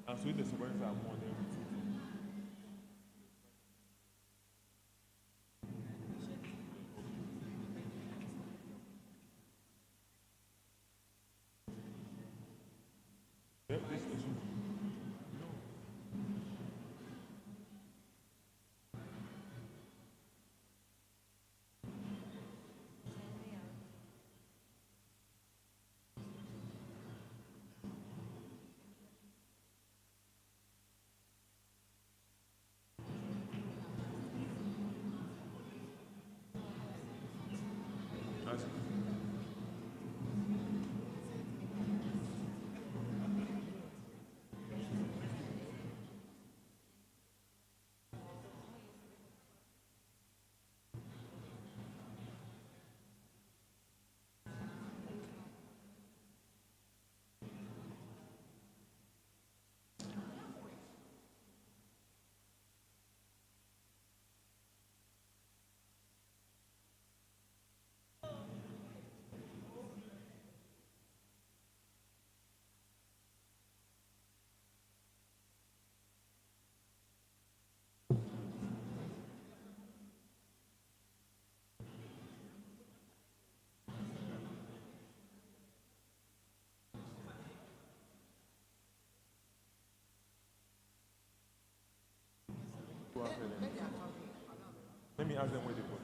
And so if the Subaru's are more than this issue. I see. Go after them. Let me ask them where they put.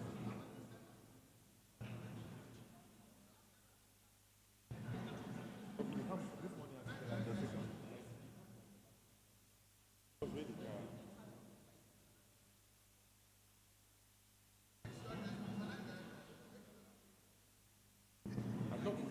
This morning I said I'm just was ready. I thought we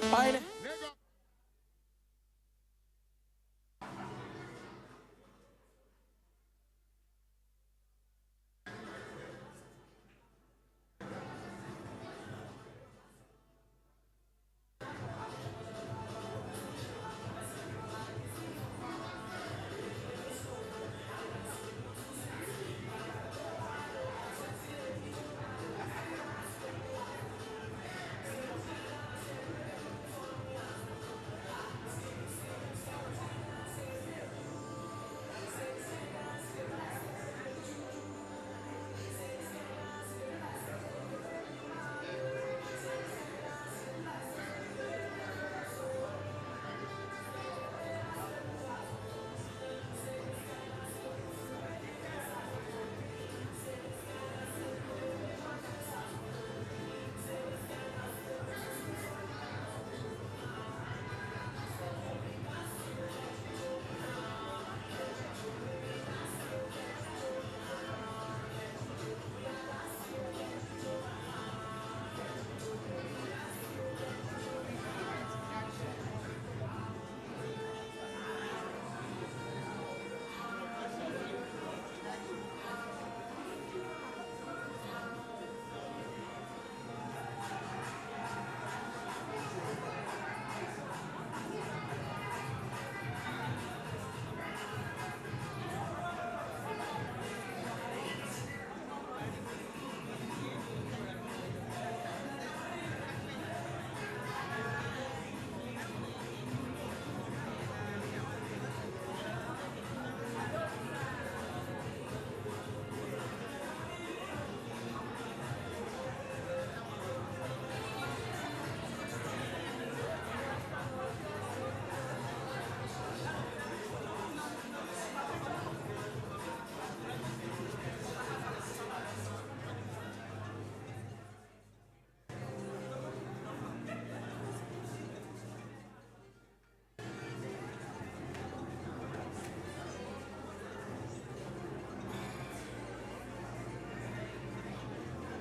Fine.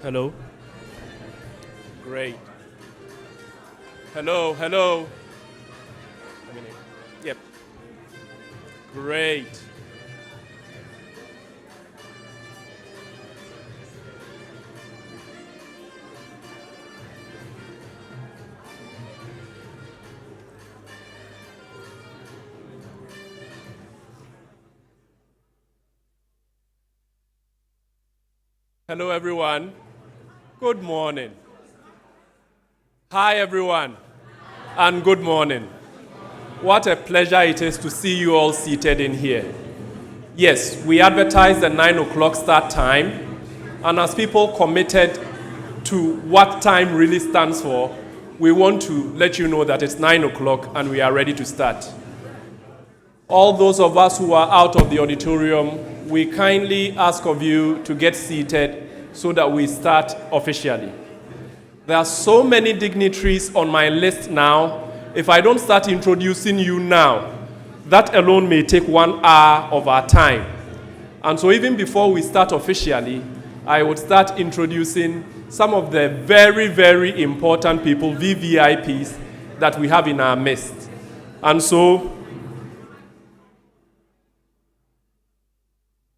Hello? Great. Hello, hello. A minute. Yep. Great. Hello, everyone. Good morning. Hi, everyone, and good morning. What a pleasure it is to see you all seated in here. Yes, we advertised the 9 o'clock start time, and as people committed to what time really stands for, we want to let you know that it's 9 o'clock and we are ready to start. All those of us who are out of the auditorium, we kindly ask of you to get seated so that we start officially. There are so many dignitaries on my list now. If I don't start introducing you now, that alone may take 1 hour of our time. And so even before we start officially, I would start introducing some of the very, very important people, VVIPs, that we have in our midst. And so,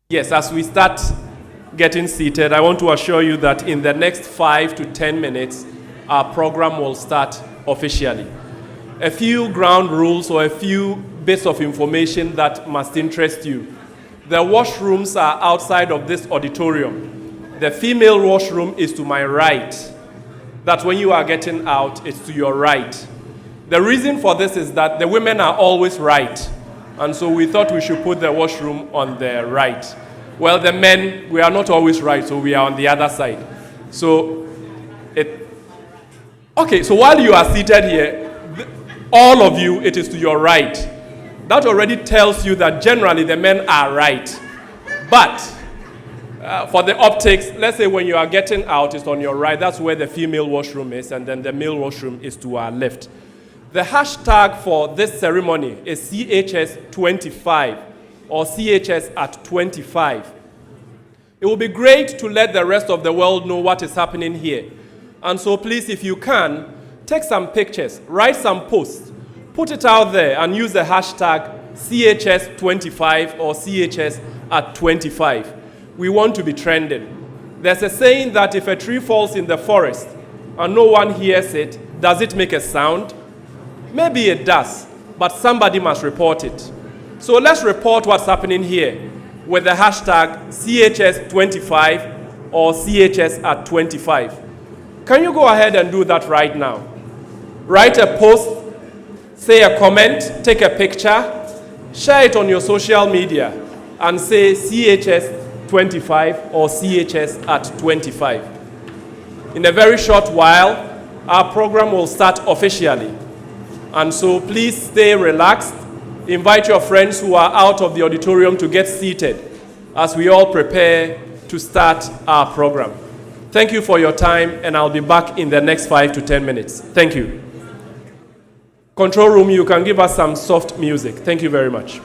yes, as we start getting seated, I want to assure you that in the next 5 to 10 minutes, our program will start officially. A few ground rules or a few bits of information that must interest you. The washrooms are outside of this auditorium. The female washroom is to my right. That when you are getting out, it's to your right. The reason for this is that the women are always right. And so we thought we should put the washroom on the right. Well, the men, we are not always right, so we are on the other side. Okay, so while you are seated here, all of you, it is to your right. That already tells you that generally the men are right. But for the optics, let's say when you are getting out, it's on your right. That's where the female washroom is, and then the male washroom is to our left. The hashtag for this ceremony is CHS25 or CHS at 25. It will be great to let the rest of the world know what is happening here. And so please, if you can, take some pictures, write some posts, put it out there and use the hashtag CHS25 or CHS at 25. We want to be trending. There's a saying that if a tree falls in the forest and no one hears it, does it make a sound? Maybe it does, but somebody must report it. So let's report what's happening here with the hashtag CHS25 or CHS at 25. Can you go ahead and do that right now? Write a post, say a comment, take a picture, share it on your social media, and say CHS 25 or CHS at 25. In a very short while, our program will start officially. And so please stay relaxed. Invite your friends who are out of the auditorium to get seated as we all prepare to start our program. Thank you for your time, and I'll be back in the next 5 to 10 minutes. Thank you. Control room, you can give us some soft music. Thank you very much.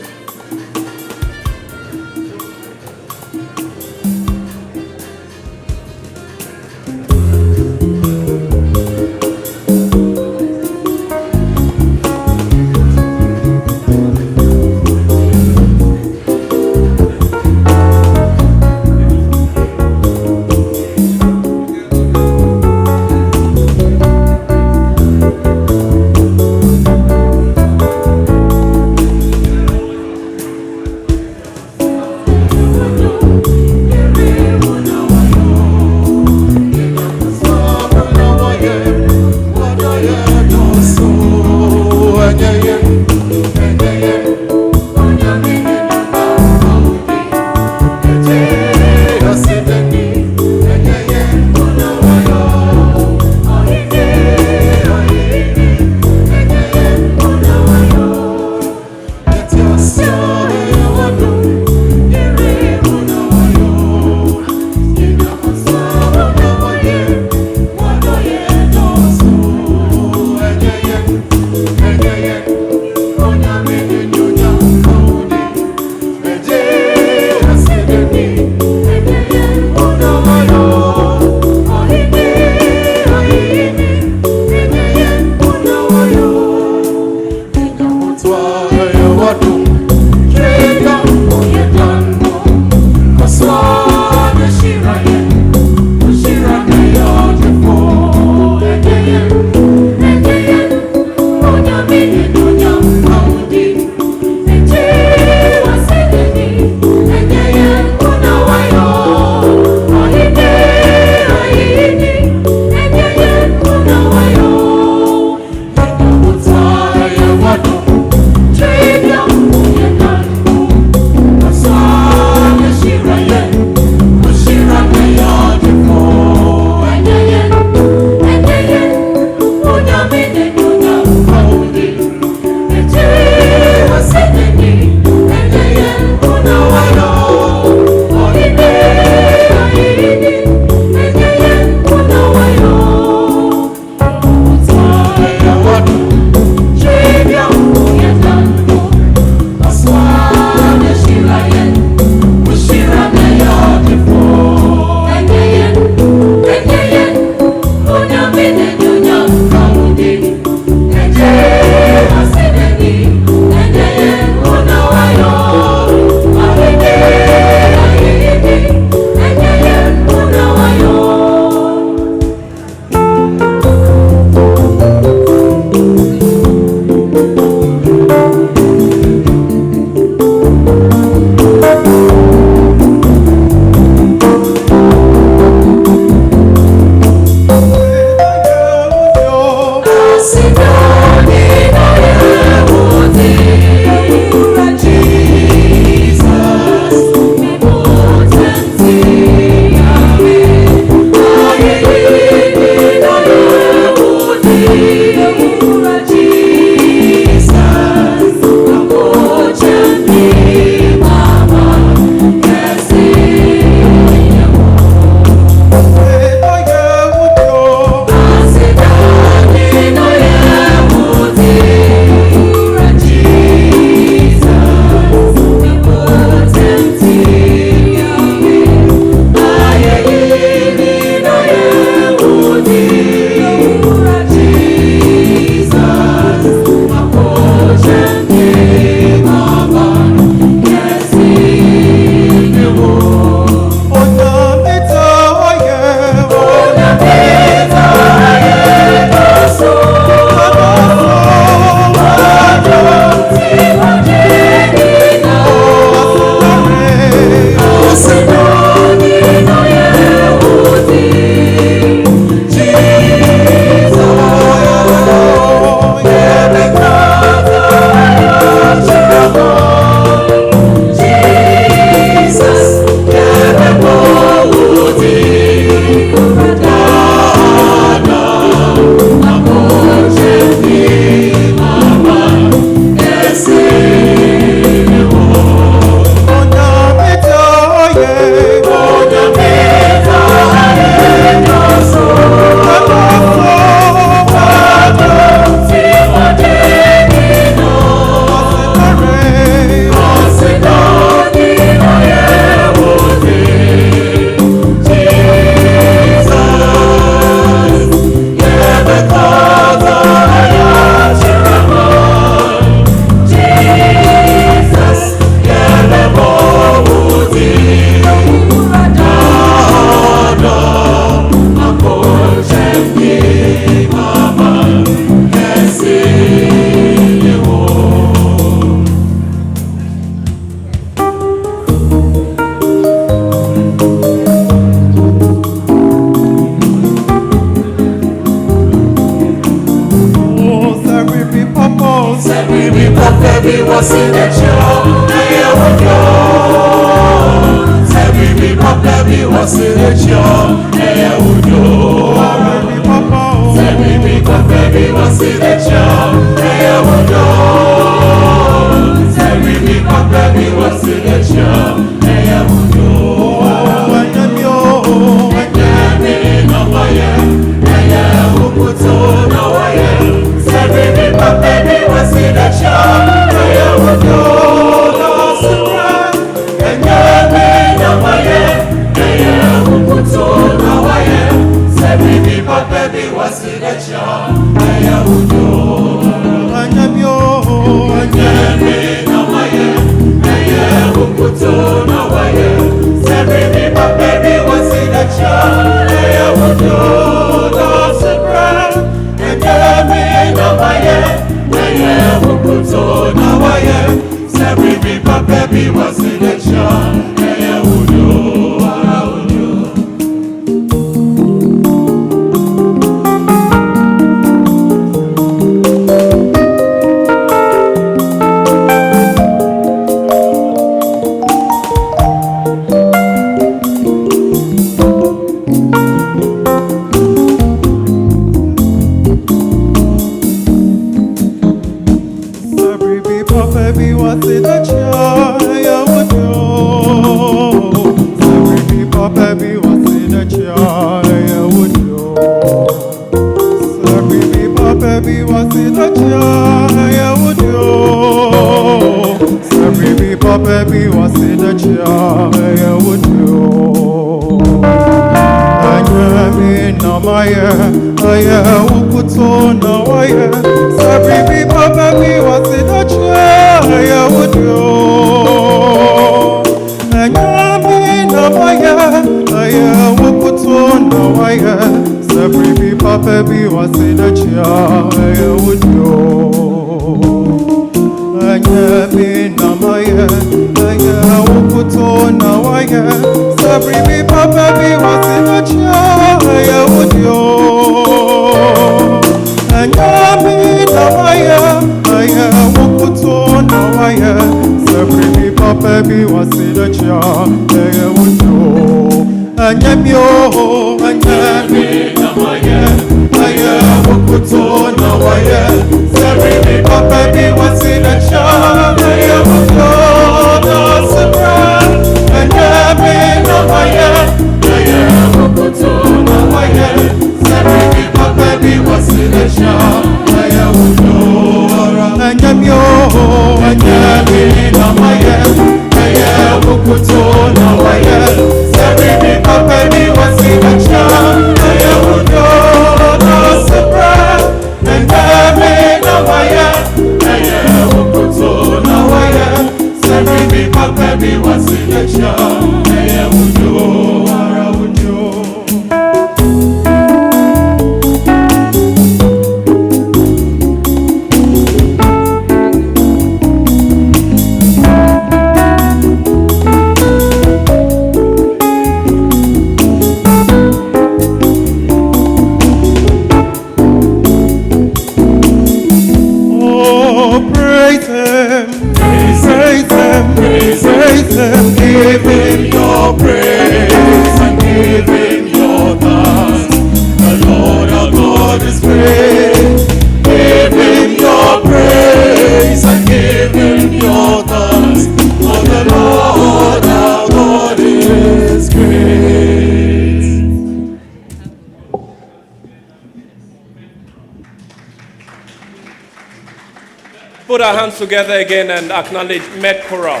Put our hands together again and acknowledge Med Choral.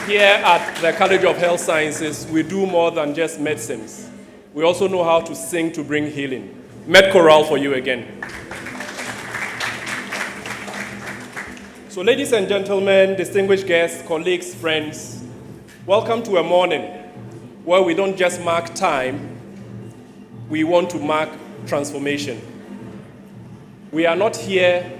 Here at the College of Health Sciences, we do more than just medicines. We also know how to sing to bring healing. Med Choral for you again. So ladies and gentlemen, distinguished guests, colleagues, friends, welcome to a morning where we don't just mark time, we want to mark transformation. We are not here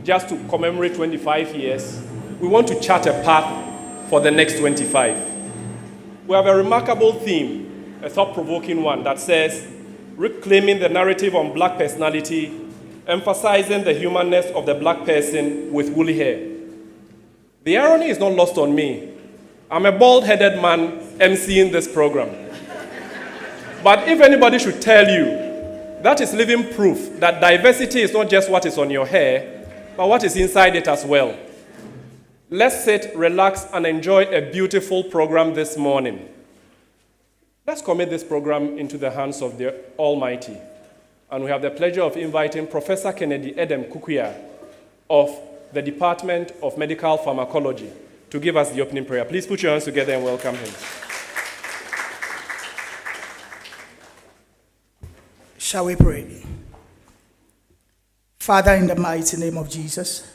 just to commemorate 25 years. We want to chart a path for the next 25. We have a remarkable theme, a thought-provoking one that says, reclaiming the narrative on Black personality, emphasizing the humanness of the Black person with woolly hair. The irony is not lost on me. I'm a bald-headed man emceeing this program. But if anybody should tell you, that is living proof that diversity is not just what is on your hair, but what is inside it as well. Let's sit, relax, and enjoy a beautiful program this morning. Let's commit this program into the hands of the Almighty. And we have the pleasure of inviting Professor Kennedy Edem Kukuya of the Department of Medical Pharmacology to give us the opening prayer. Please put your hands together and welcome him. Shall we pray? Father, in the mighty name of Jesus,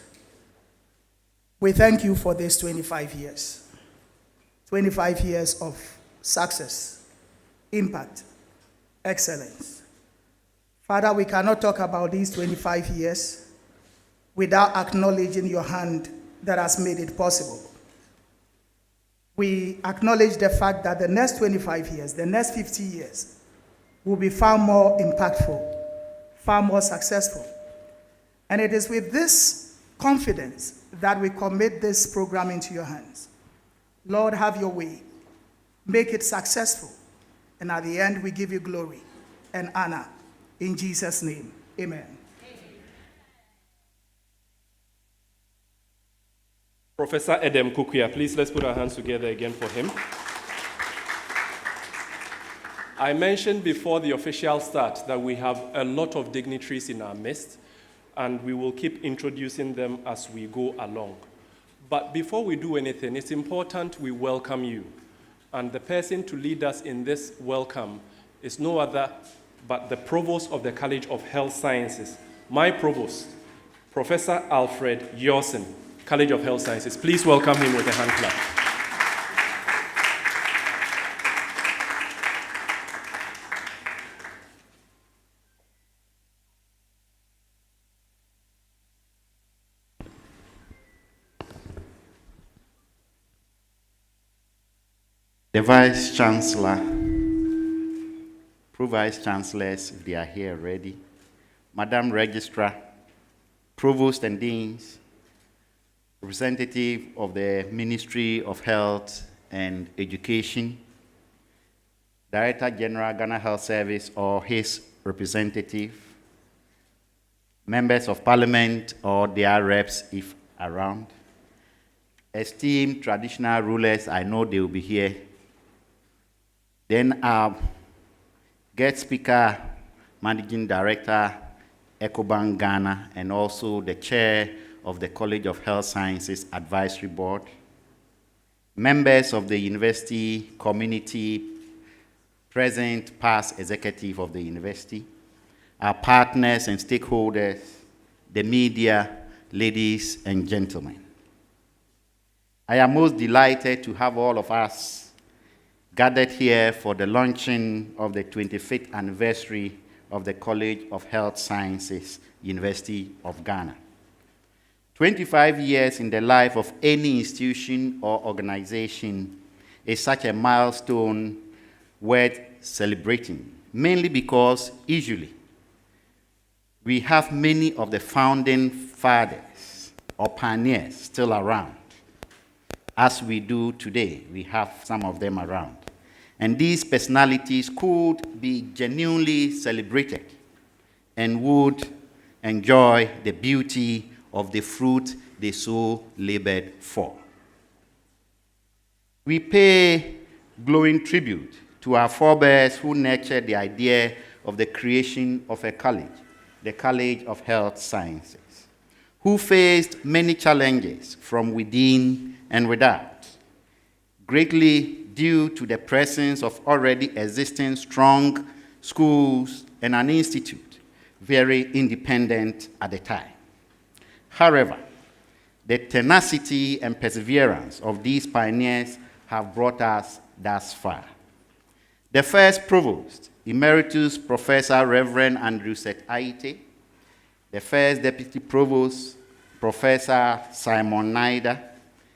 we thank you for this 25 years. 25 years of success, impact, excellence. Father, we cannot talk about these 25 years without acknowledging your hand that has made it possible. We acknowledge the fact that the next 25 years, the next 50 years, will be far more impactful, far more successful. And it is with this confidence that we commit this program into your hands. Lord, have your way. Make it successful. And at the end, we give you glory and honor. In Jesus' name, amen. Professor Edem Kukuya, please let's put our hands together again for him. I mentioned before the official start that we have a lot of dignitaries in our midst, and we will keep introducing them as we go along. But before we do anything, it's important we welcome you. And the person to lead us in this welcome is no other but the Provost of the College of Health Sciences, my Provost, Professor Alfred Yorson, College of Health Sciences. Please welcome him with a hand clap. The Vice Chancellor, Pro-Vice Chancellors, if they are here already, Madam Registrar, Provost and Deans, representative of the Ministry of Health and Education, Director General, Ghana Health Service, or his representative, members of Parliament or their reps if around, esteemed traditional rulers, I know they will be here. Then our guest speaker, Managing Director, EcoBank Ghana, and also the Chair of the College of Health Sciences Advisory Board, members of the University Community, present, past executive of the university, our partners and stakeholders, the media, ladies and gentlemen. I am most delighted to have all of us gathered here for the launching of the 25th anniversary of the College of Health Sciences, University of Ghana. 25 years in the life of any institution or organization is such a milestone worth celebrating, mainly because usually we have many of the founding fathers or pioneers still around. As we do today, we have some of them around. And these personalities could be genuinely celebrated and would enjoy the beauty of the fruit they so labored for. We pay glowing tribute to our forebears who nurtured the idea of the creation of a college, the College of Health Sciences, who faced many challenges from within and without, greatly due to the presence of already existing strong schools and an institute, very independent at the time. However, the tenacity and perseverance of these pioneers have brought us thus far. The first provost, Emeritus Professor Reverend Andrew Seth Aite, the first Deputy Provost, Professor Simon Naida,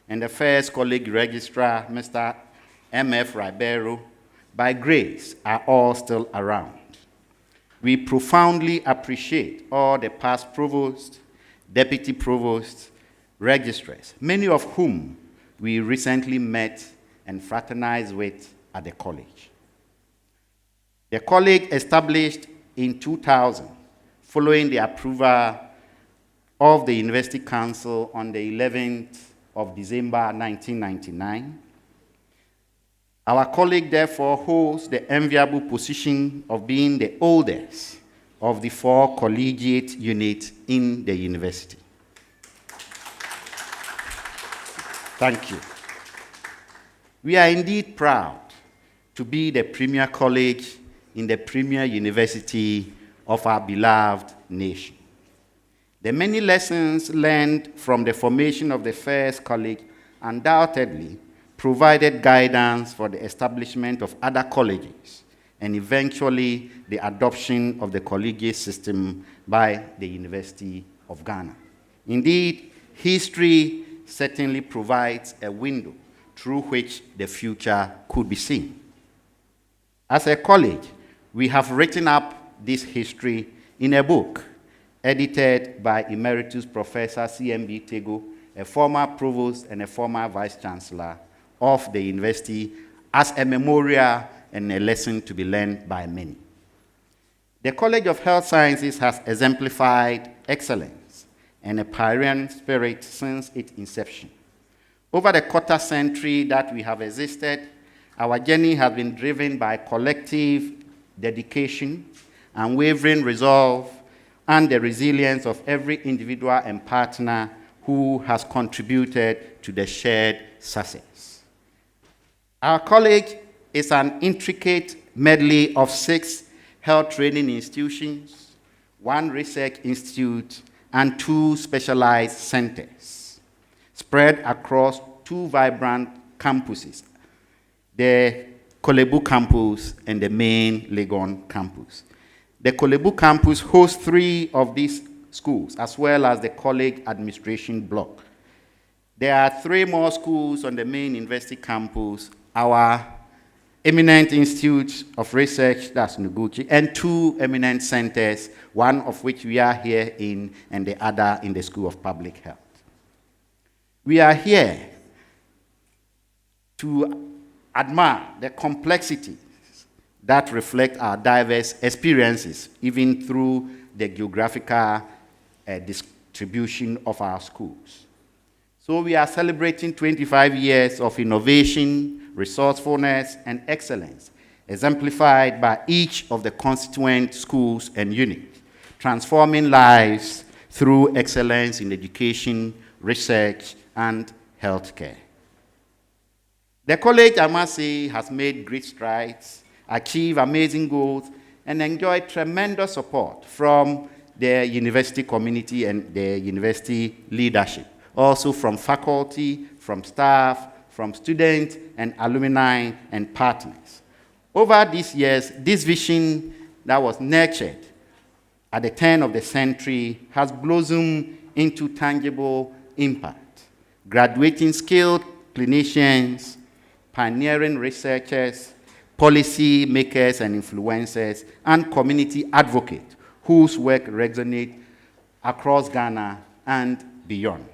and the first College Registrar, Mr. M.F. Ribeiro, by grace, are all still around. We profoundly appreciate all the past provosts, deputy provosts, registrars, many of whom we recently met and fraternized with at the college. The college, established in 2000, following the approval of the University Council on the 11th of December 1999, our college therefore holds the enviable position of being the oldest of the 4 collegiate units in the university. Thank you. We are indeed proud to be the premier college in the premier university of our beloved nation. The many lessons learned from the formation of the first college undoubtedly provided guidance for the establishment of other colleges and eventually the adoption of the collegiate system by the University of Ghana. Indeed, history certainly provides a window through which the future could be seen. As a college, we have written up this history in a book edited by Emeritus Professor C.M.B. Tego, a former provost and a former vice-chancellor of the university, as a memorial and a lesson to be learned by many. The College of Health Sciences has exemplified excellence and a pioneering spirit since its inception. Over the quarter century that we have existed, our journey has been driven by collective dedication, unwavering resolve, and the resilience of every individual and partner who has contributed to the shared success. Our college is an intricate medley of 6 health training institutions, 1 research institute, and 2 specialized centers, spread across 2 vibrant campuses, the Kolebu campus and the main Legon campus. The Kolebu campus hosts 3 of these schools, as well as the college administration block. There are 3 more schools on the main university campus, our eminent institute of research, that's Noguchi, and 2 eminent centers, one of which we are here in, and the other in the School of Public Health. We are here to admire the complexities that reflect our diverse experiences, even through the geographical distribution of our schools. So we are celebrating 25 years of innovation, resourcefulness, and excellence, exemplified by each of the constituent schools and units, transforming lives through excellence in education, research, and healthcare. The college, I must say, has made great strides, achieved amazing goals, and enjoyed tremendous support from the university community and the university leadership, also from faculty, from staff, from students and alumni and partners. Over these years, this vision that was nurtured at the turn of the century has blossomed into tangible impact, graduating skilled clinicians, pioneering researchers, policy makers and influencers, and community advocates whose work resonates across Ghana and beyond.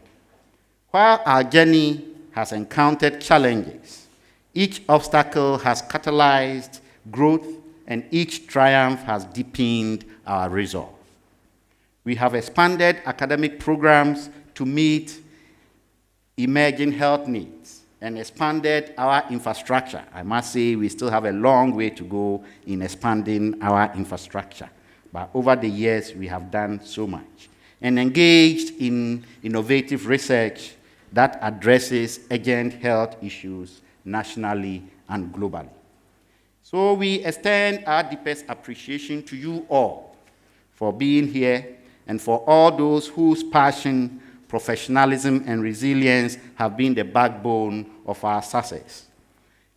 While our journey has encountered challenges, each obstacle has catalyzed growth, and each triumph has deepened our resolve. We have expanded academic programs to meet emerging health needs and expanded our infrastructure. I must say we still have a long way to go in expanding our infrastructure, but over the years we have done so much and engaged in innovative research that addresses urgent health issues nationally and globally. So we extend our deepest appreciation to you all for being here and for all those whose passion, professionalism, and resilience have been the backbone of our success.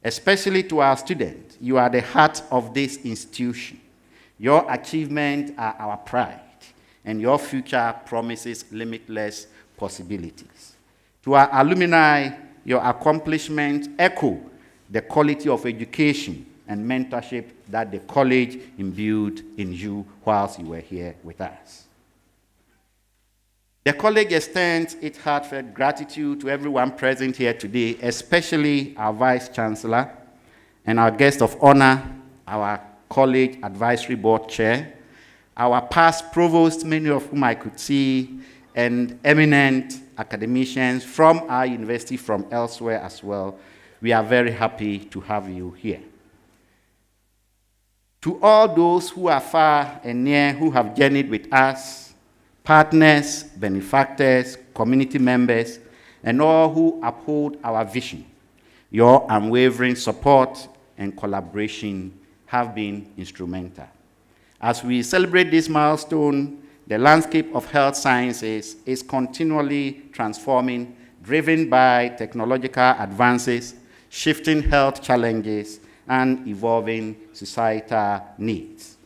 Especially to our students, you are the heart of this institution. Your achievements are our pride, and your future promises limitless possibilities. To our alumni, your accomplishments echo the quality of education and mentorship that the college imbued in you whilst you were here with us. The college extends its heartfelt gratitude to everyone present here today, especially our Vice Chancellor and our guest of honor, our College Advisory Board Chair, our past provost, many of whom I could see, and eminent academicians from our university, from elsewhere as well. We are very happy to have you here. To all those who are far and near, who have journeyed with us, partners, benefactors, community members, and all who uphold our vision, your unwavering support and collaboration have been instrumental. As we celebrate this milestone, the landscape of health sciences is continually transforming, driven by technological advances, shifting health challenges, and evolving societal needs.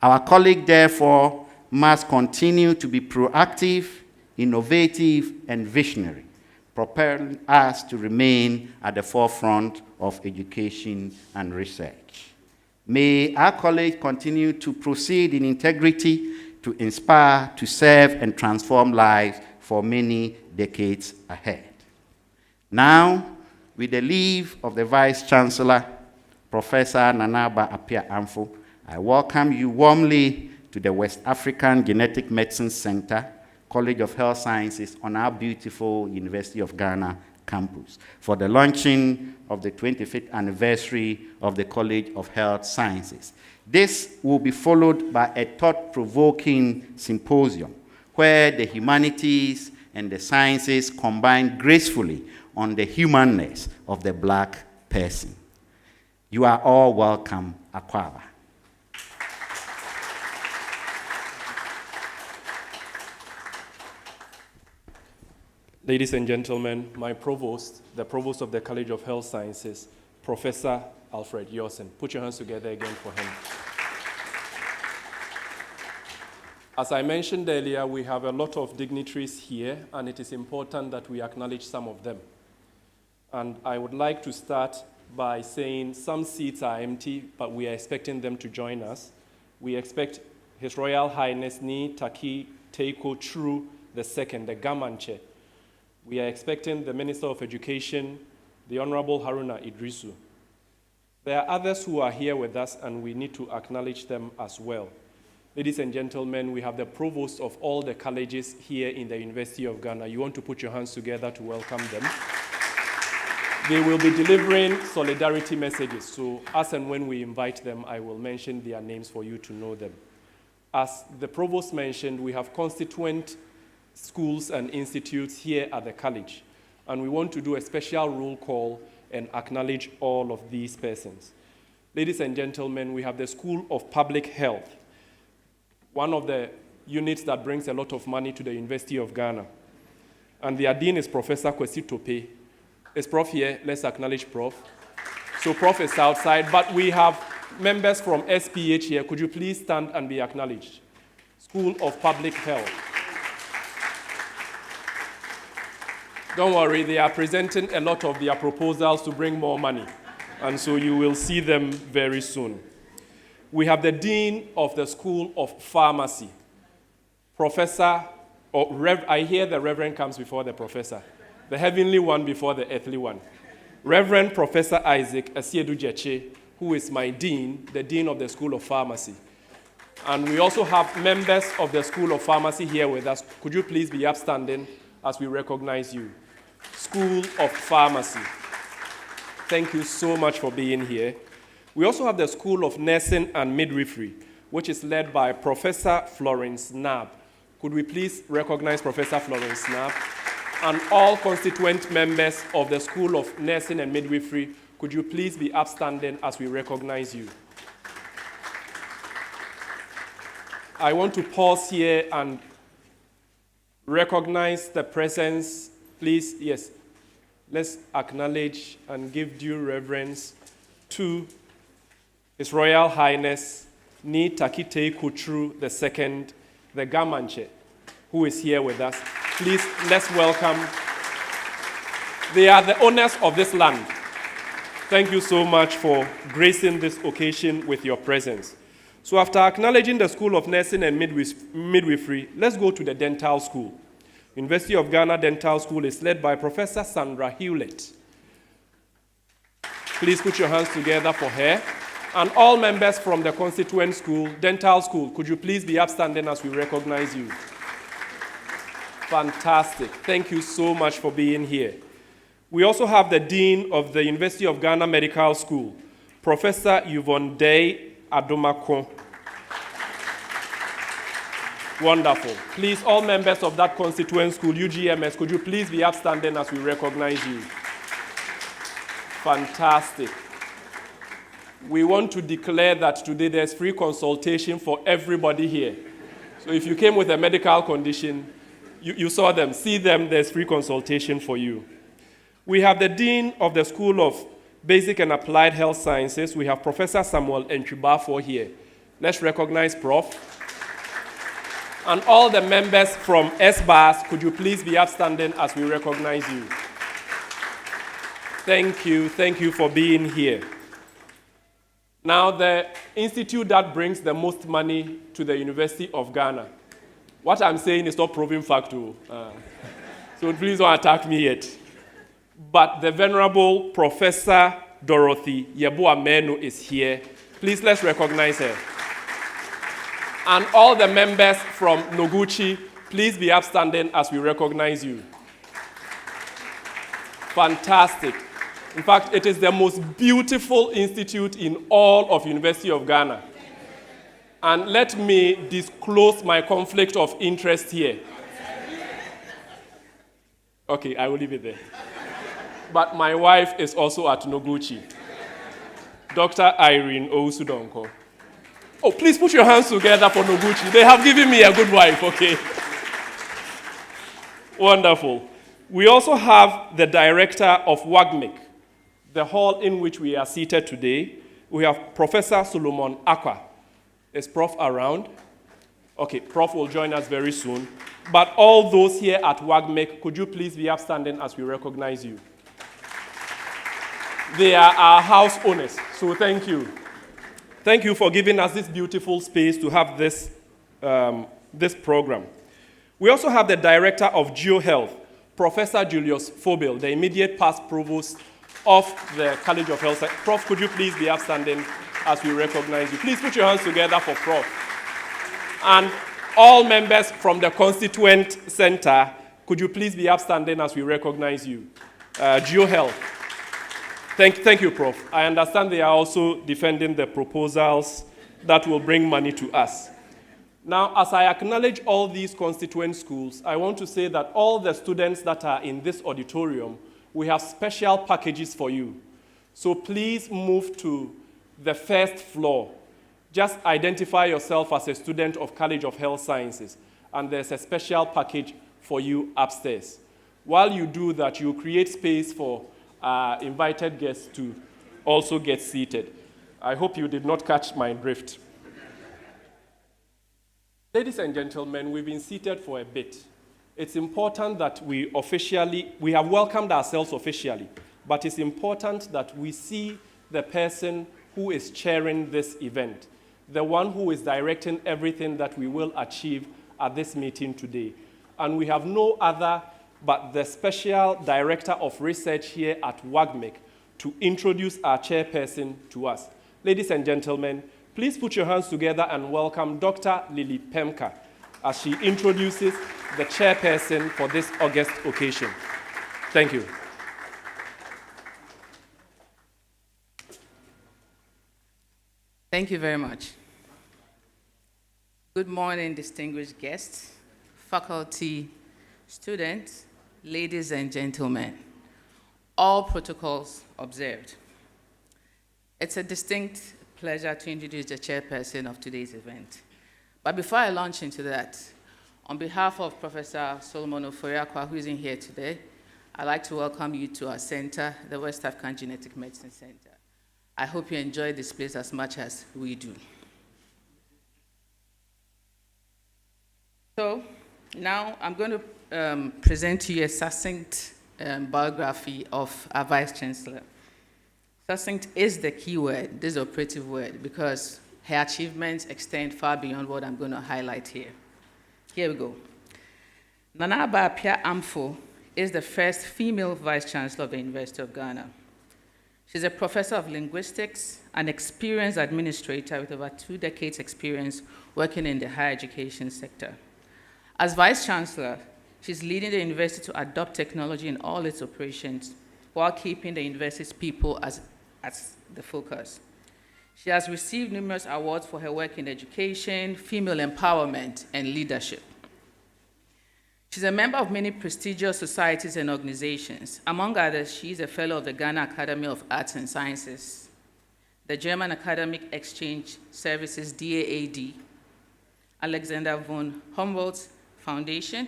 Our college, therefore, must continue to be proactive, innovative, and visionary, propelling us to remain at the forefront of education and research. May our college continue to proceed in integrity, to inspire, to serve, and transform lives for many decades ahead. Now, with the leave of the Vice Chancellor, Professor Nanaba Appiah-Amfo, I welcome you warmly to the West African Genetic Medicine Center, College of Health Sciences on our beautiful University of Ghana campus for the launching of the 25th anniversary of the College of Health Sciences. This will be followed by a thought-provoking symposium where the humanities and the sciences combine gracefully on the humanness of the Black person. You are all welcome, Akwaba. Ladies and gentlemen, my provost, the provost of the College of Health Sciences, Professor Alfred Yorson. Put your hands together again for him. As I mentioned earlier, we have a lot of dignitaries here, and it is important that we acknowledge some of them. And I would like to start by saying some seats are empty, but we are expecting them to join us. We expect His Royal Highness Ni Taki Teiko True II, the Gamanche. We are expecting the Minister of Education, the Honorable Haruna Idrisu. There are others who are here with us, and we need to acknowledge them as well. Ladies and gentlemen, we have the provost of all the colleges here in the University of Ghana. You want to put your hands together to welcome them. They will be delivering solidarity messages, so as and when we invite them, I will mention their names for you to know them. As the provost mentioned, we have constituent schools and institutes here at the college, and we want to do a special roll call and acknowledge all of these persons. Ladies and gentlemen, we have the School of Public Health, one of the units that brings a lot of money to the University of Ghana. And their dean is Professor Kwesi Tope. Is Prof here? Let's acknowledge Prof. So Prof is outside, but we have members from SPH here. Could you please stand and be acknowledged? School of Public Health. Don't worry, they are presenting a lot of their proposals to bring more money. And so you will see them very soon. We have the Dean of the School of Pharmacy, Professor, I hear the Reverend comes before the Professor, the heavenly one before the earthly one. Reverend Professor Isaac Asiedu Jeche, who is my Dean, the Dean of the School of Pharmacy. And we also have members of the School of Pharmacy here with us. Could you please be upstanding as we recognize you? School of Pharmacy. Thank you so much for being here. We also have the School of Nursing and Midwifery, which is led by Professor Florence Nab. Could we please recognize Professor Florence Nab? And all constituent members of the School of Nursing and Midwifery, could you please be upstanding as we recognize you? I want to pause here and recognize the presence. Please, yes, let's acknowledge and give due reverence to His Royal Highness Ni Takite Kutru II, the Gamanche, who is here with us. Please, let's welcome. They are the owners of this land. Thank you so much for gracing this occasion with your presence. So after acknowledging the School of Nursing and Midwifery, let's go to the dental school. University of Ghana Dental School is led by Professor Sandra Hewlett. Please put your hands together for her. And all members from the constituent school, dental school, could you please be upstanding as we recognize you? Fantastic. Thank you so much for being here. We also have the Dean of the University of Ghana Medical School, Professor Yvonne Day Adomako. Wonderful. Please, all members of that constituent school, UGMS, could you please be upstanding as we recognize you? Fantastic. We want to declare that today there's free consultation for everybody here. So if you came with a medical condition, you saw them, see them, there's free consultation for you. We have the Dean of the School of Basic and Applied Health Sciences. We have Professor Samuel Entwibafo here. Let's recognize Prof. And all the members from SBAS, could you please be upstanding as we recognize you? Thank you for being here. Now, the institute that brings the most money to the University of Ghana. What I'm saying is not proven fact, so please don't attack me yet. But the Venerable Professor Dorothy Yeboah-Menu is here. Please, let's recognize her. And all the members from Noguchi, please be upstanding as we recognize you. Fantastic. In fact, it is the most beautiful institute in all of University of Ghana. And let me disclose my conflict of interest here. Okay, I will leave it there. But my wife is also at Noguchi, Dr. Irene Ousudonko. Oh, please put your hands together for Noguchi. They have given me a good wife, okay? Wonderful. We also have the director of WAGMC, the hall in which we are seated today. We have Professor Solomon Akwa. Is Prof around? Okay, Prof will join us very soon. But all those here at WAGMC, could you please be upstanding as we recognize you? They are our house owners, so thank you. Thank you for giving us this beautiful space to have this program. We also have the Director of GeoHealth, Professor Julius Fobil, the immediate past Provost of the College of Health. Prof, could you please be upstanding as we recognize you? Please put your hands together for Prof. And all members from the Constituent Center, could you please be upstanding as we recognize you? GeoHealth. Thank you, Prof. I understand they are also defending the proposals that will bring money to us. Now, as I acknowledge all these constituent schools, I want to say that all the students that are in this auditorium, we have special packages for you. So please move to the first floor. Just identify yourself as a student of College of Health Sciences, and there's a special package for you upstairs. While you do that, you create space for invited guests to also get seated. I hope you did not catch my drift. Ladies and gentlemen, we've been seated for a bit. It's important that we have welcomed ourselves officially, but it's important that we see the person who is chairing this event, the one who is directing everything that we will achieve at this meeting today. And we have no other but the Special Director of Research here at WAGMC to introduce our chairperson to us. Ladies and gentlemen, please put your hands together and welcome Dr. Lily Pemka as she introduces the chairperson for this August occasion. Thank you. Thank you very much. Good morning, distinguished guests, faculty, students, ladies and gentlemen, all protocols observed. It's a distinct pleasure to introduce the chairperson of today's event. But before I launch into that, on behalf of Professor Solomon Ofori-Akwa, who is in here today, I'd like to welcome you to our center, the West African Genetic Medicine Center. I hope you enjoy this place as much as we do. So now I'm going to present to you a succinct biography of our Vice Chancellor. Succinct is the key word, this operative word, because her achievements extend far beyond what I'm going to highlight here. Here we go. Nana Aba Apia Amfo is the first female Vice Chancellor of the University of Ghana. She's a professor of linguistics, an experienced administrator with over 2 decades experience working in the higher education sector. As Vice Chancellor, she's leading the university to adopt technology in all its operations while keeping the university's people as the focus. She has received numerous awards for her work in education, female empowerment, and leadership. She's a member of many prestigious societies and organizations. Among others, she is a fellow of the Ghana Academy of Arts and Sciences, the German Academic Exchange Services, DAAD, Alexander von Humboldt Foundation,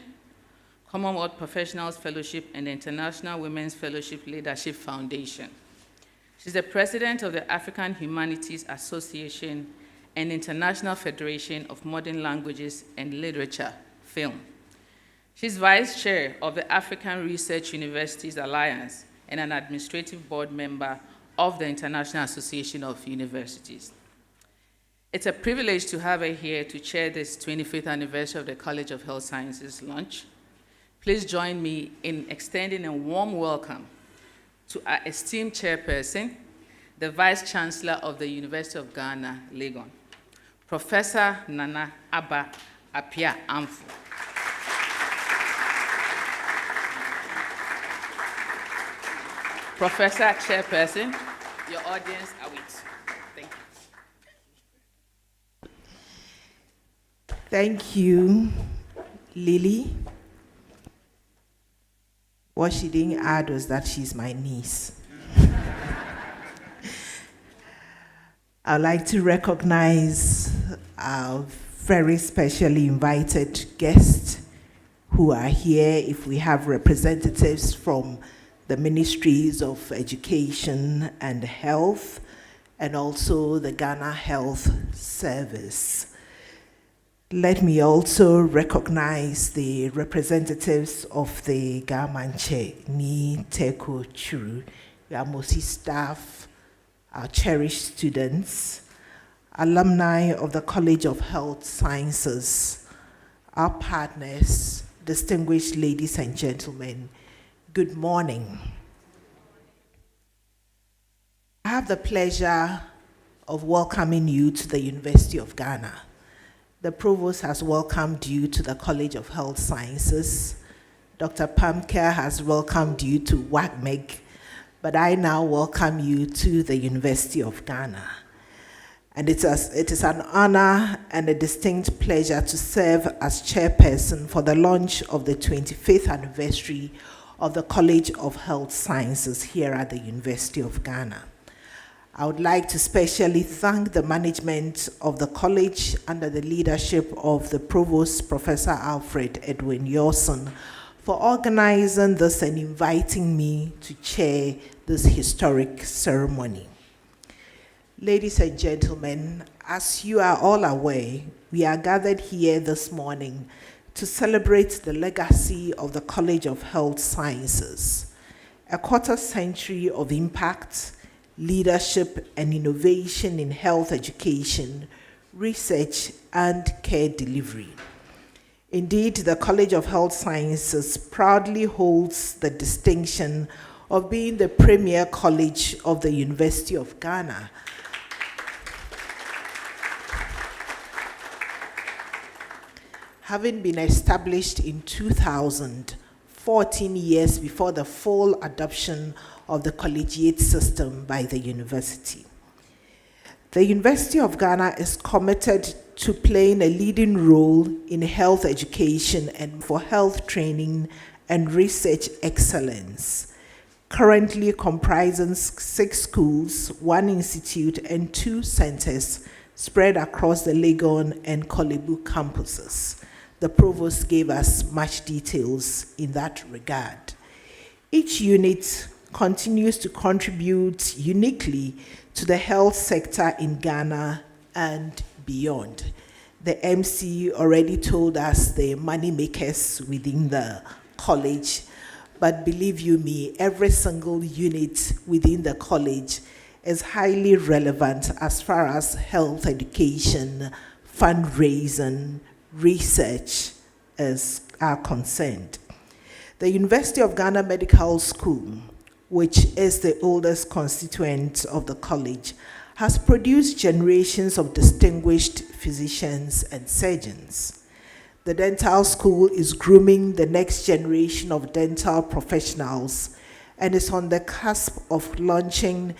Commonwealth Professionals Fellowship, and the International Women's Fellowship Leadership Foundation. She's the president of the African Humanities Association and International Federation of Modern Languages and Literature, Film. She's vice chair of the African Research Universities Alliance and an administrative board member of the International Association of Universities. It's a privilege to have her here to chair this 25th anniversary of the College of Health Sciences launch. Please join me in extending a warm welcome to our esteemed chairperson, the Vice Chancellor of the University of Ghana, Legon, Professor Nana Aba Apia Amfo. Professor, Chairperson, your audience awaits. Thank you. Thank you, Lily. What she didn't add was that she's my niece. I'd like to recognize our very specially invited guests who are here. If we have representatives from the Ministries of Education and Health, and also the Ghana Health Service. Let me also recognize the representatives of the Gamanche, Ni Teko Churu, Yamosi staff, our cherished students, alumni of the College of Health Sciences, our partners, distinguished ladies and gentlemen, good morning. I have the pleasure of welcoming you to the University of Ghana. The Provost has welcomed you to the College of Health Sciences. Dr. Pamker has welcomed you to WAGMC, but I now welcome you to the University of Ghana. And it is an honor and a distinct pleasure to serve as chairperson for the launch of the 25th anniversary of the College of Health Sciences here at the University of Ghana. I would like to specially thank the management of the college under the leadership of the Provost, Professor Alfred Edwin Yawson, for organizing this and inviting me to chair this historic ceremony. Ladies and gentlemen, as you are all aware, we are gathered here this morning to celebrate the legacy of the College of Health Sciences, a quarter century of impact, leadership, and innovation in health education, research, and care delivery. Indeed, the College of Health Sciences proudly holds the distinction of being the premier college of the University of Ghana. Having been established in 2000, 14 years before the full adoption of the collegiate system by the university. The University of Ghana is committed to playing a leading role in health education and for health training and research excellence, currently comprising 6 schools, 1 institute, and 2 centers spread across the Legon and Kolebu campuses. The Provost gave us much details in that regard. Each unit continues to contribute uniquely to the health sector in Ghana and beyond. The MC already told us the money makers within the college, but believe you me, every single unit within the college is highly relevant as far as health education, fundraising, research are concerned. The University of Ghana Medical School, which is the oldest constituent of the college, has produced generations of distinguished physicians and surgeons. The dental school is grooming the next generation of dental professionals and is on the cusp of launching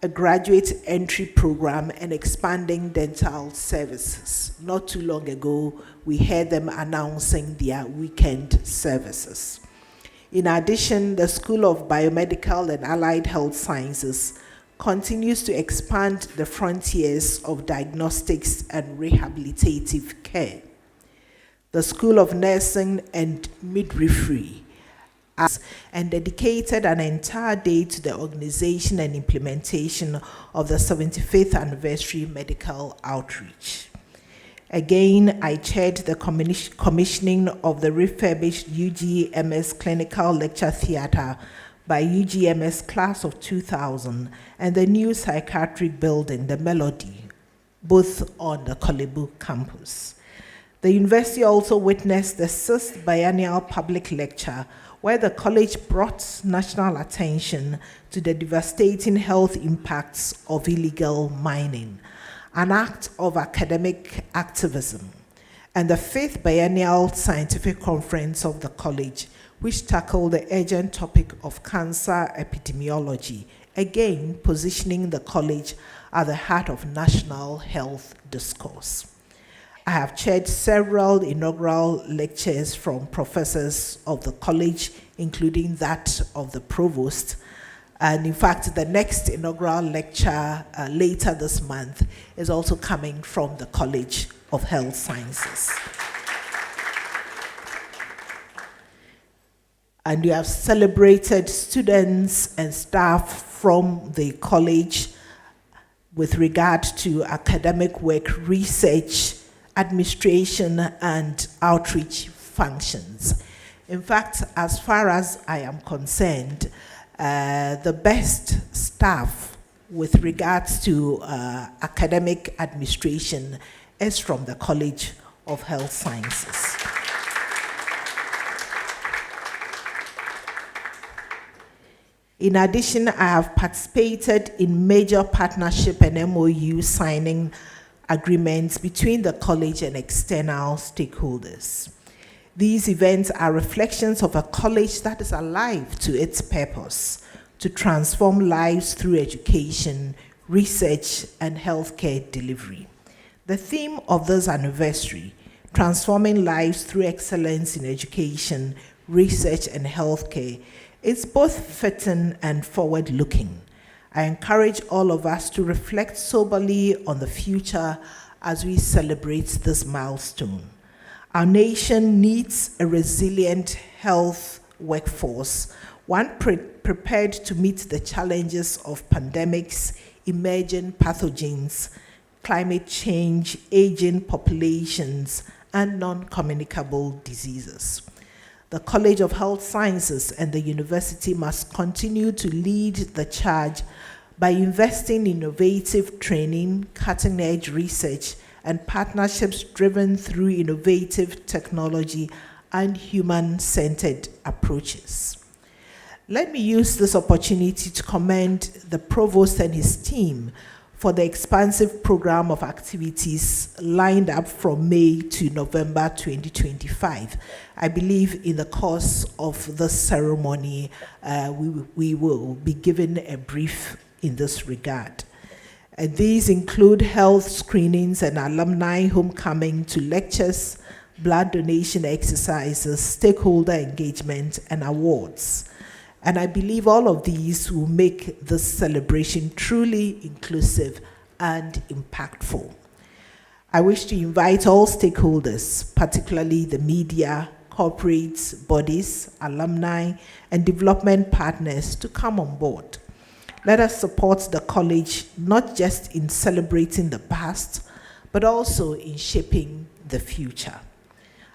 a graduate entry program and expanding dental services. Not too long ago, we heard them announcing their weekend services. In addition, the School of Biomedical and Allied Health Sciences continues to expand the frontiers of diagnostics and rehabilitative care. The School of Nursing and Midwifery and dedicated an entire day to the organization and implementation of the 75th anniversary medical outreach. Again, I chaired the commissioning of the refurbished UGMS Clinical Lecture Theatre by UGMS Class of 2000 and the new psychiatric building, the Melody, both on the Kolebu campus. The university also witnessed the 6th biennial public lecture where the college brought national attention to the devastating health impacts of illegal mining, an act of academic activism, and the 5th biennial scientific conference of the college, which tackled the urgent topic of cancer epidemiology, again positioning the college at the heart of national health discourse. I have chaired several inaugural lectures from professors of the college, including that of the Provost. And in fact, the next inaugural lecture later this month is also coming from the College of Health Sciences. And we have celebrated students and staff from the college with regard to academic work, research, administration, and outreach functions. In fact, as far as I am concerned, the best staff with regards to academic administration is from the College of Health Sciences. In addition, I have participated in major partnership and MOU signing agreements between the college and external stakeholders. These events are reflections of a college that is alive to its purpose, to transform lives through education, research, and healthcare delivery. The theme of this anniversary, transforming lives through excellence in education, research, and healthcare, is both fitting and forward-looking. I encourage all of us to reflect soberly on the future as we celebrate this milestone. Our nation needs a resilient health workforce, one prepared to meet the challenges of pandemics, emerging pathogens, climate change, aging populations, and non-communicable diseases. The College of Health Sciences and the university must continue to lead the charge by investing in innovative training, cutting-edge research, and partnerships driven through innovative technology and human-centered approaches. Let me use this opportunity to commend the Provost and his team for the expansive program of activities lined up from May to November 2025. I believe in the course of this ceremony, we will be given a brief in this regard. These include health screenings and alumni homecoming to lectures, blood donation exercises, stakeholder engagement, and awards. And I believe all of these will make this celebration truly inclusive and impactful. I wish to invite all stakeholders, particularly the media, corporates, bodies, alumni, and development partners to come on board. Let us support the college not just in celebrating the past, but also in shaping the future.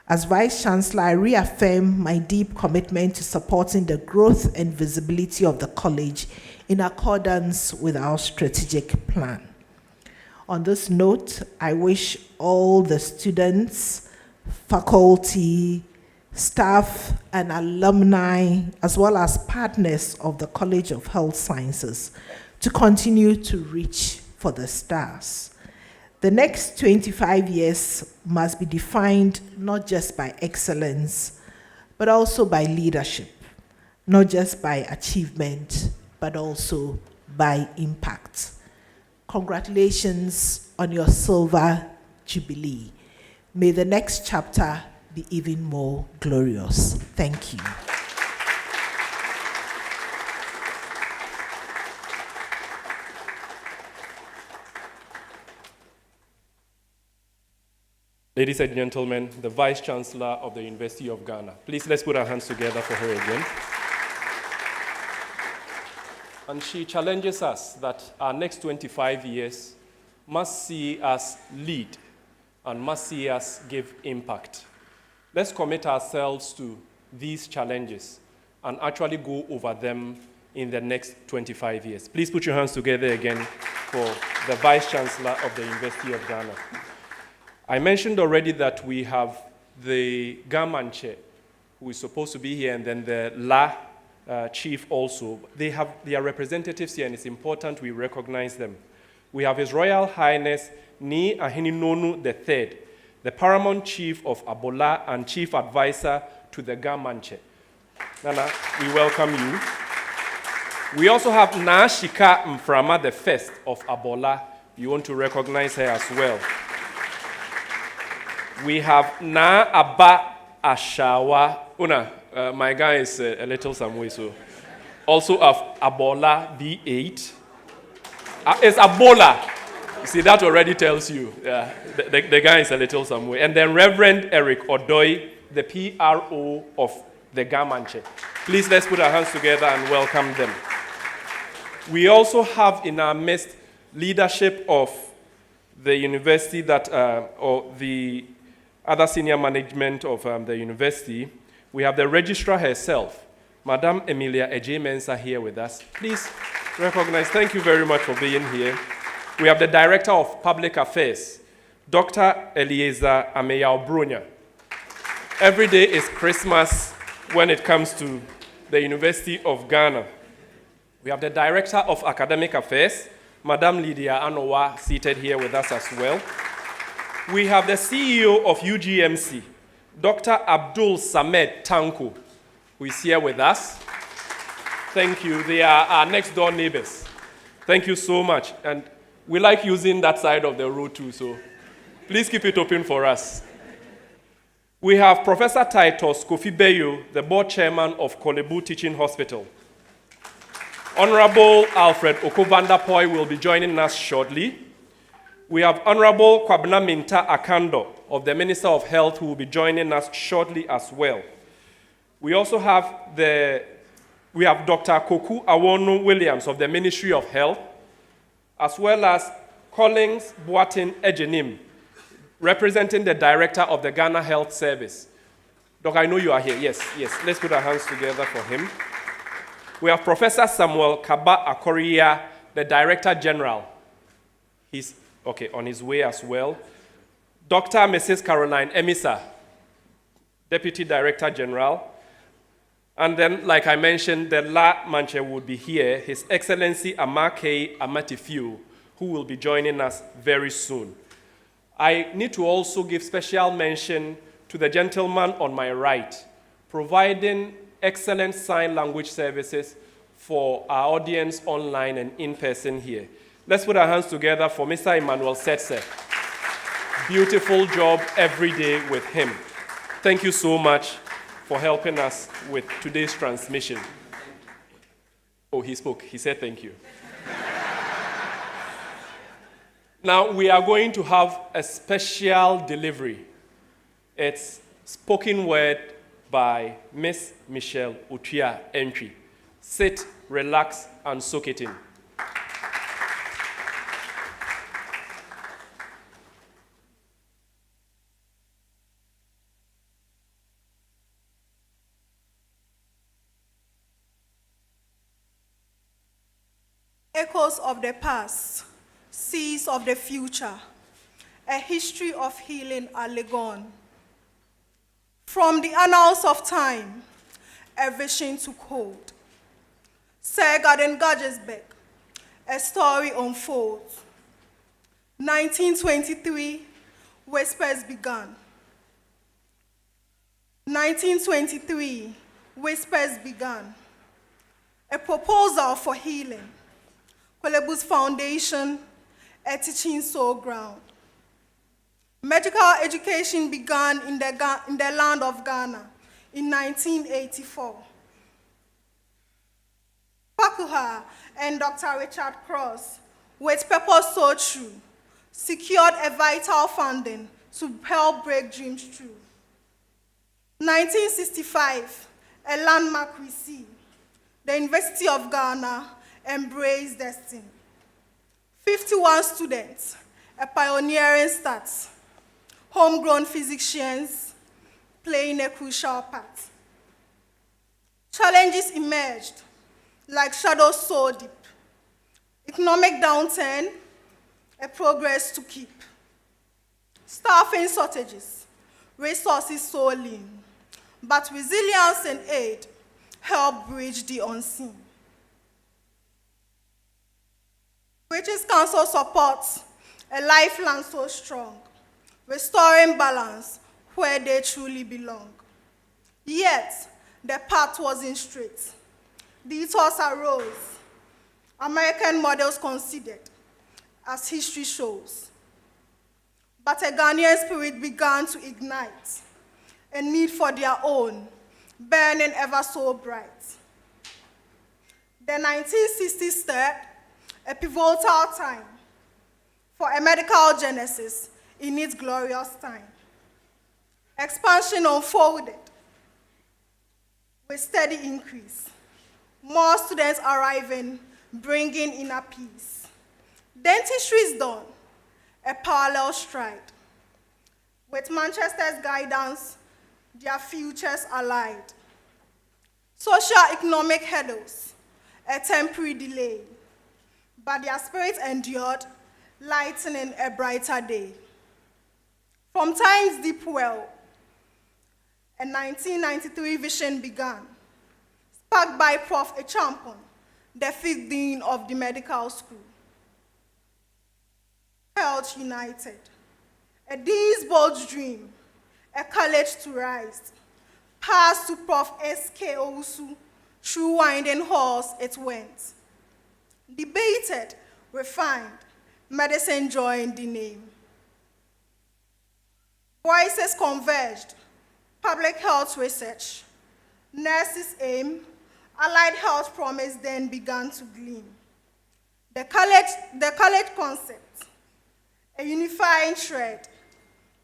As Vice Chancellor, I reaffirm my deep commitment to supporting the growth and visibility of the college in accordance with our strategic plan. On this note, I wish all the students, faculty, staff, and alumni, as well as partners of the College of Health Sciences, to continue to reach for the stars. The next 25 years must be defined not just by excellence, but also by leadership, not just by achievement, but also by impact. Congratulations on your silver jubilee. May the next chapter be even more glorious. Thank you. Ladies and gentlemen, the Vice Chancellor of the University of Ghana. Please, let's put our hands together for her again. And she challenges us that our next 25 years must see us lead and must see us give impact. Let's commit ourselves to these challenges and actually go over them in the next 25 years. Please put your hands together again for the Vice Chancellor of the University of Ghana. I mentioned already that we have the Gamanche, who is supposed to be here, and then the La chief also. They have their representatives here, and it's important we recognize them. We have His Royal Highness Ni Ahininonu III, the Paramount Chief of Abola and Chief Advisor to the Gamanche. Nana, we welcome you. We also have Na Shika Mframa I of Abola. You want to recognize her as well. We have Na Abba Ashawa. My guy is a little some way, so. Also of Abola V8. It's Abola. You see, that already tells you. The guy is a little some way. And then Reverend Eric Odoi, the PRO of the Gamanche. Please, let's put our hands together and welcome them. We also have in our midst leadership of the university or the other senior management of the university. We have the registrar herself, Madam Emilia Eje-Mensah, here with us. Please recognize, thank you very much for being here. We have the Director of Public Affairs, Dr. Eliezer Ameya-Obronya. Every day is Christmas when it comes to the University of Ghana. We have the Director of Academic Affairs, Madam Lydia Anowa, seated here with us as well. We have the CEO of UGMC, Dr. Abdul Samed Tanko, who is here with us. Thank you. They are our next door neighbors. Thank you so much. And we like using that side of the road too, so please keep it open for us. We have Professor Titus Kofi Bayo, the board chairman of Kolebu Teaching Hospital. Honorable Alfred Okovandapoy will be joining us shortly. We have Honorable Kwabena Minta Akando of the Minister of Health, who will be joining us shortly as well. We also have Dr. Koku Awono Williams of the Ministry of Health, as well as Collins Boatin Ejenim, representing the Director of the Ghana Health Service. Doc, I know you are here. Yes. Let's put our hands together for him. We have Professor Samuel Kaba Akoria, the Director General. He's on his way as well. Dr. Mrs. Caroline Emisa, Deputy Director General. And then, like I mentioned, the La Manche would be here, His Excellency Amake Amatifiu, who will be joining us very soon. I need to also give special mention to the gentleman on my right, providing excellent sign language services for our audience online and in person here. Let's put our hands together for Mr. Emmanuel Setse. Beautiful job every day with him. Thank you so much for helping us with today's transmission. Oh, he spoke. He said thank you. Now, we are going to have a special delivery. It's spoken word by Miss Michelle Utia Entry. Sit, relax, and soak it in. Echoes of the past, seeds of the future, a history of healing are Legon. From the annals of time, a vision took hold. Sir Garden Gadgesbeck, a story unfolds. 1923, whispers began. 1923, whispers began. A proposal for healing. Kolebu's foundation, a teaching soul ground. Medical education began in the land of Ghana in 1984. Pakuha and Dr. Richard Cross, with purpose so true, secured a vital funding to help break dreams true. 1965, a landmark received. The University of Ghana embraced destiny. 51 students, a pioneering start. Homegrown physicians playing a crucial part. Challenges emerged, like shadows so deep. Economic downturn, a progress to keep. Staffing shortages, resources so lean, but resilience and aid help bridge the unseen. British Council supports a lifeline so strong, restoring balance where they truly belong. Yet, the path wasn't straight. Detours arose, American models considered, as history shows. But a Ghanaian spirit began to ignite, a need for their own, burning ever so bright. The 1960s stirred a pivotal time for a medical genesis in its glorious time. Expansion unfolded with steady increase. More students arriving, bringing inner peace. Dentistry is done, a parallel stride. With Manchester's guidance, their futures allied. Socio-economic hurdles, a temporary delay, but their spirit endured, lightening a brighter day. From time's deep well, a 1993 vision began, sparked by Prof. Echampon, the 5th Dean of the Medical School. Health United, a Dean's bold dream, a college to rise, passed to Prof. S.K. Owusu, through winding halls it went. Debated, refined, medicine joined the name. Voices converged, public health research, nurses' aim, allied health promise then began to gleam. The college concept, a unifying thread,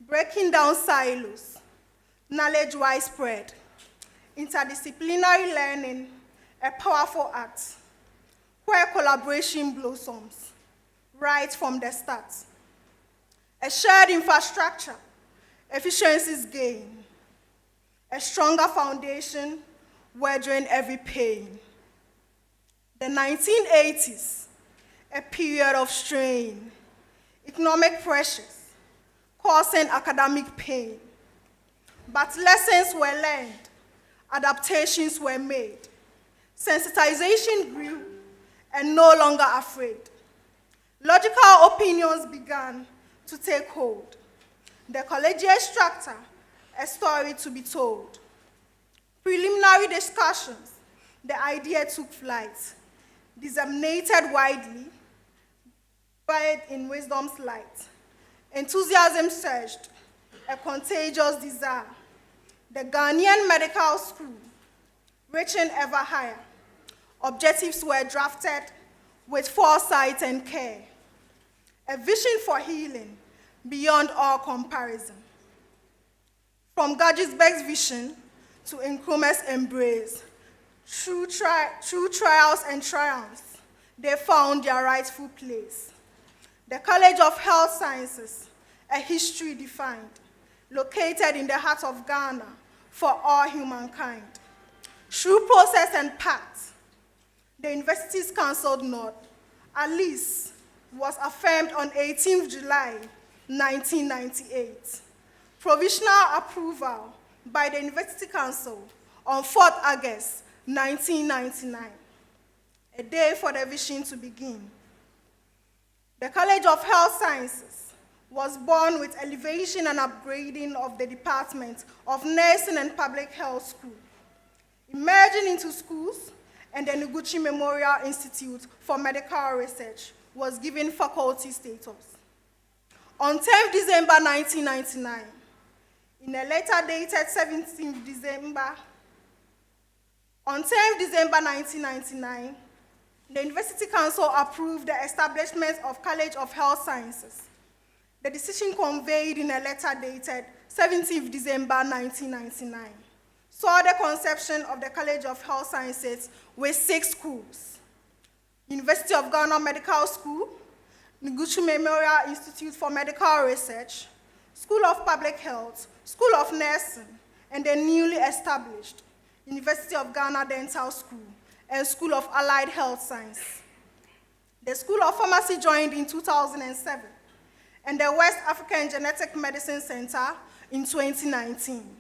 breaking down silos, knowledge widespread, interdisciplinary learning, a powerful act, where collaboration blossoms, right from the start. A shared infrastructure, efficiencies gain, a stronger foundation, weathering every pain. The 1980s, a period of strain, economic pressures, causing academic pain. But lessons were learned, adaptations were made, sensitization grew, and no longer afraid. Logical opinions began to take hold. The collegiate structure, a story to be told. Preliminary discussions, the idea took flight, disseminated widely, buried in wisdom's light. Enthusiasm surged, a contagious desire. The Ghanaian Medical School, reaching ever higher. Objectives were drafted with foresight and care. A vision for healing beyond all comparison. From Gadgesbeck's vision to Nkrumah's embrace, through trials and triumphs, they found their rightful place. The College of Health Sciences, a history defined, located in the heart of Ghana for all humankind. Through process and pact, the university's counselled north Alice, was affirmed on 18th July 1998. Provisional approval by the University Council on 4th August 1999. A day for the vision to begin. The College of Health Sciences was born with elevation and upgrading of the Department of Nursing and Public Health School, emerging into schools, and the Noguchi Memorial Institute for Medical Research was given faculty status. On 10th December 1999, in a letter dated 17th December, on 10th December 1999, the University Council approved the establishment of College of Health Sciences. The decision conveyed in a letter dated 17th December 1999 saw the conception of the College of Health Sciences with 6 schools: University of Ghana Medical School, Noguchi Memorial Institute for Medical Research, School of Public Health, School of Nursing, and the newly established University of Ghana Dental School and School of Allied Health Science. The School of Pharmacy joined in 2007, and the West African Genetic Medicine Center in 2019.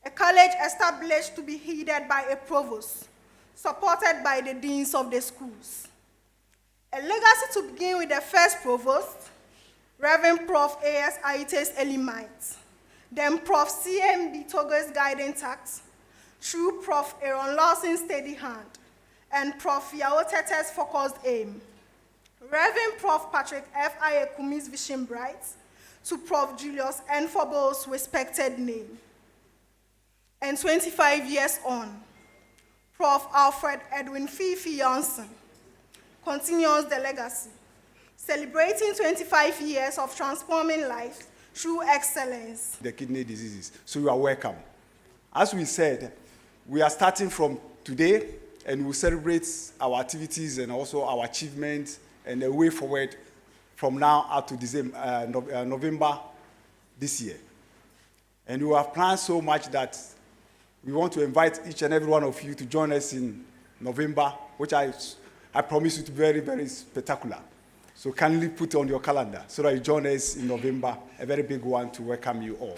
A college established to be headed by a provost, supported by the deans of the schools. A legacy to begin with the first provost, Reverend Prof. A.S. Aites Elimite, then Prof. C.M.B. Togo's guiding tact, through Prof. Aaron Lawson's steady hand, and Prof. Yao Tete's focused aim. Reverend Prof. Patrick F. Ayekumi's vision bright, to Prof. Julius N. Fobo's respected name. And 25 years on, Prof. Alfred Edwin Fifi Johnson continues the legacy, celebrating 25 years of transforming life through excellence. The kidney diseases, so you are welcome. As we said, we are starting from today, and we'll celebrate our activities and also our achievements and the way forward from now up to November this year. And we have planned so much that we want to invite each and every one of you to join us in November, which I promise you to be very, very spectacular. So kindly put it on your calendar so that you join us in November, a very big one to welcome you all.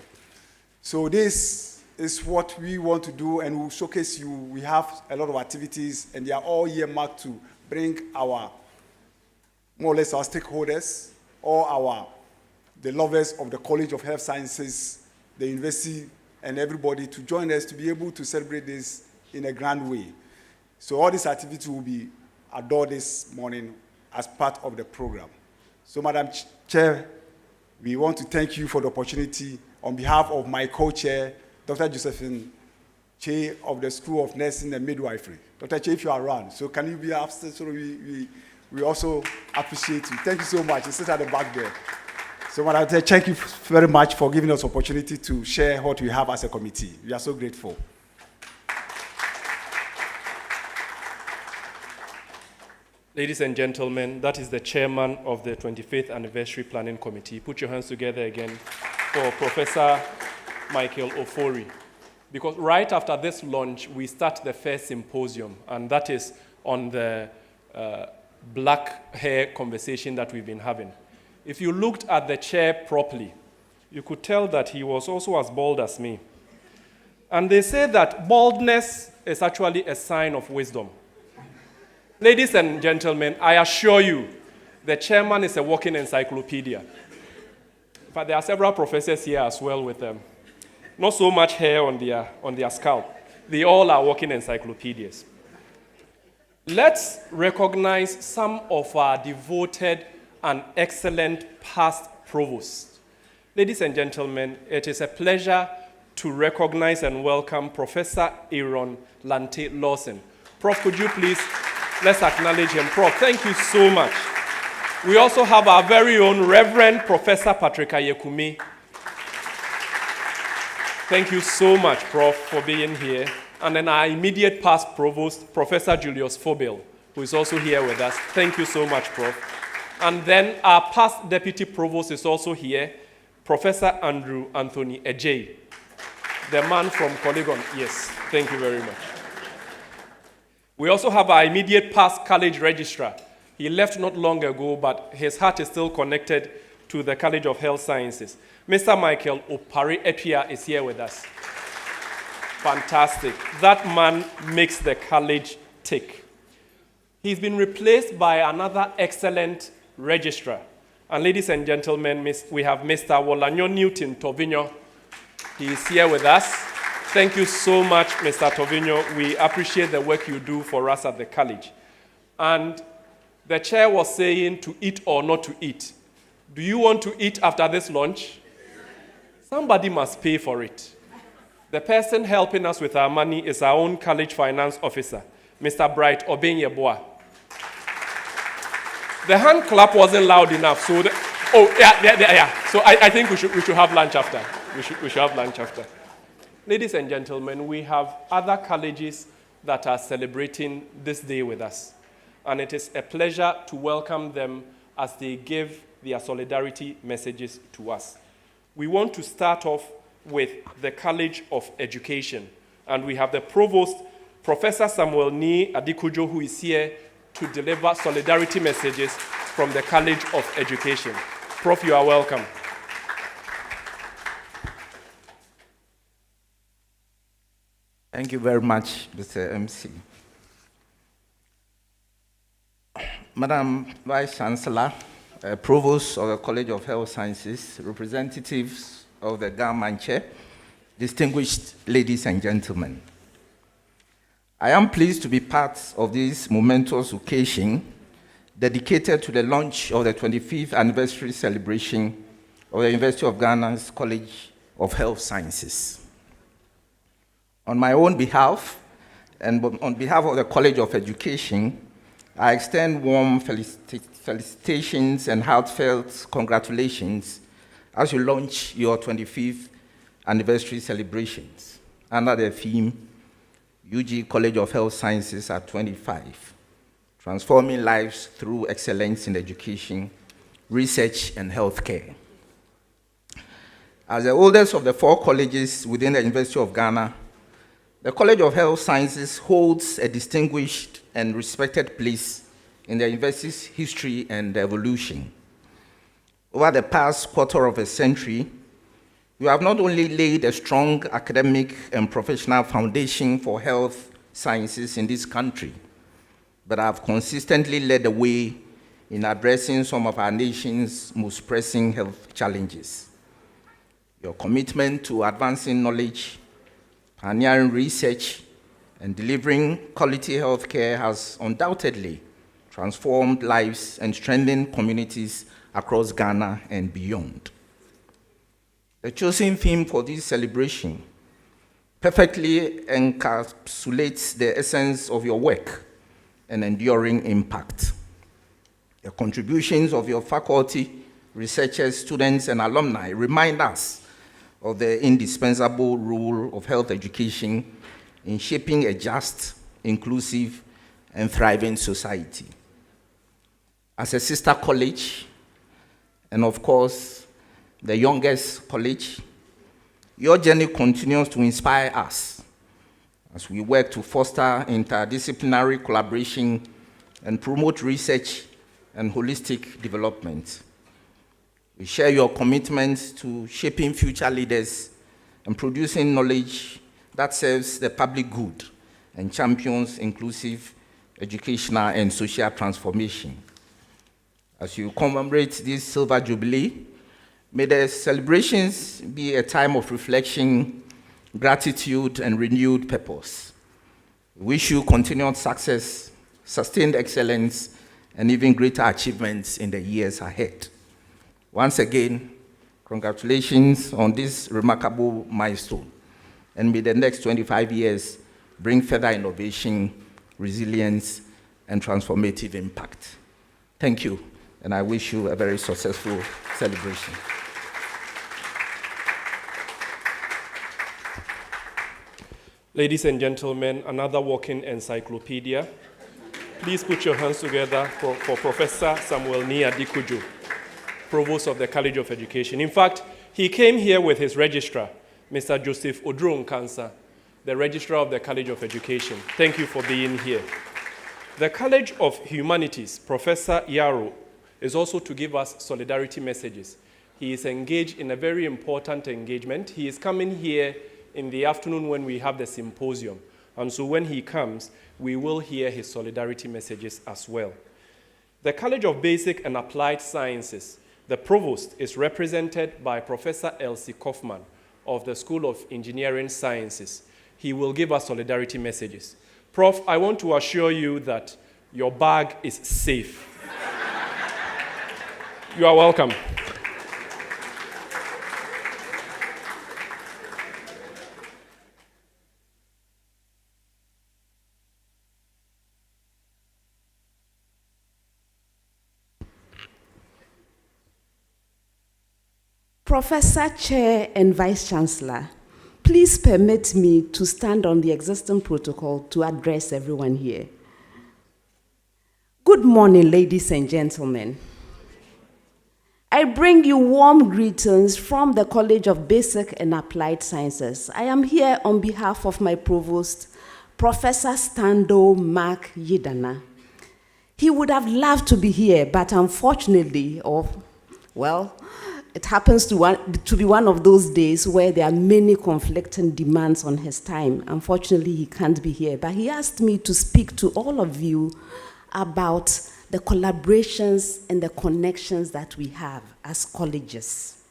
So this is what we want to do, and we'll showcase you. We have a lot of activities, and they are all earmarked to bring our, more or less our stakeholders, or the lovers of the College of Health Sciences, the university, and everybody to join us to be able to celebrate this in a grand way. So all these activities will be adored this morning as part of the program. So Madam Chair, we want to thank you for the opportunity on behalf of my co-chair, Dr. Josephine Che of the School of Nursing and Midwifery. Dr. Che, if you are around, so can you be upstairs? So we also appreciate you. Thank you so much. You sit at the back there. So Madam Chair, thank you very much for giving us opportunity to share what we have as a committee. We are so grateful. Ladies and gentlemen, that is the chairman of the 25th Anniversary Planning Committee. Put your hands together again for Professor Michael Ofori. Because right after this launch, we start the first symposium, and that is on the black hair conversation that we've been having. If you looked at the chair properly, you could tell that he was also as bald as me. And they say that baldness is actually a sign of wisdom. Ladies and gentlemen, I assure you, the chairman is a walking encyclopedia. But there are several professors here as well with them. Not so much hair on their scalp. They all are walking encyclopedias. Let's recognize some of our devoted and excellent past provosts. Ladies and gentlemen, it is a pleasure to recognize and welcome Professor Aaron Lante Lawson. Prof, could you please, let's acknowledge him. Prof, thank you so much. We also have our very own Reverend Professor Patrick Ayekumi. Thank you so much, Prof, for being here. And then our immediate past provost, Professor Julius Fobil, who is also here with us. Thank you so much, Prof. And then our past deputy provost is also here, Professor Andrew Anthony Ejay, the man from Polygon. Yes, thank you very much. We also have our immediate past college registrar, He left not long ago, but his heart is still connected to the College of Health Sciences. Mr. Michael Opari Etua is here with us. Fantastic. That man makes the college tick. He's been replaced by another excellent registrar. And ladies and gentlemen, we have Mr. Wolanyo Newton Tovinyo. He is here with us. Thank you so much, Mr. Tovinyo. We appreciate the work you do for us at the college. And the chair was saying to eat or not to eat. Do you want to eat after this lunch? Somebody must pay for it. The person helping us with our money is our own college finance officer, Mr. Bright Obenyeboa. The hand clap wasn't loud enough, so So I think we should have lunch after. We should have lunch after. Ladies and gentlemen, we have other colleges that are celebrating this day with us. And it is a pleasure to welcome them as they give their solidarity messages to us. We want to start off with the College of Education. And we have the Provost, Professor Samuel Ni Adikujo, who is here to deliver solidarity messages from the College of Education. Prof, you are welcome. Thank you very much, Mr. MC. Madam Vice Chancellor, Provost of the College of Health Sciences, representatives of the government chair, distinguished ladies and gentlemen. I am pleased to be part of this momentous occasion dedicated to the launch of the 25th anniversary celebration of the University of Ghana's College of Health Sciences. On my own behalf, and on behalf of the College of Education, I extend warm felicitations and heartfelt congratulations as you launch your 25th anniversary celebrations under the theme, UG College of Health Sciences at 25, transforming lives through excellence in education, research, and healthcare. As the oldest of the 4 colleges within the University of Ghana, the College of Health Sciences holds a distinguished and respected place in the university's history and evolution. Over the past quarter of a century, you have not only laid a strong academic and professional foundation for health sciences in this country, but have consistently led the way in addressing some of our nation's most pressing health challenges. Your commitment to advancing knowledge, pioneering research, and delivering quality healthcare has undoubtedly transformed lives and strengthened communities across Ghana and beyond. The chosen theme for this celebration perfectly encapsulates the essence of your work and enduring impact. The contributions of your faculty, researchers, students, and alumni remind us of the indispensable role of health education in shaping a just, inclusive, and thriving society. As a sister college, and of course, the youngest college, your journey continues to inspire us as we work to foster interdisciplinary collaboration and promote research and holistic development. We share your commitment to shaping future leaders and producing knowledge that serves the public good and champions inclusive educational and social transformation. As you commemorate this Silver Jubilee, may the celebrations be a time of reflection, gratitude, and renewed purpose. We wish you continued success, sustained excellence, and even greater achievements in the years ahead. Once again, congratulations on this remarkable milestone, and may the next 25 years bring further innovation, resilience, and transformative impact. Thank you, and I wish you a very successful celebration. Ladies and gentlemen, another walking encyclopedia. Please put your hands together for Professor Samuel Ni Adikujo, Provost of the College of Education. In fact, he came here with his registrar, Mr. Joseph Odron Kansa, the registrar of the College of Education. Thank you for being here. The College of Humanities, Professor Yaro, is also to give us solidarity messages. He is engaged in a very important engagement. He is coming here in the afternoon when we have the symposium. And so when he comes, we will hear his solidarity messages as well. The College of Basic and Applied Sciences, the Provost, is represented by Professor Elsie Kaufman of the School of Engineering Sciences. He will give us solidarity messages. Prof, I want to assure you that your bag is safe. You are welcome. Professor, Chair, and Vice Chancellor, please permit me to stand on the existing protocol to address everyone here. Good morning, ladies and gentlemen. I bring you warm greetings from the College of Basic and Applied Sciences. I am here on behalf of my Provost, Professor Stando Mark Yidana. He would have loved to be here, but unfortunately, it happens to be one of those days where there are many conflicting demands on his time. Unfortunately, he can't be here, but he asked me to speak to all of you about the collaborations and the connections that we have as colleges.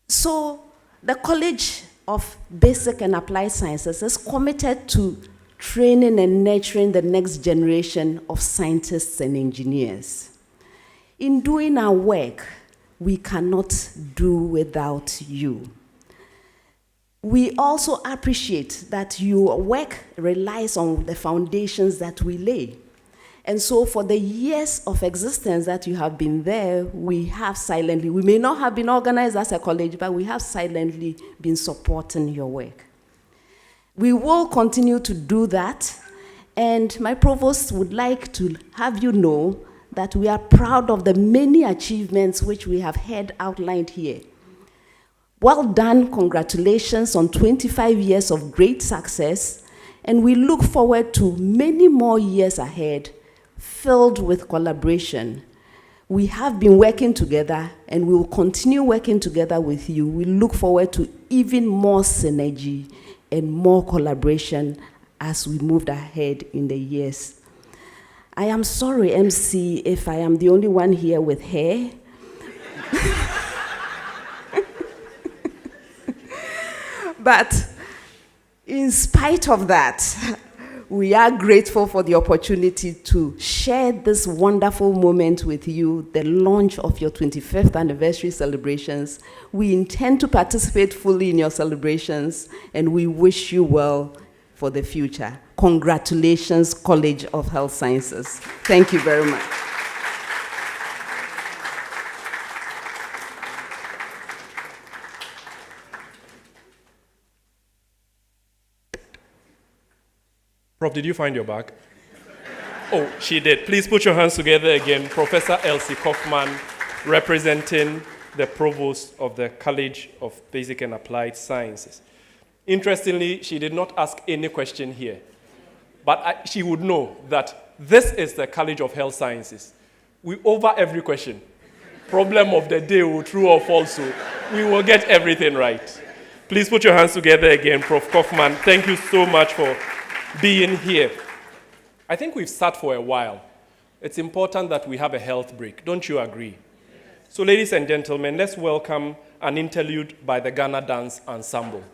So, the College of Basic and Applied Sciences is committed to training and nurturing the next generation of scientists and engineers. In doing our work, we cannot do without you. We also appreciate that your work relies on the foundations that we lay. And so for the years of existence that you have been there, we may not have been organized as a college, but we have silently been supporting your work. We will continue to do that, and my provost would like to have you know that we are proud of the many achievements which we have heard outlined here. Well done, congratulations on 25 years of great success, and we look forward to many more years ahead filled with collaboration. We have been working together and we will continue working together with you. We look forward to even more synergy and more collaboration as we move ahead in the years. I am sorry, MC, if I am the only one here with hair. But in spite of that, we are grateful for the opportunity to share this wonderful moment with you, the launch of your 25th anniversary celebrations. We intend to participate fully in your celebrations, and we wish you well for the future. Congratulations, College of Health Sciences. Thank you very much. Prof, did you find your bag? Oh, she did. Please put your hands together again. Professor Elsie Kaufman, representing the Provost of the College of Basic and Applied Sciences. Interestingly, she did not ask any question here, but she would know that this is the College of Health Sciences. We over every question. Problem of the day, true or false, so we will get everything right. Please put your hands together again, Prof. Kaufman. Thank you so much for being here. I think we've sat for a while. It's important that we have a health break. Don't you agree? So, ladies and gentlemen, let's welcome an interlude by the Ghana Dance Ensemble.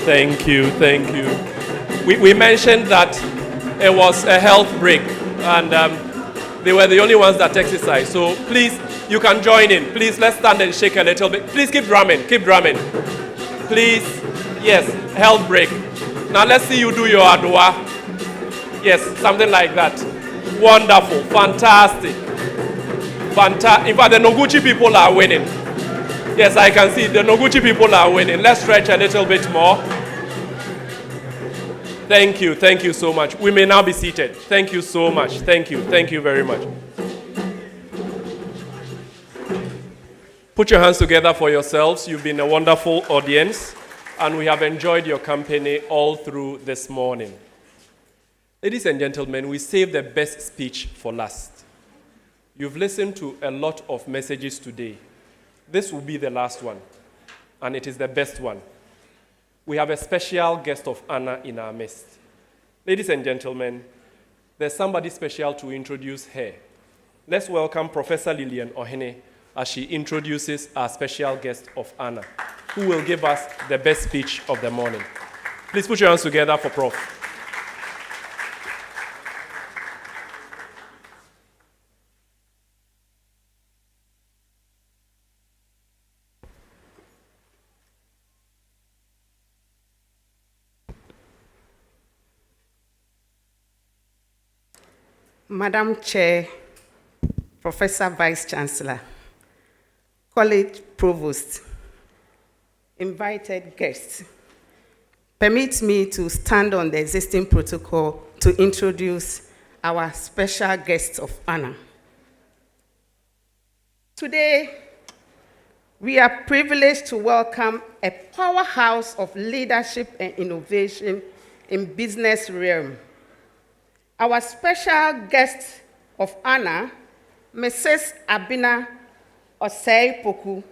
Thank you, thank you. We mentioned that it was a health break, and they were the only ones that exercised. So please, you can join in. Please, let's stand and shake a little bit. Please keep drumming, keep drumming. Please, yes, health break. Now let's see you do your adwa. Yes, something like that. Wonderful, fantastic. In fact, the Noguchi people are winning. Yes, I can see the Noguchi people are winning. Let's stretch a little bit more. Thank you so much. We may now be seated. Thank you so much. Thank you very much. Put your hands together for yourselves. You've been a wonderful audience, and we have enjoyed your company all through this morning. Ladies and gentlemen, we saved the best speech for last. You've listened to a lot of messages today. This will be the last one, and it is the best one. We have a special guest of honor in our midst. Ladies and gentlemen, there's somebody special to introduce her. Let's welcome Professor Lillian Ohene as she introduces our special guest of honor, who will give us the best speech of the morning. Please put your hands together for Prof. Madam Chair, Professor Vice Chancellor, College Provost, invited guests, permit me to stand on the existing protocol to introduce our special guests of honor. Today, we are privileged to welcome a powerhouse of leadership and innovation in business realm. Our special guest of honor, Mrs. Abina Osei Poku,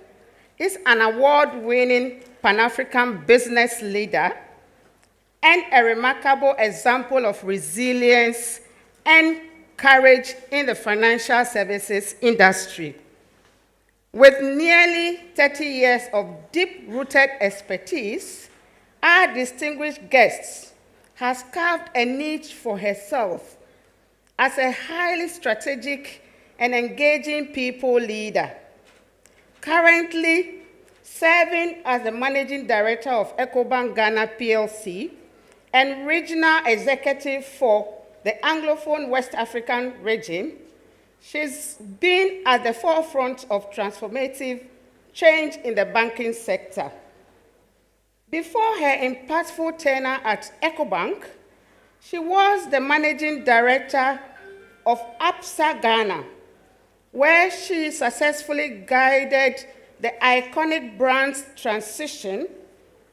is an award-winning Pan-African business leader and a remarkable example of resilience and courage in the financial services industry. With nearly 30 years of deep-rooted expertise, our distinguished guest has carved a niche for herself as a highly strategic and engaging people leader. Currently serving as the Managing Director of Ecobank Ghana PLC and Regional Executive for the Anglophone West African region, she's been at the forefront of transformative change in the banking sector. Before her impactful tenure at Ecobank, she was the Managing Director of APSA Ghana, where she successfully guided the iconic brand's transition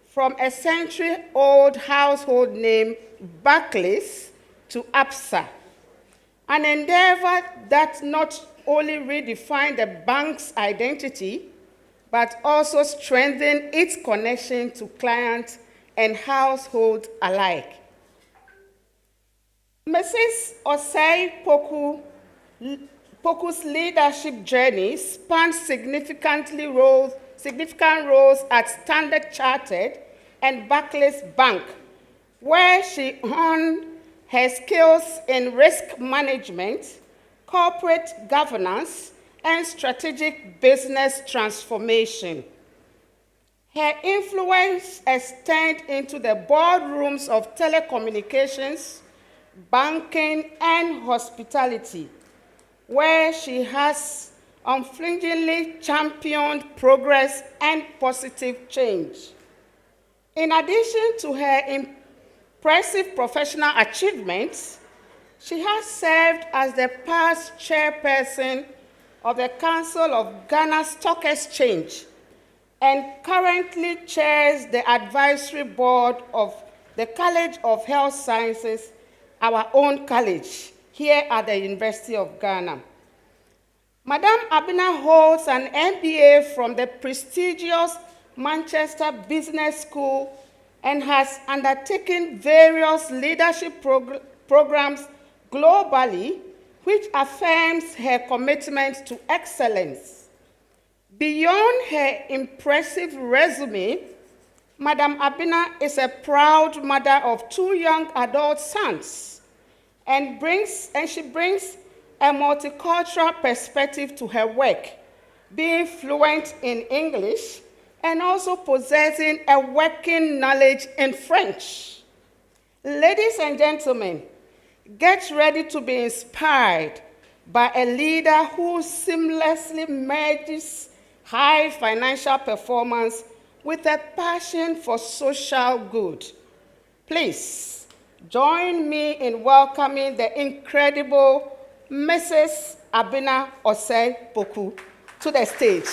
from a century-old household name, Barclays, to APSA, an endeavor that not only redefined the bank's identity, but also strengthen its connection to clients and households alike. Mrs. Osei Poku's leadership journey spans significant roles at Standard Chartered and Barclays Bank, where she honed her skills in risk management, corporate governance, and strategic business transformation. Her influence extends into the boardrooms of telecommunications, banking, and hospitality, where she has unflinchingly championed progress and positive change. In addition to her impressive professional achievements, she has served as the past chairperson of the Council of Ghana Stock Exchange and currently chairs the advisory board of the College of Health Sciences, our own college, here at the University of Ghana. Madam Abina holds an MBA from the prestigious Manchester Business School and has undertaken various leadership programs globally, which affirms her commitment to excellence. Beyond her impressive resume, Madam Abina is a proud mother of 2 young adult sons and she brings a multicultural perspective to her work, being fluent in English and also possessing a working knowledge in French. Ladies and gentlemen, get ready to be inspired by a leader who seamlessly merges high financial performance with a passion for social good. Please join me in welcoming the incredible Mrs. Abina Osei Poku to the stage.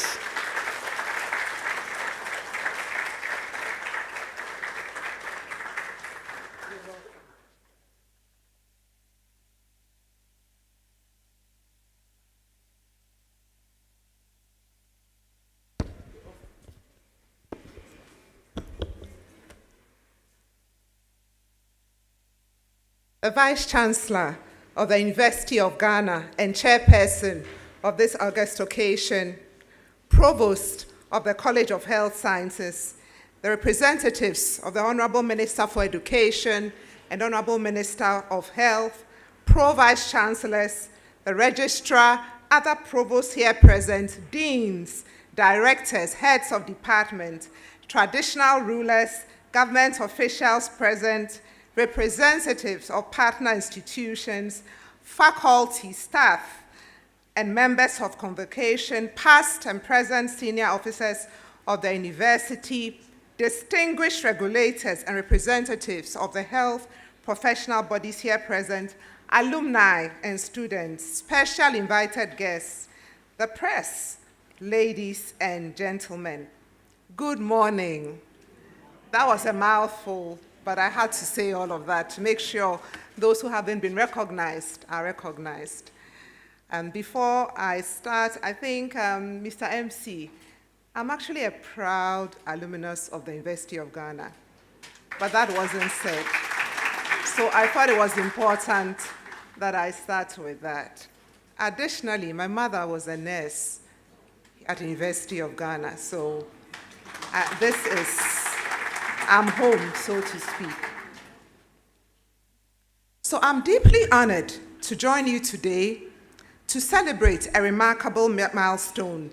The Vice-Chancellor of the University of Ghana and Chairperson of this august occasion, Provost of the College of Health Sciences, the representatives of the Honorable Minister for Education and Honorable Minister of Health, Pro-Vice-Chancellors, the Registrar, other provosts here present, deans, directors, heads of department, traditional rulers, government officials present, representatives of partner institutions, faculty, staff, and members of convocation, past and present senior officers of the university, distinguished regulators and representatives of the health professional bodies here present, alumni and students, special invited guests, the press, ladies and gentlemen. Good morning. That was a mouthful, but I had to say all of that to make sure those who haven't been recognized are recognized. And before I start, I think, Mr. MC, I'm actually a proud alumnus of the University of Ghana, but that wasn't said. So I thought it was important that I start with that. Additionally, my mother was a nurse at the University of Ghana, so I'm home, so to speak. So I'm deeply honored to join you today to celebrate a remarkable milestone,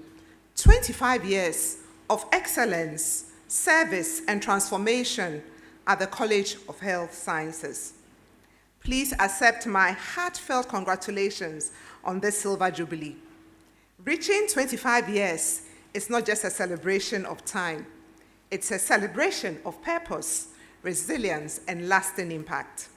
25 years of excellence, service, and transformation at the College of Health Sciences. Please accept my heartfelt congratulations on this Silver Jubilee. Reaching 25 years is not just a celebration of time. It's a celebration of purpose, resilience, and lasting impact.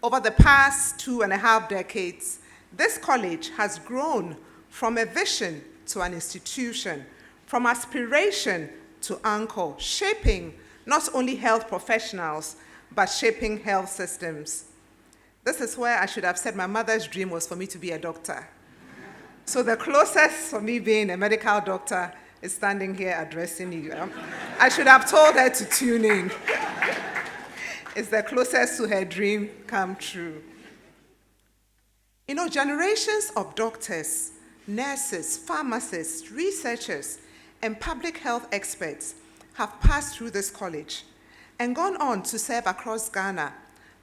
Over the past 2.5 decades, this college has grown from a vision to an institution, from aspiration to anchor, shaping not only health professionals, but shaping health systems. This is where I should have said my mother's dream was for me to be a doctor. So the closest for me being a medical doctor is standing here addressing you. I should have told her to tune in. It's the closest to her dream come true. You know, generations of doctors, nurses, pharmacists, researchers, and public health experts have passed through this college and gone on to serve across Ghana,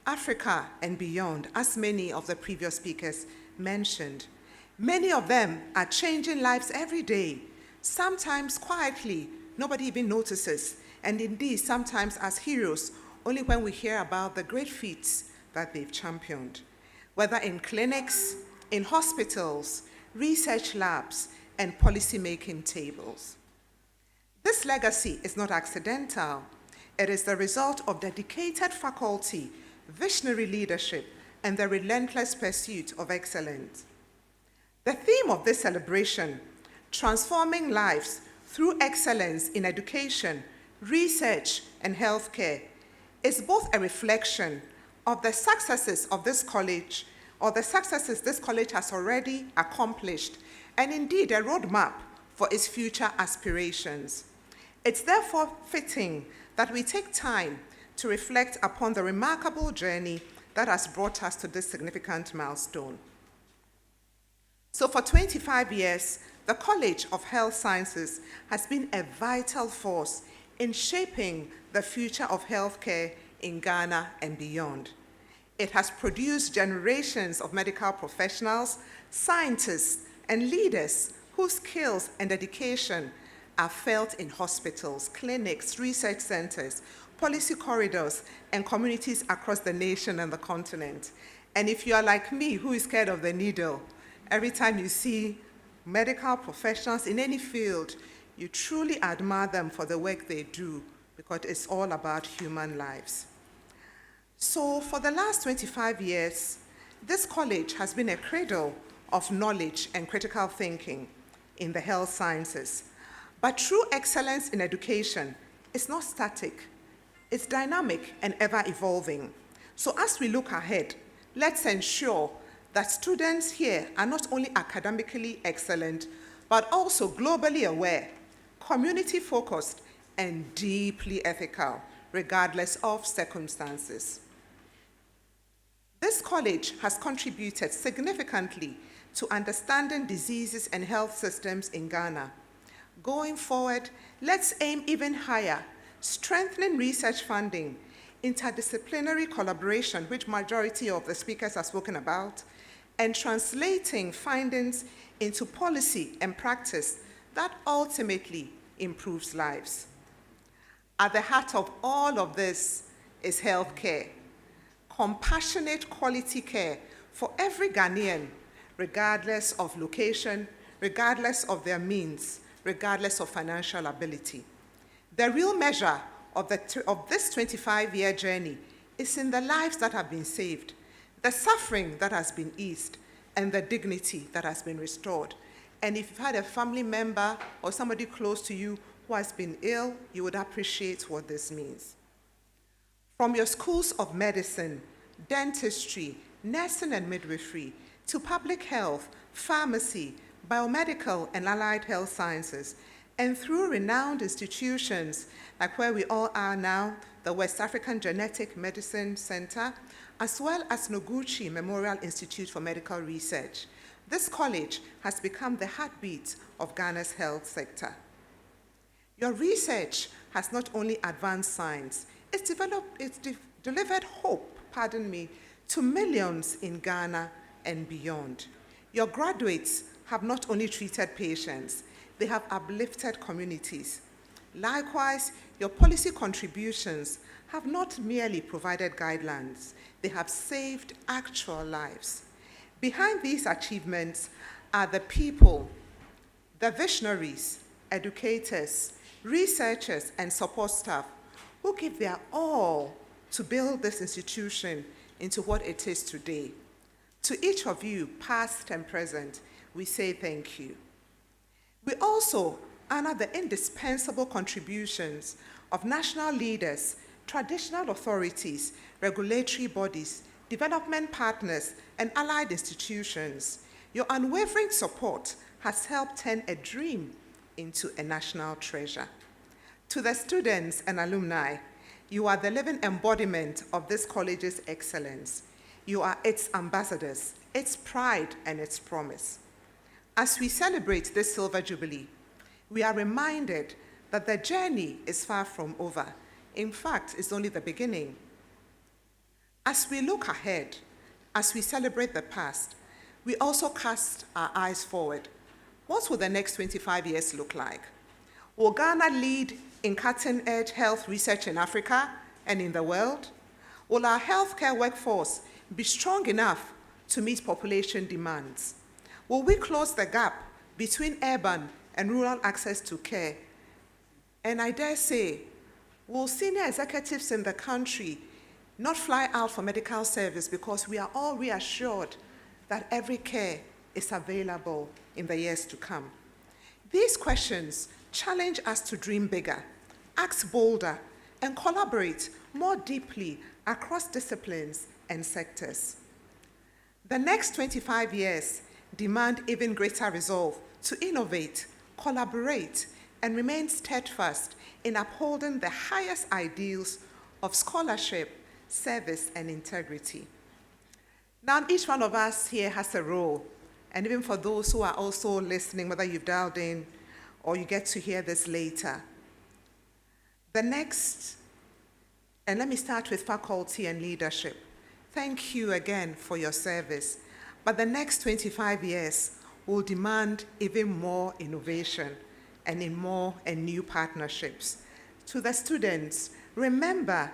Africa, and beyond, as many of the previous speakers mentioned. Many of them are changing lives every day, sometimes quietly, nobody even notices, and indeed sometimes as heroes, only when we hear about the great feats that they've championed, whether in clinics, in hospitals, research labs, and policy-making tables. This legacy is not accidental. It is the result of dedicated faculty, visionary leadership, and the relentless pursuit of excellence. The theme of this celebration, transforming lives through excellence in education, research, and healthcare, is both a reflection of the successes of this college, or the successes this college has already accomplished, and indeed a roadmap for its future aspirations. It's therefore fitting that we take time to reflect upon the remarkable journey that has brought us to this significant milestone. So for 25 years, the College of Health Sciences has been a vital force in shaping the future of healthcare in Ghana and beyond. It has produced generations of medical professionals, scientists, and leaders whose skills and dedication are felt in hospitals, clinics, research centers, policy corridors, and communities across the nation and the continent. And if you are like me, who is scared of the needle, every time you see medical professionals in any field, you truly admire them for the work they do, because it's all about human lives. So for the last 25 years, this college has been a cradle of knowledge and critical thinking in the health sciences. But true excellence in education is not static. It's dynamic and ever-evolving. So as we look ahead, let's ensure that students here are not only academically excellent, but also globally aware, community-focused, and deeply ethical, regardless of circumstances. This college has contributed significantly to understanding diseases and health systems in Ghana. Going forward, let's aim even higher, strengthening research funding, interdisciplinary collaboration, which majority of the speakers have spoken about, and translating findings into policy and practice that ultimately improves lives. At the heart of all of this is healthcare, compassionate quality care for every Ghanaian, regardless of location, regardless of their means, regardless of financial ability. The real measure of this 25-year journey is in the lives that have been saved, the suffering that has been eased, and the dignity that has been restored. And if you've had a family member or somebody close to you who has been ill, you would appreciate what this means. From your schools of medicine, dentistry, nursing and midwifery, to public health, pharmacy, biomedical and allied health sciences, and through renowned institutions like where we all are now, the West African Genetic Medicine Center, as well as Noguchi Memorial Institute for Medical Research, this college has become the heartbeat of Ghana's health sector. Your research has not only advanced science, it's delivered hope, to millions in Ghana and beyond. Your graduates have not only treated patients, they have uplifted communities. Likewise, your policy contributions have not merely provided guidelines, they have saved actual lives. Behind these achievements are the people, the visionaries, educators, researchers, and support staff who give their all to build this institution into what it is today. To each of you, past and present, we say thank you. We also honor the indispensable contributions of national leaders, traditional authorities, regulatory bodies, development partners, and allied institutions. Your unwavering support has helped turn a dream into a national treasure. To the students and alumni, you are the living embodiment of this college's excellence. You are its ambassadors, its pride, and its promise. As we celebrate this Silver Jubilee, we are reminded that the journey is far from over. In fact, it's only the beginning. As we look ahead, as we celebrate the past, we also cast our eyes forward. What will the next 25 years look like? Will Ghana lead in cutting-edge health research in Africa and in the world? Will our healthcare workforce be strong enough to meet population demands? Will we close the gap between urban and rural access to care? And I dare say, will senior executives in the country not fly out for medical service because we are all reassured that every care is available in the years to come? These questions challenge us to dream bigger, act bolder, and collaborate more deeply across disciplines and sectors. The next 25 years demand even greater resolve to innovate, collaborate, and remain steadfast in upholding the highest ideals of scholarship, service, and integrity. Now, each one of us here has a role, and even for those who are also listening, whether you've dialed in or you get to hear this later, The next, and let me start with faculty and leadership. Thank you again for your service. But the next 25 years will demand even more innovation and in more and new partnerships. To the students, remember,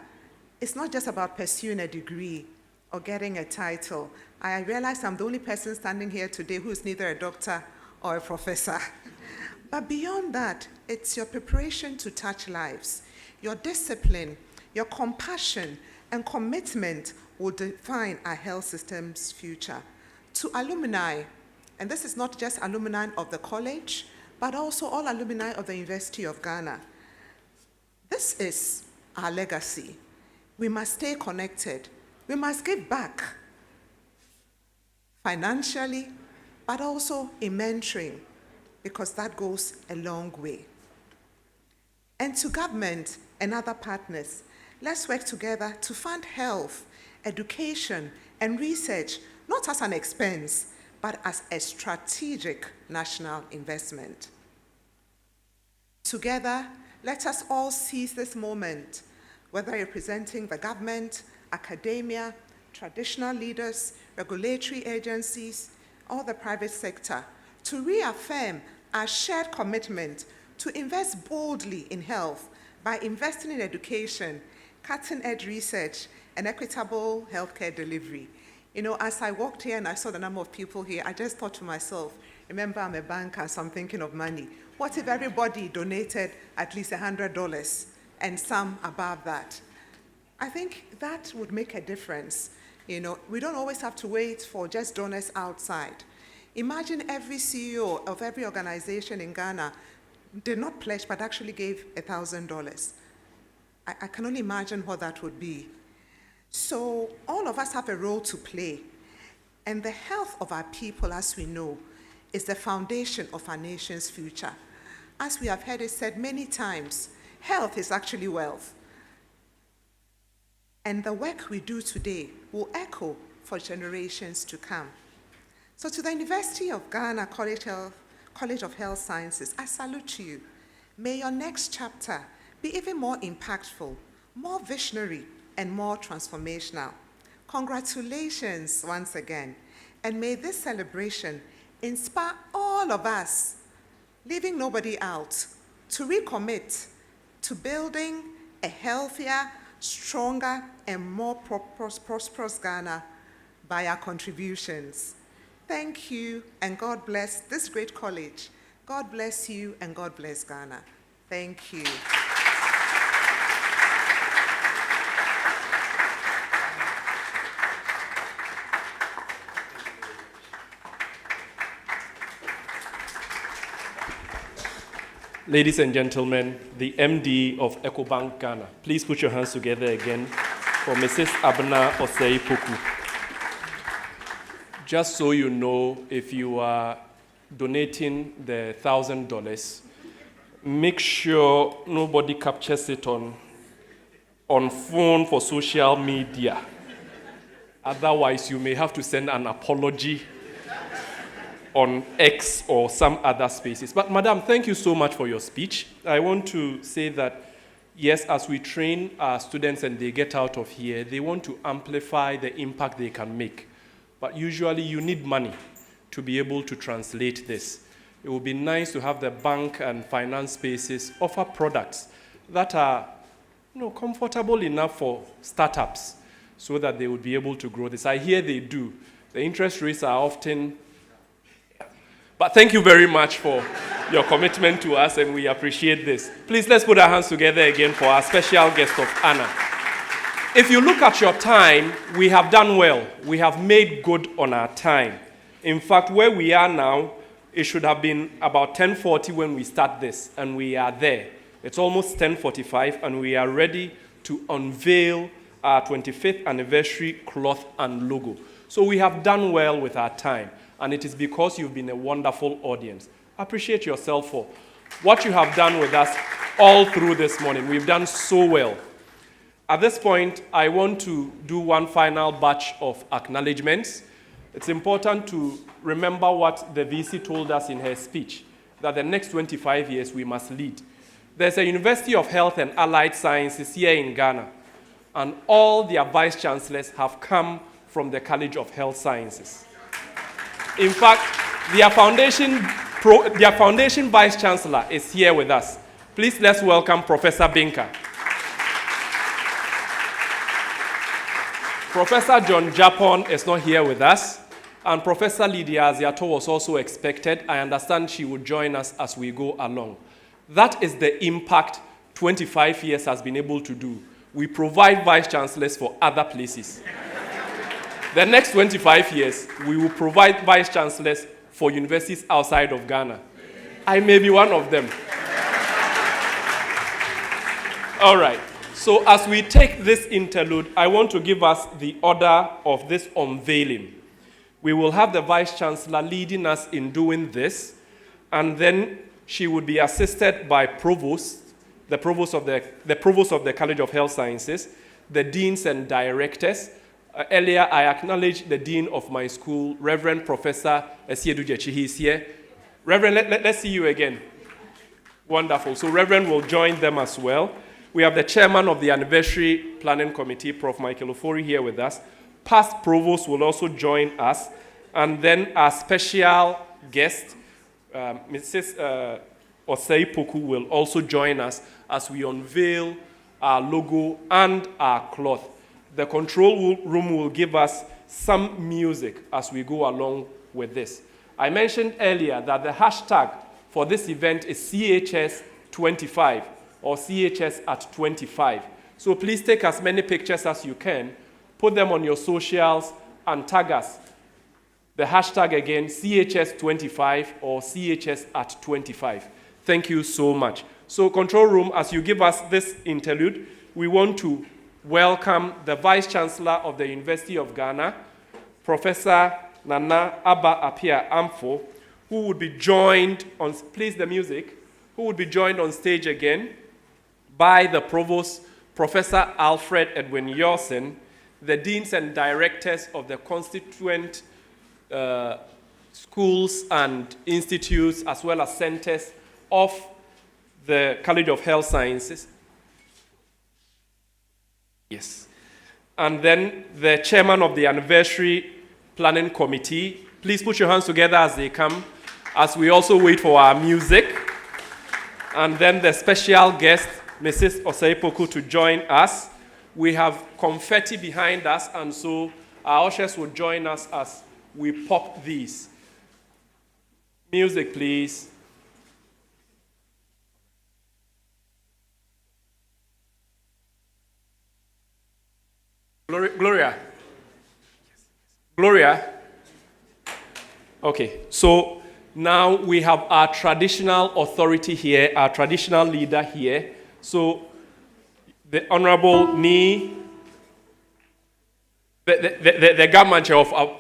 it's not just about pursuing a degree or getting a title. I realize I'm the only person standing here today who is neither a doctor or a professor. But beyond that, it's your preparation to touch lives. Your discipline, your compassion, and commitment will define our health system's future. To alumni, and this is not just alumni of the college, but also all alumni of the University of Ghana. This is our legacy. We must stay connected. We must give back financially, but also in mentoring, because that goes a long way. And to government and other partners, let's work together to fund health, education, and research, not as an expense, but as a strategic national investment. Together, let us all seize this moment, whether representing the government, academia, traditional leaders, regulatory agencies, or the private sector, to reaffirm our shared commitment to invest boldly in health by investing in education, cutting-edge research, and equitable healthcare delivery. You know, as I walked here and I saw the number of people here, I just thought to myself, remember, I'm a banker, so I'm thinking of money. What if everybody donated at least $100 and some above that? I think that would make a difference. You know, we don't always have to wait for just donors outside. Imagine every CEO of every organization in Ghana did not pledge, but actually gave $1,000. I can only imagine what that would be. So all of us have a role to play. And the health of our people, as we know, is the foundation of our nation's future. As we have heard it said many times, health is actually wealth. And the work we do today will echo for generations to come. So to the University of Ghana College of Health Sciences, I salute you. May your next chapter be even more impactful, more visionary, and more transformational. Congratulations once again. And may this celebration inspire all of us, leaving nobody out, to recommit to building a healthier, stronger, and more prosperous Ghana by our contributions. Thank you, and God bless this great college. God bless you, and God bless Ghana. Thank you. Ladies and gentlemen, the MD of EcoBank Ghana. Please put your hands together again for Mrs. Abna Osei Poku. Just so you know, if you are donating the $1,000, make sure nobody captures it on phone for social media. Otherwise, you may have to send an apology on X or some other spaces. But Madam, thank you so much for your speech. I want to say that, yes, as we train our students and they get out of here, they want to amplify the impact they can make. But usually you need money to be able to translate this. It would be nice to have the bank and finance spaces offer products that are comfortable enough for startups so that they would be able to grow this. I hear they do. The interest rates are often. But thank you very much for your commitment to us, and we appreciate this. Please, let's put our hands together again for our special guest of honor. If you look at your time, we have done well. We have made good on our time. In fact, where we are now, it should have been about 10:40 when we start this, and we are there. It's almost 10:45, and we are ready to unveil our 25th anniversary cloth and logo. So we have done well with our time. And it is because you've been a wonderful audience. Appreciate yourself for what you have done with us all through this morning. We've done so well. At this point, I want to do one final batch of acknowledgments. It's important to remember what the VC told us in her speech, that the next 25 years we must lead. There's a University of Health and Allied Sciences here in Ghana, and all their vice chancellors have come from the College of Health Sciences. In fact, their foundation vice chancellor is here with us. Please let's welcome Professor Binka. Professor John Japon is not here with us, and Professor Lydia Aziato was also expected. I understand she would join us as we go along. That is the impact 25 years has been able to do. We provide vice chancellors for other places. The next 25 years, we will provide vice chancellors for universities outside of Ghana. I may be one of them. All right. So as we take this interlude, I want to give us the order of this unveiling. We will have the vice chancellor leading us in doing this, and then she would be assisted by Provost, the Provost of the College of Health Sciences, the deans and directors. Earlier, I acknowledged the dean of my school, Reverend Professor Esiedu Jechi. He's here. Reverend, let's see you again. Wonderful. So Reverend will join them as well. We have the chairman of the Anniversary Planning Committee, Prof. Michael Ofori, here with us. Past Provost will also join us. And then our special guest, Mrs. Osei Poku, will also join us as we unveil our logo and our cloth. The control room will give us some music as we go along with this. I mentioned earlier that the hashtag for this event is CHS25 or CHS at 25. So please take as many pictures as you can, put them on your socials, and tag us. The hashtag again, CHS25 or CHS at 25. Thank you so much. So control room, as you give us this interlude, we want to welcome the Vice Chancellor of the University of Ghana, Professor Nana Abba Apia Amfo, who would be joined on, please the music, who would be joined on stage again by the Provost, Professor Alfred Edwin Yorsen, the deans and directors of the constituent schools and institutes, as well as centers of the College of Health Sciences. Yes. And then the chairman of the Anniversary Planning Committee. Please put your hands together as they come, as we also wait for our music. And then the special guest, Mrs. Osei Poku, to join us. We have confetti behind us, and so our ushers will join us as we pop these. Music, please. Gloria. Gloria. Okay, so now we have our traditional authority here, our traditional leader here. So the Honorable Ni, the government chair of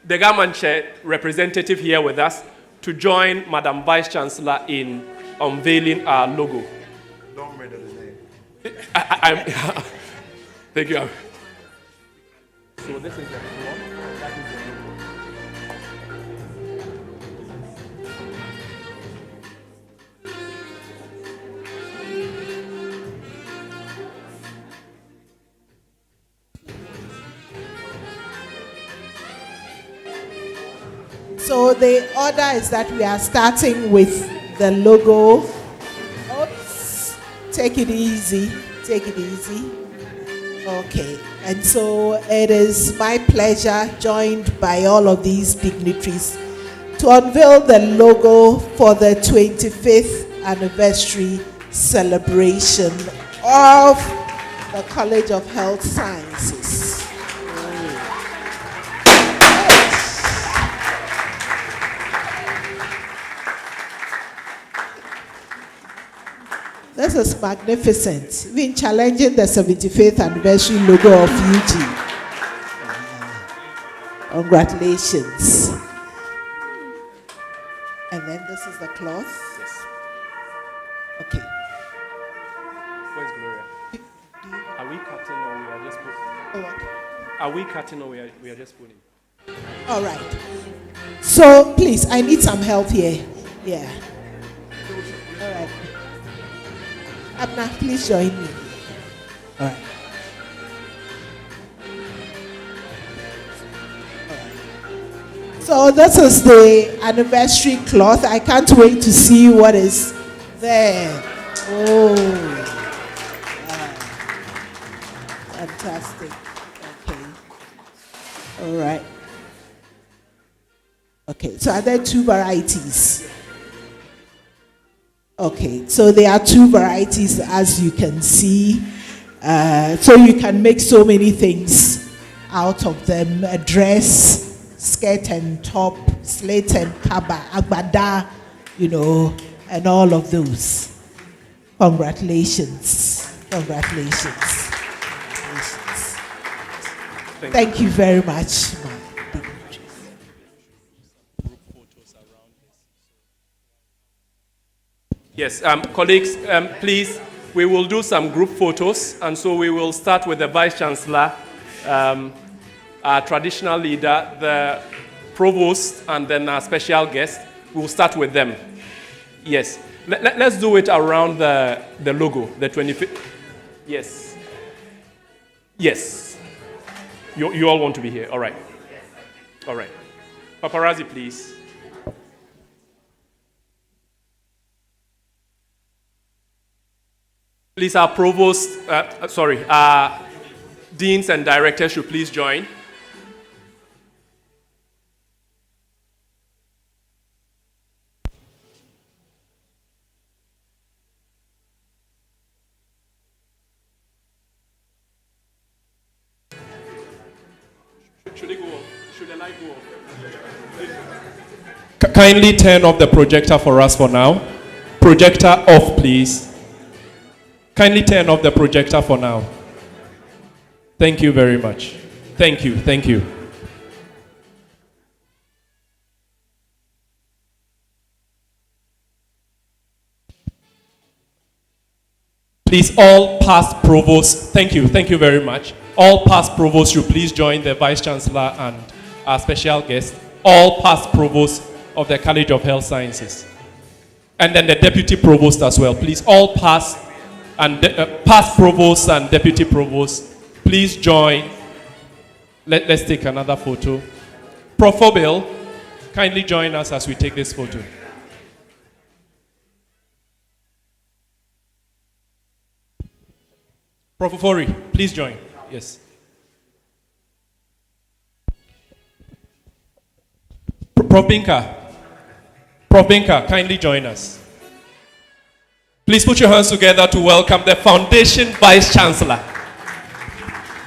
the government chair representative here with us to join Madam Vice Chancellor in unveiling our logo. Don't murder the name. Thank you. So this is the floor. That is the logo. So the order is that we are starting with the logo. Oops. Take it easy. Take it easy. Okay. And so it is my pleasure, joined by all of these dignitaries, to unveil the logo for the 25th anniversary celebration of the College of Health Sciences. This is magnificent. We've been challenging the 75th anniversary logo of UG. Congratulations. And then this is the cloth. Yes. Okay. Where's Gloria? Are we cutting or we are just putting? Oh, okay. Are we cutting or we are just putting? All right. So please, I need some help here. Yeah. All right. Abna, please join me. All right. So this is the anniversary cloth. I can't wait to see what is there. Oh, fantastic. Okay. All right. Okay, so are there two varieties? Okay, so there are two varieties, as you can see. So you can make so many things out of them. A dress, skirt and top, slate and kaba, agbada, and all of those. Congratulations. Congratulations. Thank you very much, ma'am. Yes, colleagues, please, we will do some group photos, and so we will start with the Vice Chancellor, our traditional leader, the Provost, and then our special guest. We'll start with them. Yes, let's do it around the logo, the 25th. Yes. Yes. You all want to be here, all right. All right. Paparazzi, please. Please, our provost, our deans and directors should please join. Should it go off? Should the light go off? Kindly turn off the projector for us for now. Projector off, please. Kindly turn off the projector for now. Thank you very much. Thank you, thank you. Please, all past provosts, thank you very much. All past provosts should please join the Vice Chancellor and our special guest, all past provosts of the College of Health Sciences. And then the Deputy Provost as well. Please, all past and past provosts and deputy provosts, please join. Let's take another photo. Prof. kindly join us as we take this photo. Prof. Fori, please join. Yes. Prof. Binka, kindly join us. Please put your hands together to welcome the Foundation Vice Chancellor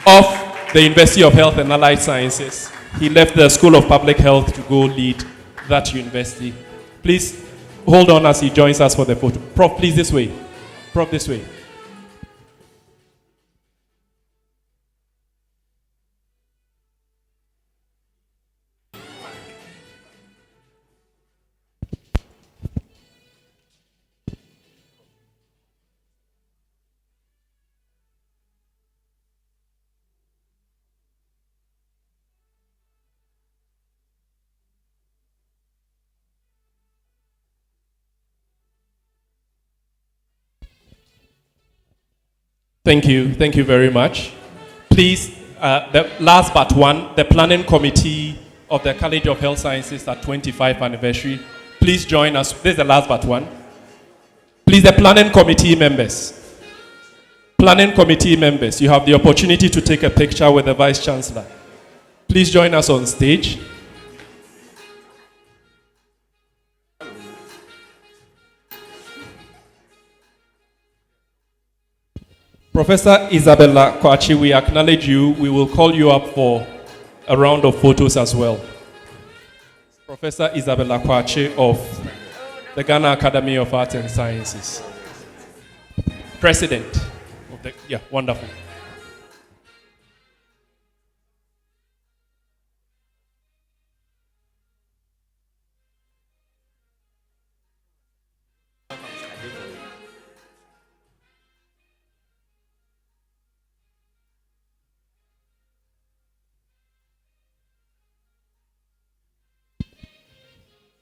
of the University of Health and Allied Sciences. He left the School of Public Health to go lead that university. Please hold on as he joins us for the photo. Prof, please this way. Prof, this way. Thank you very much. Please, the last but one, the planning committee of the College of Health Sciences at 25th anniversary. Please join us. This is the last but one. Please, the planning committee members. Planning committee members, you have the opportunity to take a picture with the Vice Chancellor. Please join us on stage. Professor Isabella Kwachi, we acknowledge you. We will call you up for a round of photos as well. Professor Isabella Kwachi of the Ghana Academy of Arts and Sciences. President of the, yeah, wonderful.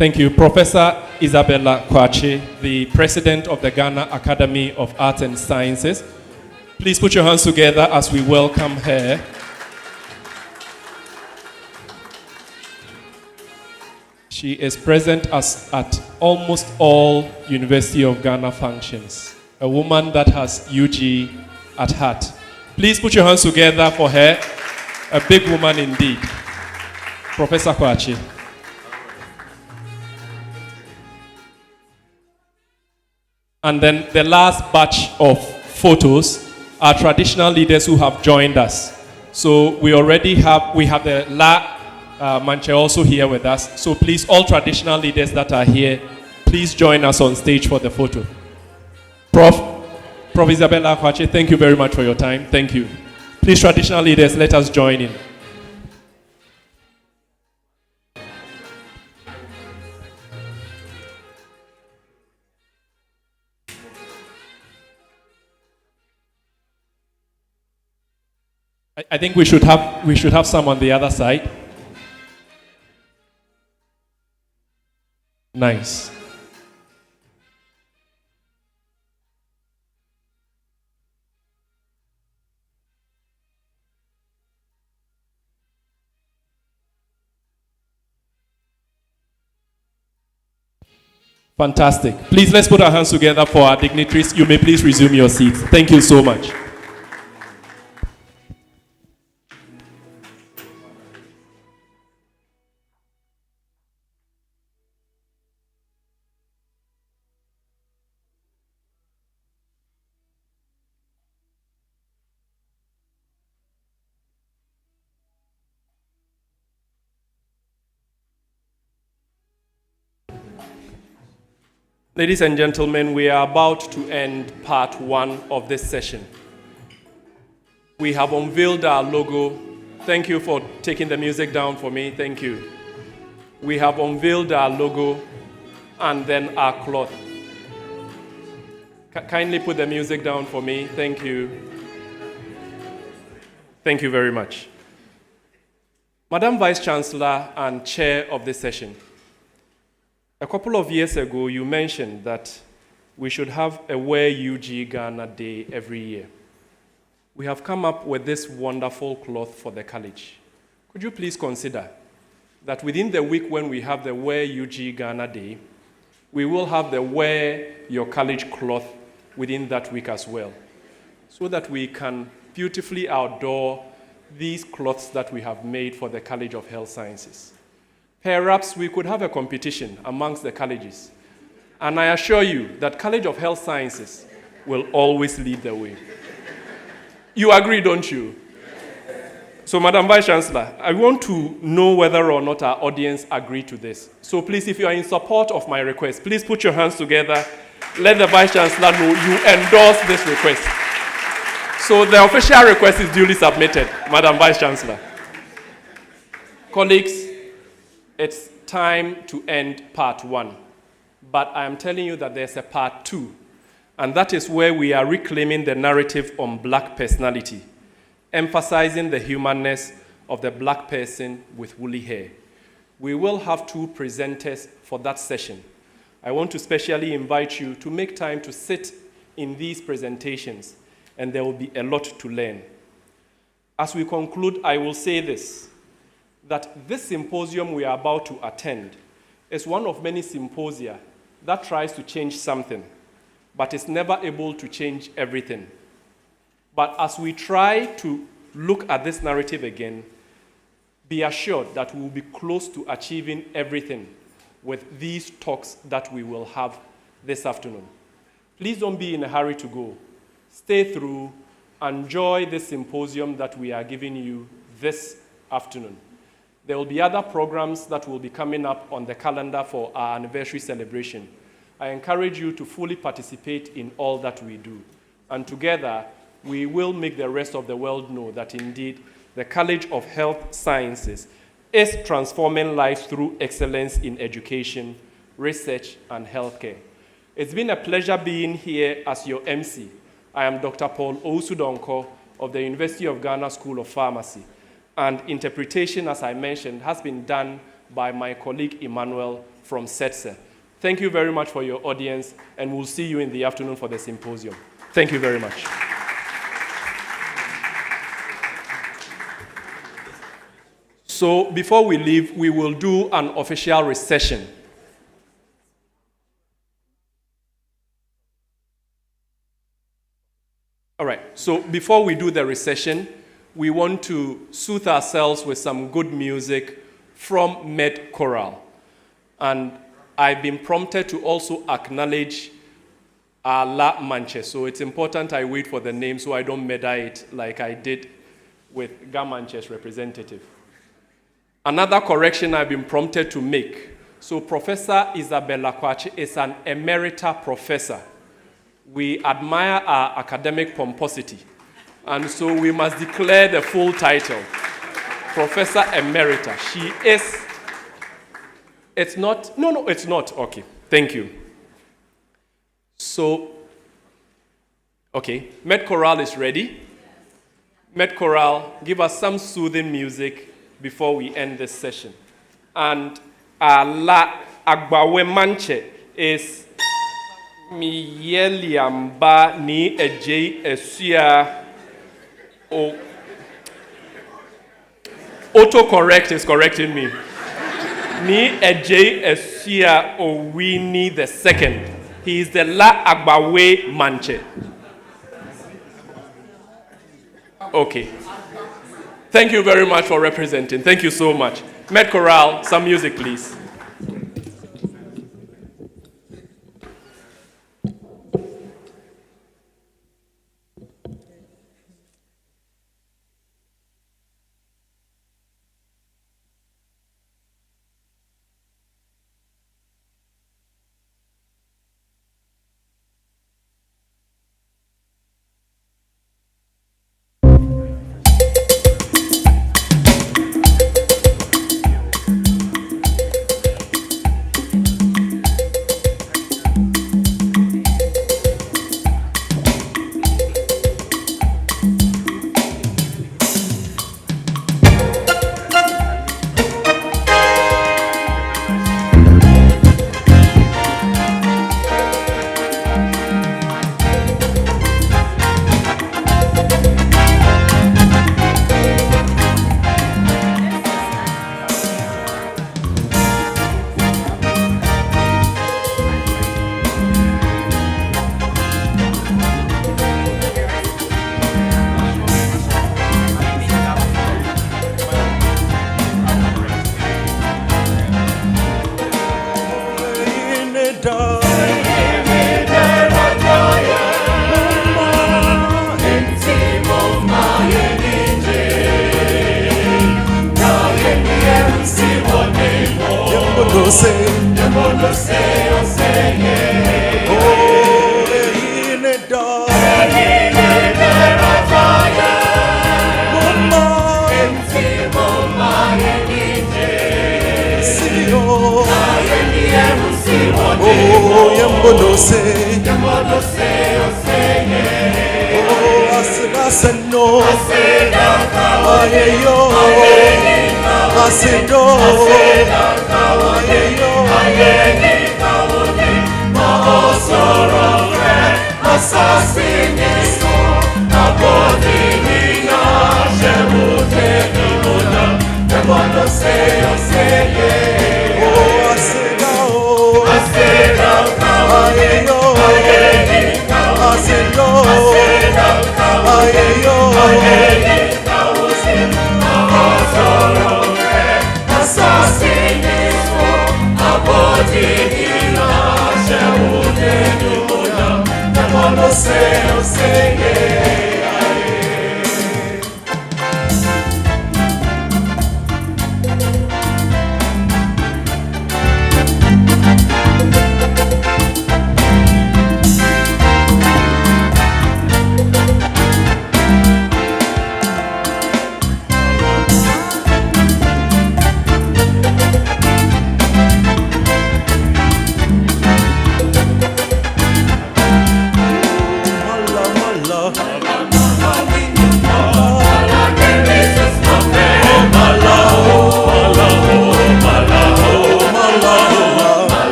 Thank you. Professor Isabella Kwache, the President of the Ghana Academy of Arts and Sciences. Please put your hands together as we welcome her. She is present at almost all University of Ghana functions. A woman that has UG at heart. Please put your hands together for her. A big woman indeed. Professor Kwache. And then the last batch of photos are traditional leaders who have joined us. So we have the La Manche also here with us. So please, all traditional leaders that are here, please join us on stage for the photo. Prof Isabella Kwache, thank you very much for your time. Thank you. Please, traditional leaders, let us join in. I think we should have some on the other side. Nice. Fantastic. Please, let's put our hands together for our dignitaries. You may please resume your seats. Thank you so much. Ladies and gentlemen, we are about to end part one of this session. We have unveiled our logo. Thank you for taking the music down for me. Thank you. We have unveiled our logo and then our cloth. Kindly put the music down for me. Thank you. Thank you very much. Madam Vice Chancellor and Chair of this session, a couple of years ago, you mentioned that we should have a Wear UG Ghana Day every year. We have come up with this wonderful cloth for the college. Could you please consider that within the week when we have the Wear UG Ghana Day, we will have the Wear Your College cloth within that week as well, so that we can beautifully outdoor these cloths that we have made for the College of Health Sciences. Perhaps we could have a competition amongst the colleges. And I assure you that College of Health Sciences will always lead the way. You agree, don't you? So, Madam Vice Chancellor, I want to know whether or not our audience agree to this. So please, if you are in support of my request, please put your hands together. Let the Vice Chancellor know you endorse this request. So the official request is duly submitted, Madam Vice Chancellor. Colleagues, it's time to end part one, but I am telling you that there's a part two, and that is where we are reclaiming the narrative on Black personality, emphasizing the humanness of the Black person with woolly hair. We will have two presenters for that session. I want to specially invite you to make time to sit in these presentations, and there will be a lot to learn. As we conclude, I will say this, that this symposium we are about to attend is one of many symposia that tries to change something, but is never able to change everything. But as we try to look at this narrative again, be assured that we will be close to achieving everything with these talks that we will have this afternoon. Please don't be in a hurry to go. Stay through, enjoy this symposium that we are giving you this afternoon. There will be other programs that will be coming up on the calendar for our anniversary celebration. I encourage you to fully participate in all that we do. And together, we will make the rest of the world know that indeed the College of Health Sciences is transforming lives through excellence in education, research, and healthcare. It's been a pleasure being here as your MC. I am Dr. Paul Owusu-Donkor of the University of Ghana School of Pharmacy. And interpretation, as I mentioned, has been done by my colleague Emmanuel from SETSE. Thank you very much for your audience, and we'll see you in the afternoon for the symposium. Thank you very much. So before we leave, we will do an official recession. All right, so before we do the recession, we want to soothe ourselves with some good music from Med Choral. And I've been prompted to also acknowledge La Manche, so it's important I wait for the name so I don't murder it like I did with Gamanche's representative. Another correction I've been prompted to make. So Professor Isabella Kwachi is an emerita professor. We admire our academic pomposity, and so we must declare the full title. Professor Emerita. She is, it's not, no, it's not. Okay, thank you. So, okay, Med Choral is ready. Med Choral, give us some soothing music before we end this session. And La Agbawe Manche is Miyeliamba ni eje esia o. Autocorrect is correcting me. Ni eje esia Owini the second. He is the La Agbawe Manche. Okay. Thank you very much for representing. Thank you so much. Med Choral, some music, please.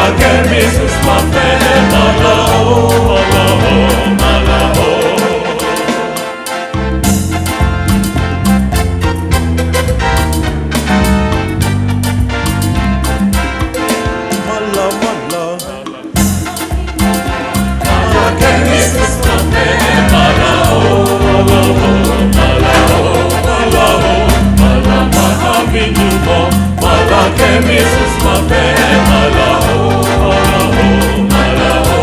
Malakemi susmafe malao, malao, malao. Malakemi susmafe malao, malao, malao, malao, malao, mahaminyumo. Malakemi susmafe malao, malao, malao.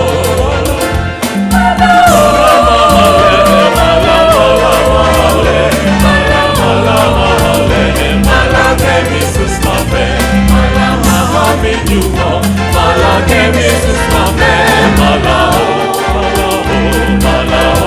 Malakemi susmafe mahaminyumo. Malakemi susmafe malao, malao, malao.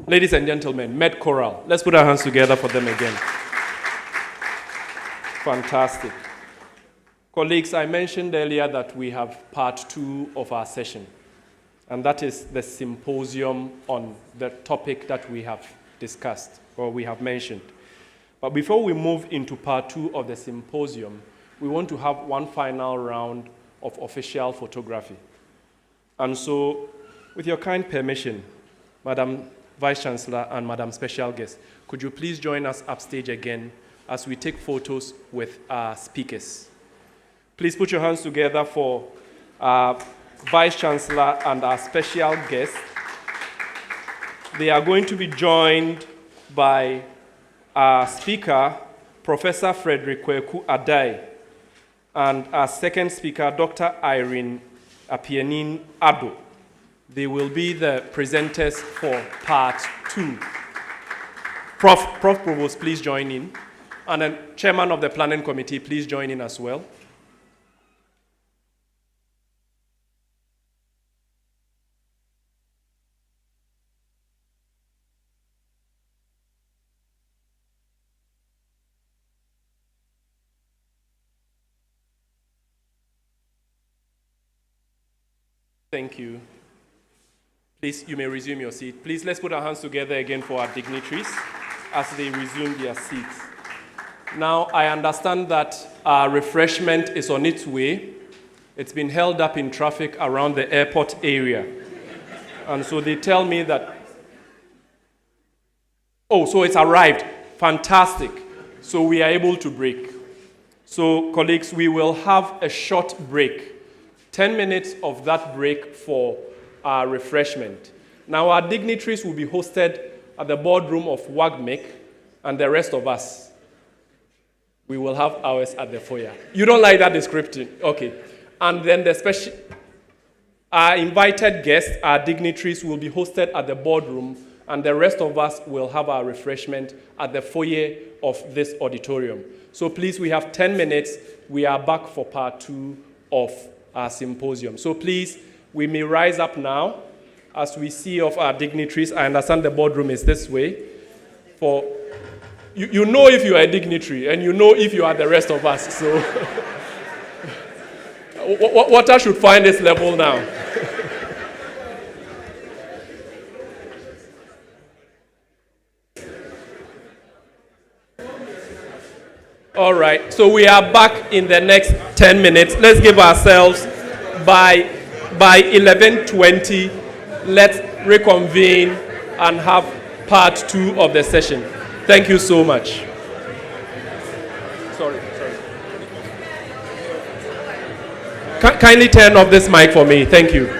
Ladies and gentlemen, Med Choral. Let's put our hands together for them again. Fantastic. Colleagues, I mentioned earlier that we have part 2 of our session, and that is the symposium on the topic that we have discussed, or we have mentioned. But before we move into part 2 of the symposium, we want to have one final round of official photography. And so, with your kind permission, Madam Vice-Chancellor and Madam Special Guest, could you please join us upstage again as we take photos with our speakers? Please put your hands together for our Vice-Chancellor and our special guest. They are going to be joined by our speaker, Professor Frederick Kweku Adai, and our second speaker, Dr. Irene Apienin Ado. They will be the presenters for part 2. Prof Provost, please join in. And then Chairman of the Planning Committee, please join in as well. Thank you. Please, you may resume your seat. Please, let's put our hands together again for our dignitaries as they resume their seats. Now, I understand that our refreshment is on its way. It's been held up in traffic around the airport area. And so they tell me that, oh, so it's arrived. Fantastic. So we are able to break. So, colleagues, we will have a short break. 10 minutes of that break for our refreshment. Now, our dignitaries will be hosted at the boardroom of WAGMC, and the rest of us, we will have ours at the foyer. You don't like that description? Okay. And then our invited guests, our dignitaries, will be hosted at the boardroom, and the rest of us will have our refreshment at the foyer of this auditorium. So please, we have 10 minutes. We are back for part 2 of our symposium. So please, we may rise up now as we see of our dignitaries. I understand the boardroom is this way. For you know if you are a dignitary, and you know if you are the rest of us. So water should find its level now. All right, so we are back in the next 10 minutes. Let's give ourselves by 11:20. Let's reconvene and have part 2 of the session. Thank you so much. Sorry. Kindly turn off this mic for me. Thank you.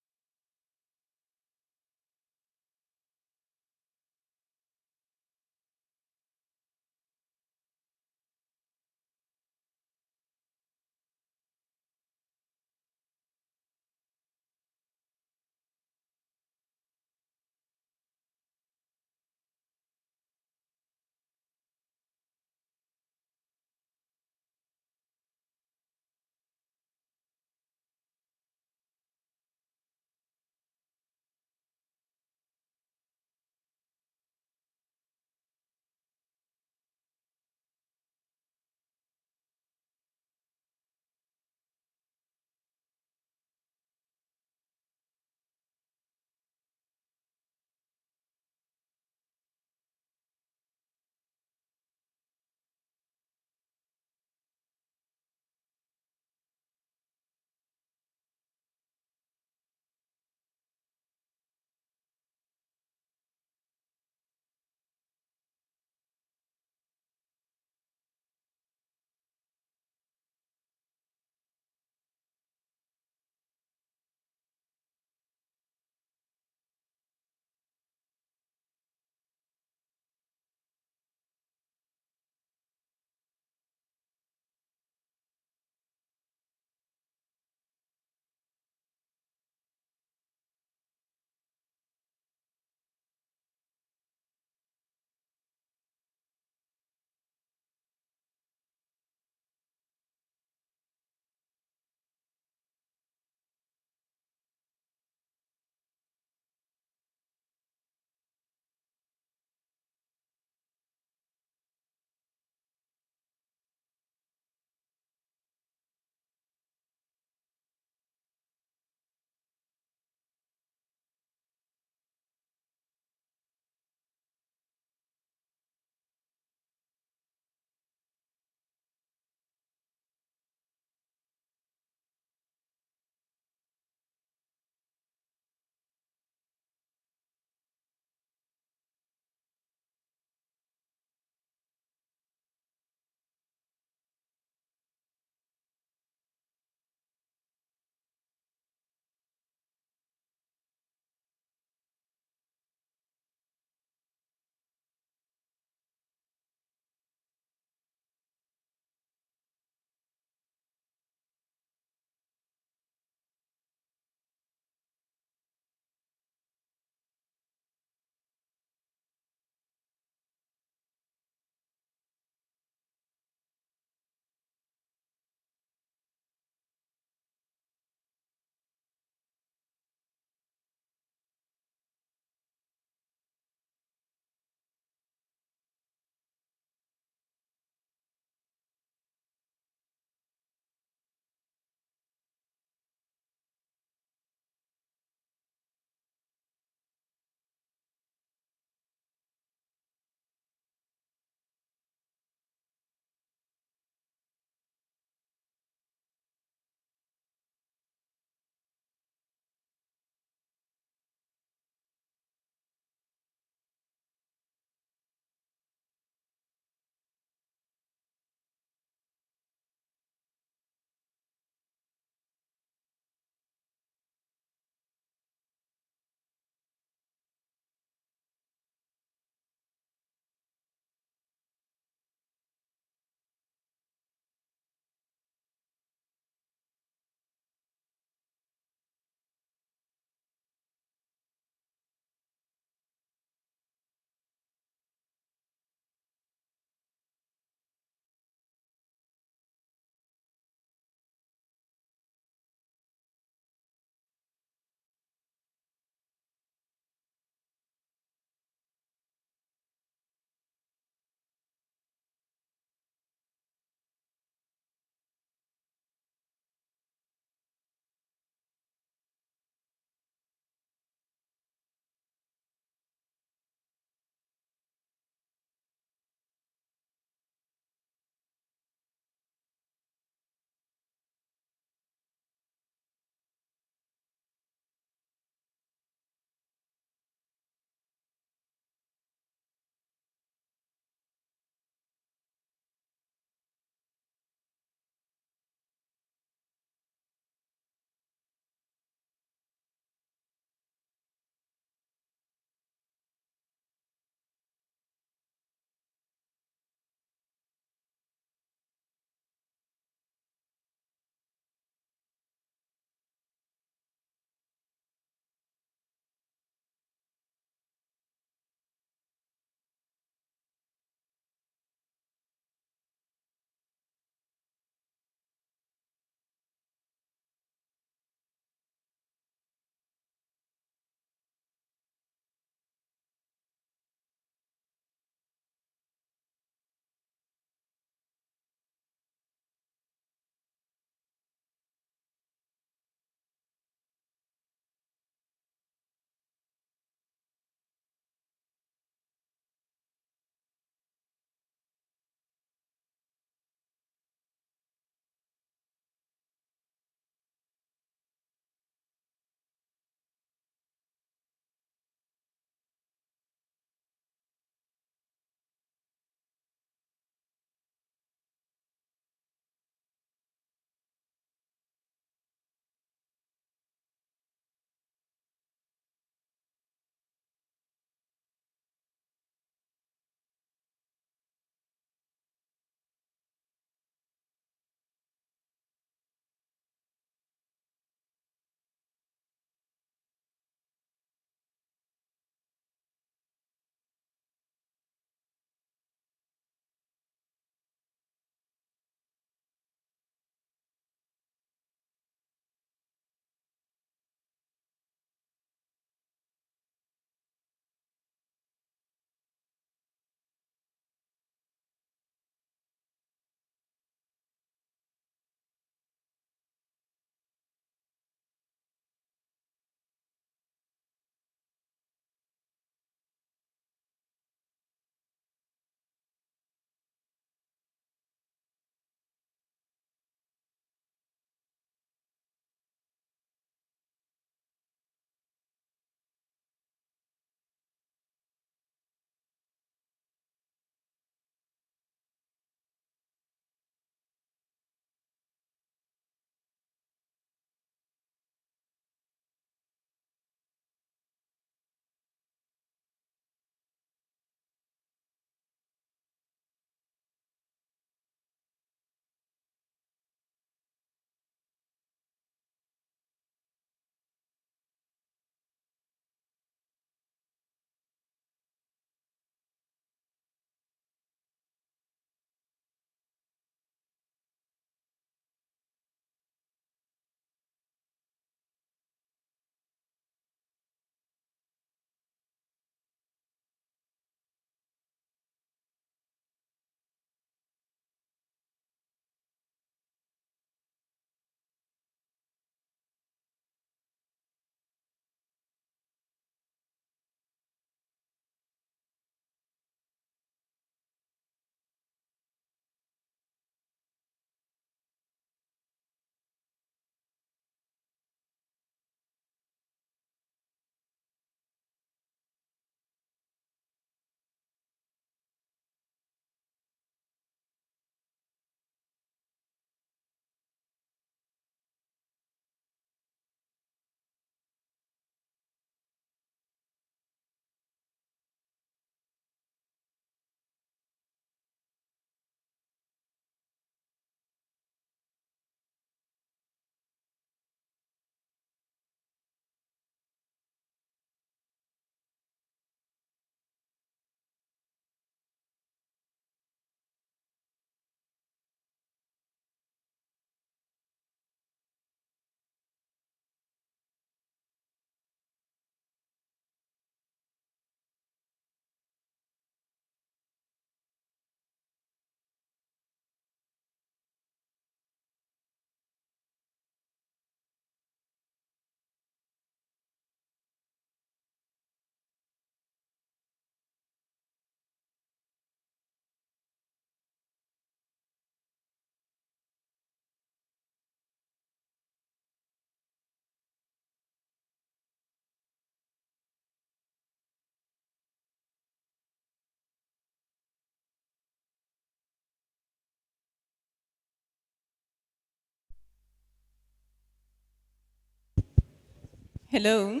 Hello.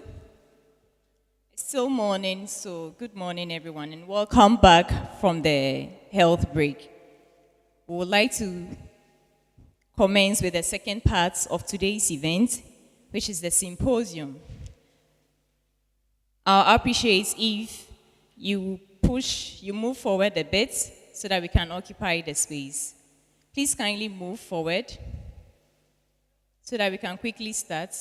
It's still morning, so good morning, everyone, and welcome back from the health break. We would like to commence with the second part of today's event, which is the symposium. I'll appreciate if you move forward a bit so that we can occupy the space. Please kindly move forward so that we can quickly start.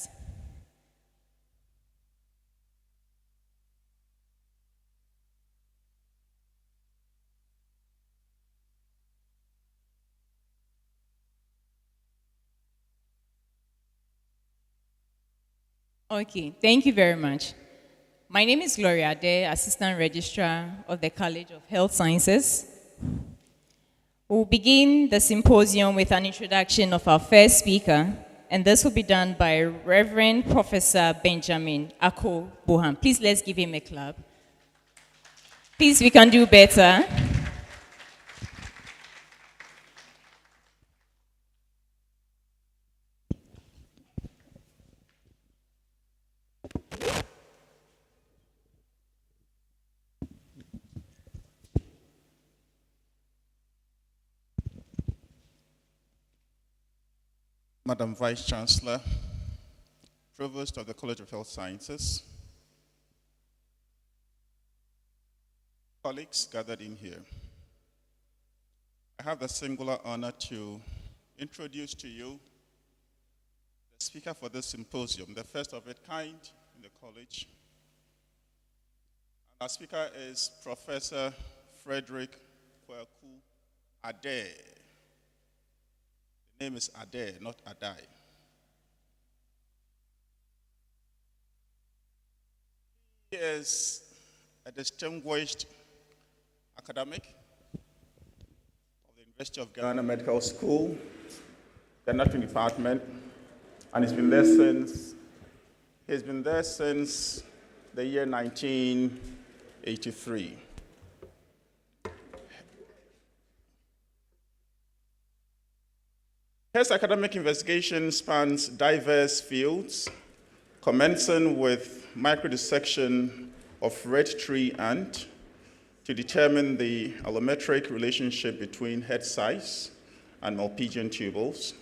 Okay, thank you very much. My name is Gloria Ade, Assistant Registrar of the College of Health Sciences. We'll begin the symposium with an introduction of our first speaker, and this will be done by Reverend Professor Benjamin Ako Boham. Please let's give him a clap. Please, we can do better. Madam Vice Chancellor, Provost of the College of Health Sciences, colleagues gathered in here, I have the singular honor to introduce to you the speaker for this symposium, the first of its kind in the college. And our speaker is Professor Frederick Kwaku Ade. The name is Ade, not Adai. He is a distinguished academic of the University of Ghana Medical School, the nursing department, and he's been there since the year 1983. His academic investigation spans diverse fields, commencing with microdissection of red tree ant to determine the allometric relationship between head size and Malpighian tubules.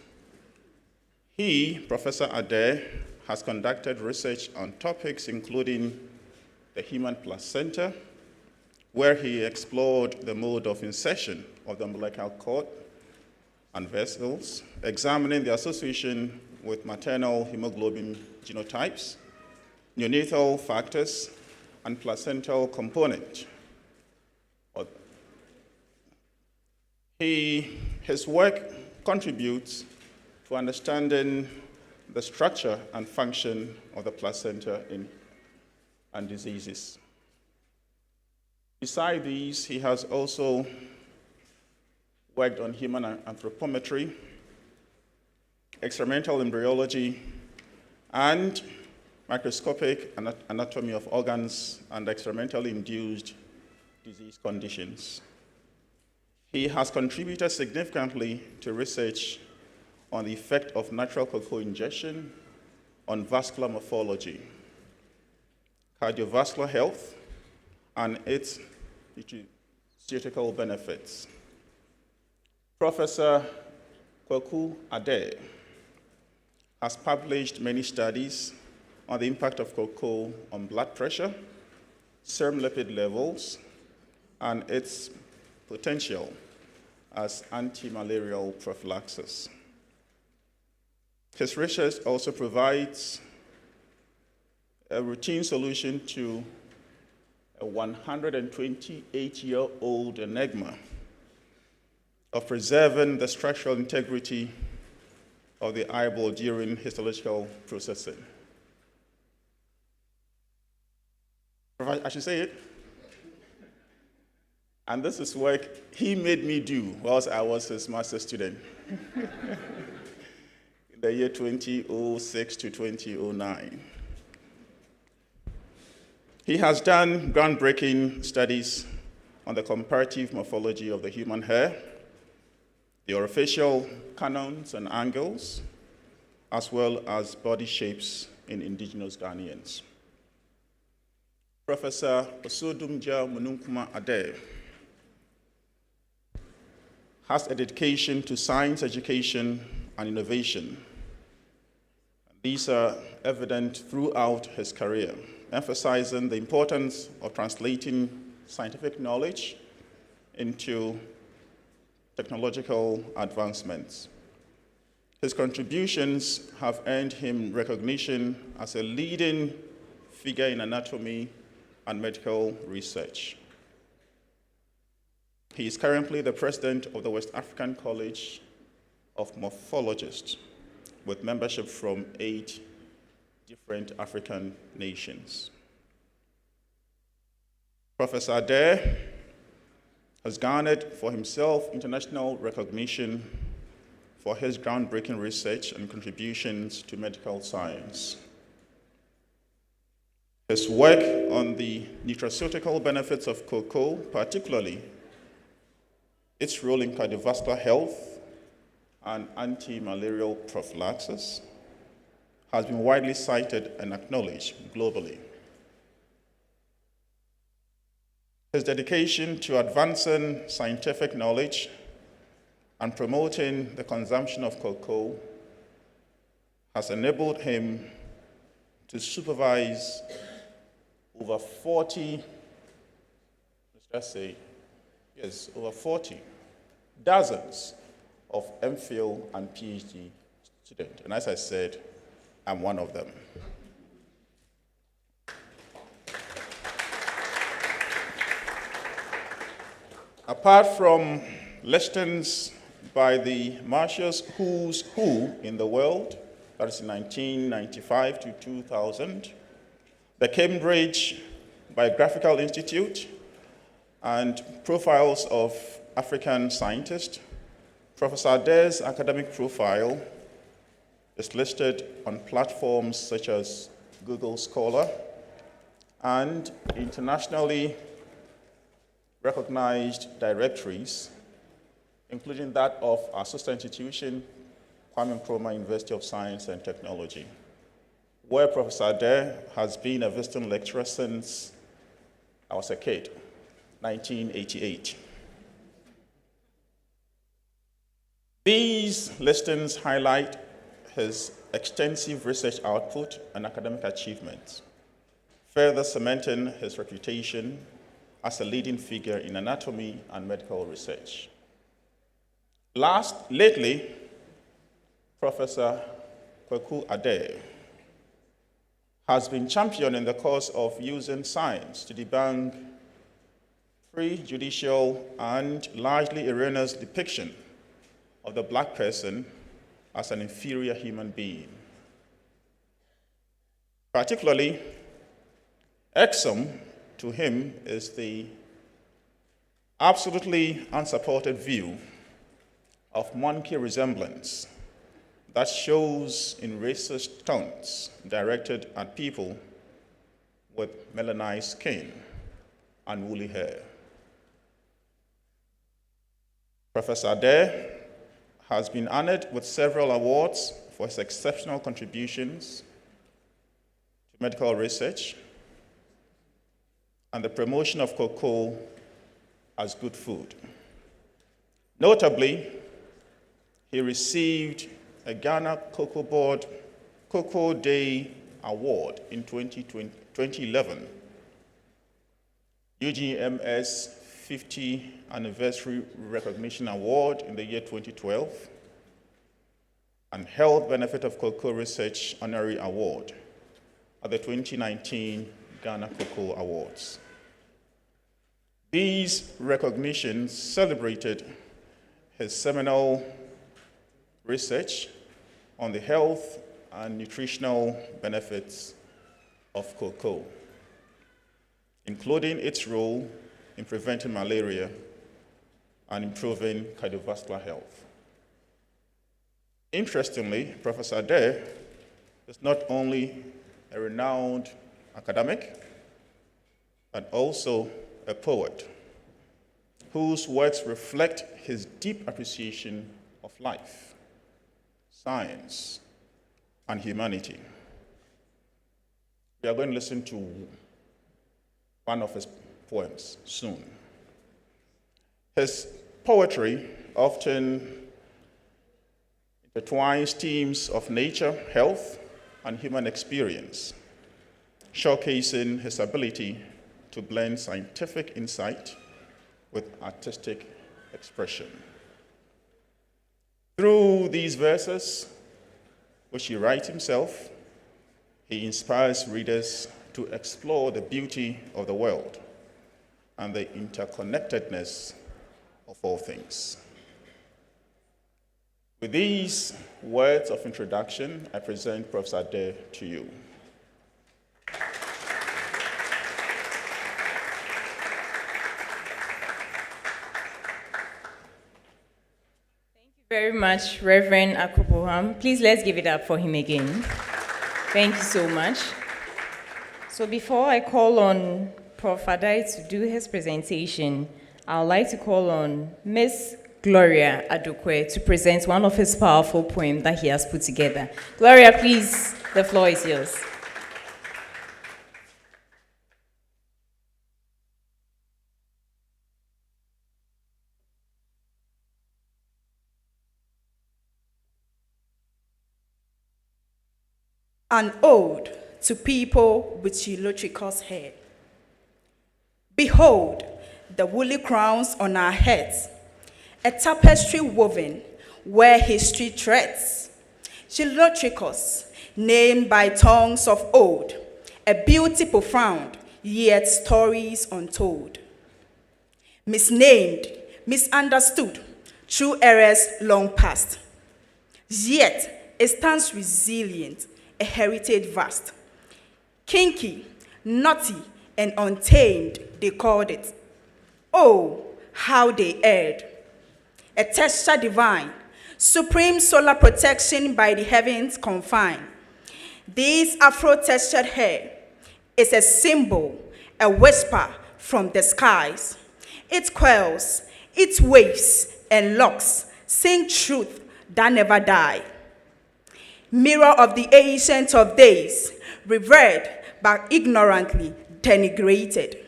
He, Professor Ade, has conducted research on topics including the human placenta, where he explored the mode of insertion of the umbilical cord and vessels, examining the association with maternal hemoglobin genotypes, neonatal factors, and placental component. His work contributes to understanding the structure and function of the placenta and diseases. Besides these, he has also worked on human anthropometry, experimental embryology, and microscopic anatomy of organs and experimentally induced disease conditions. He has contributed significantly to research on the effect of natural cocoa ingestion on vascular morphology, cardiovascular health, and its nutraceutical benefits. Professor Kwaku Ade has published many studies on the impact of cocoa on blood pressure, serum lipid levels, and its potential as anti-malarial prophylaxis. His research also provides a routine solution to a 128-year-old enigma of preserving the structural integrity of the eyeball during histological processing. I should say it. And this is work he made me do whilst I was his master's student in the year 2006 to 2009. He has done groundbreaking studies on the comparative morphology of the human hair, the orofacial canons and angles, as well as body shapes in indigenous Ghanaians. Professor Osodumja Mununkuma Ade has a dedication to science education and innovation. These are evident throughout his career, emphasizing the importance of translating scientific knowledge into technological advancements. His contributions have earned him recognition as a leading figure in anatomy and medical research. He is currently the president of the West African College of Morphologists, with membership from 8 different African nations. Professor Ade has garnered for himself international recognition for his groundbreaking research and contributions to medical science. His work on the nutraceutical benefits of cocoa, particularly its role in cardiovascular health and anti-malarial prophylaxis, has been widely cited and acknowledged globally. His dedication to advancing scientific knowledge and promoting the consumption of cocoa has enabled him to supervise over 40, dozens of MPhil and PhD students. And as I said, I'm one of them. Apart from listings by the Marshall's Who's Who in the world, that is 1995 to 2000, the Cambridge Biographical Institute, and profiles of African scientists, Professor Ade's academic profile is listed on platforms such as Google Scholar and internationally recognized directories, including that of our sister institution, Kwame Nkrumah University of Science and Technology, where Professor Ade has been a visiting lecturer since I was a kid, 1988. These listings highlight his extensive research output and academic achievements, further cementing his reputation as a leading figure in anatomy and medical research. Lately, Professor Kwaku Ade has been championing the cause of using science to debunk prejudicial and largely erroneous depiction of the black person as an inferior human being. Particularly, irksome to him is the absolutely unsupported view of monkey resemblance that shows in racist tones directed at people with melanized skin and woolly hair. Professor Ade has been honored with several awards for his exceptional contributions to medical research and the promotion of cocoa as good food. Notably, he received a Ghana Cocoa Board Cocoa Day Award in 2011, UGMS 50 Anniversary Recognition Award in the year 2012, and Health Benefit of Cocoa Research Honorary Award at the 2019 Ghana Cocoa Awards. These recognitions celebrated his seminal research on the health and nutritional benefits of cocoa, including its role in preventing malaria and improving cardiovascular health. Interestingly, Professor Ade is not only a renowned academic, but also a poet whose works reflect his deep appreciation of life, science, and humanity. We are going to listen to one of his poems soon. His poetry often intertwines themes of nature, health, and human experience, showcasing his ability to blend scientific insight with artistic expression. Through these verses, which he writes himself, he inspires readers to explore the beauty of the world and the interconnectedness of all things. With these words of introduction, I present Professor Ade to you. Very much, Reverend Akupoham. Please let's give it up for him again. Thank you so much. So before I call on Prof. Adai to do his presentation, I would like to call on Ms. Gloria Adokwe to present one of his powerful poems that he has put together. Gloria, please, the floor is yours. An ode to people with Eulotricus hair. Behold, the woolly crowns on our heads, a tapestry woven where history treads. Eulotricus, named by tongues of old, a beauty profound, yet stories untold. Misnamed, misunderstood, through eras long past, yet it stands resilient, a heritage vast. Kinky, naughty, and untamed, they called it. Oh, how they erred. A texture divine, supreme solar protection by the heavens confined. This afro-textured hair is a symbol, a whisper from the skies. It quells, it waves, and locks sing truth that never die. Mirror of the ancient of days, revered but ignorantly denigrated.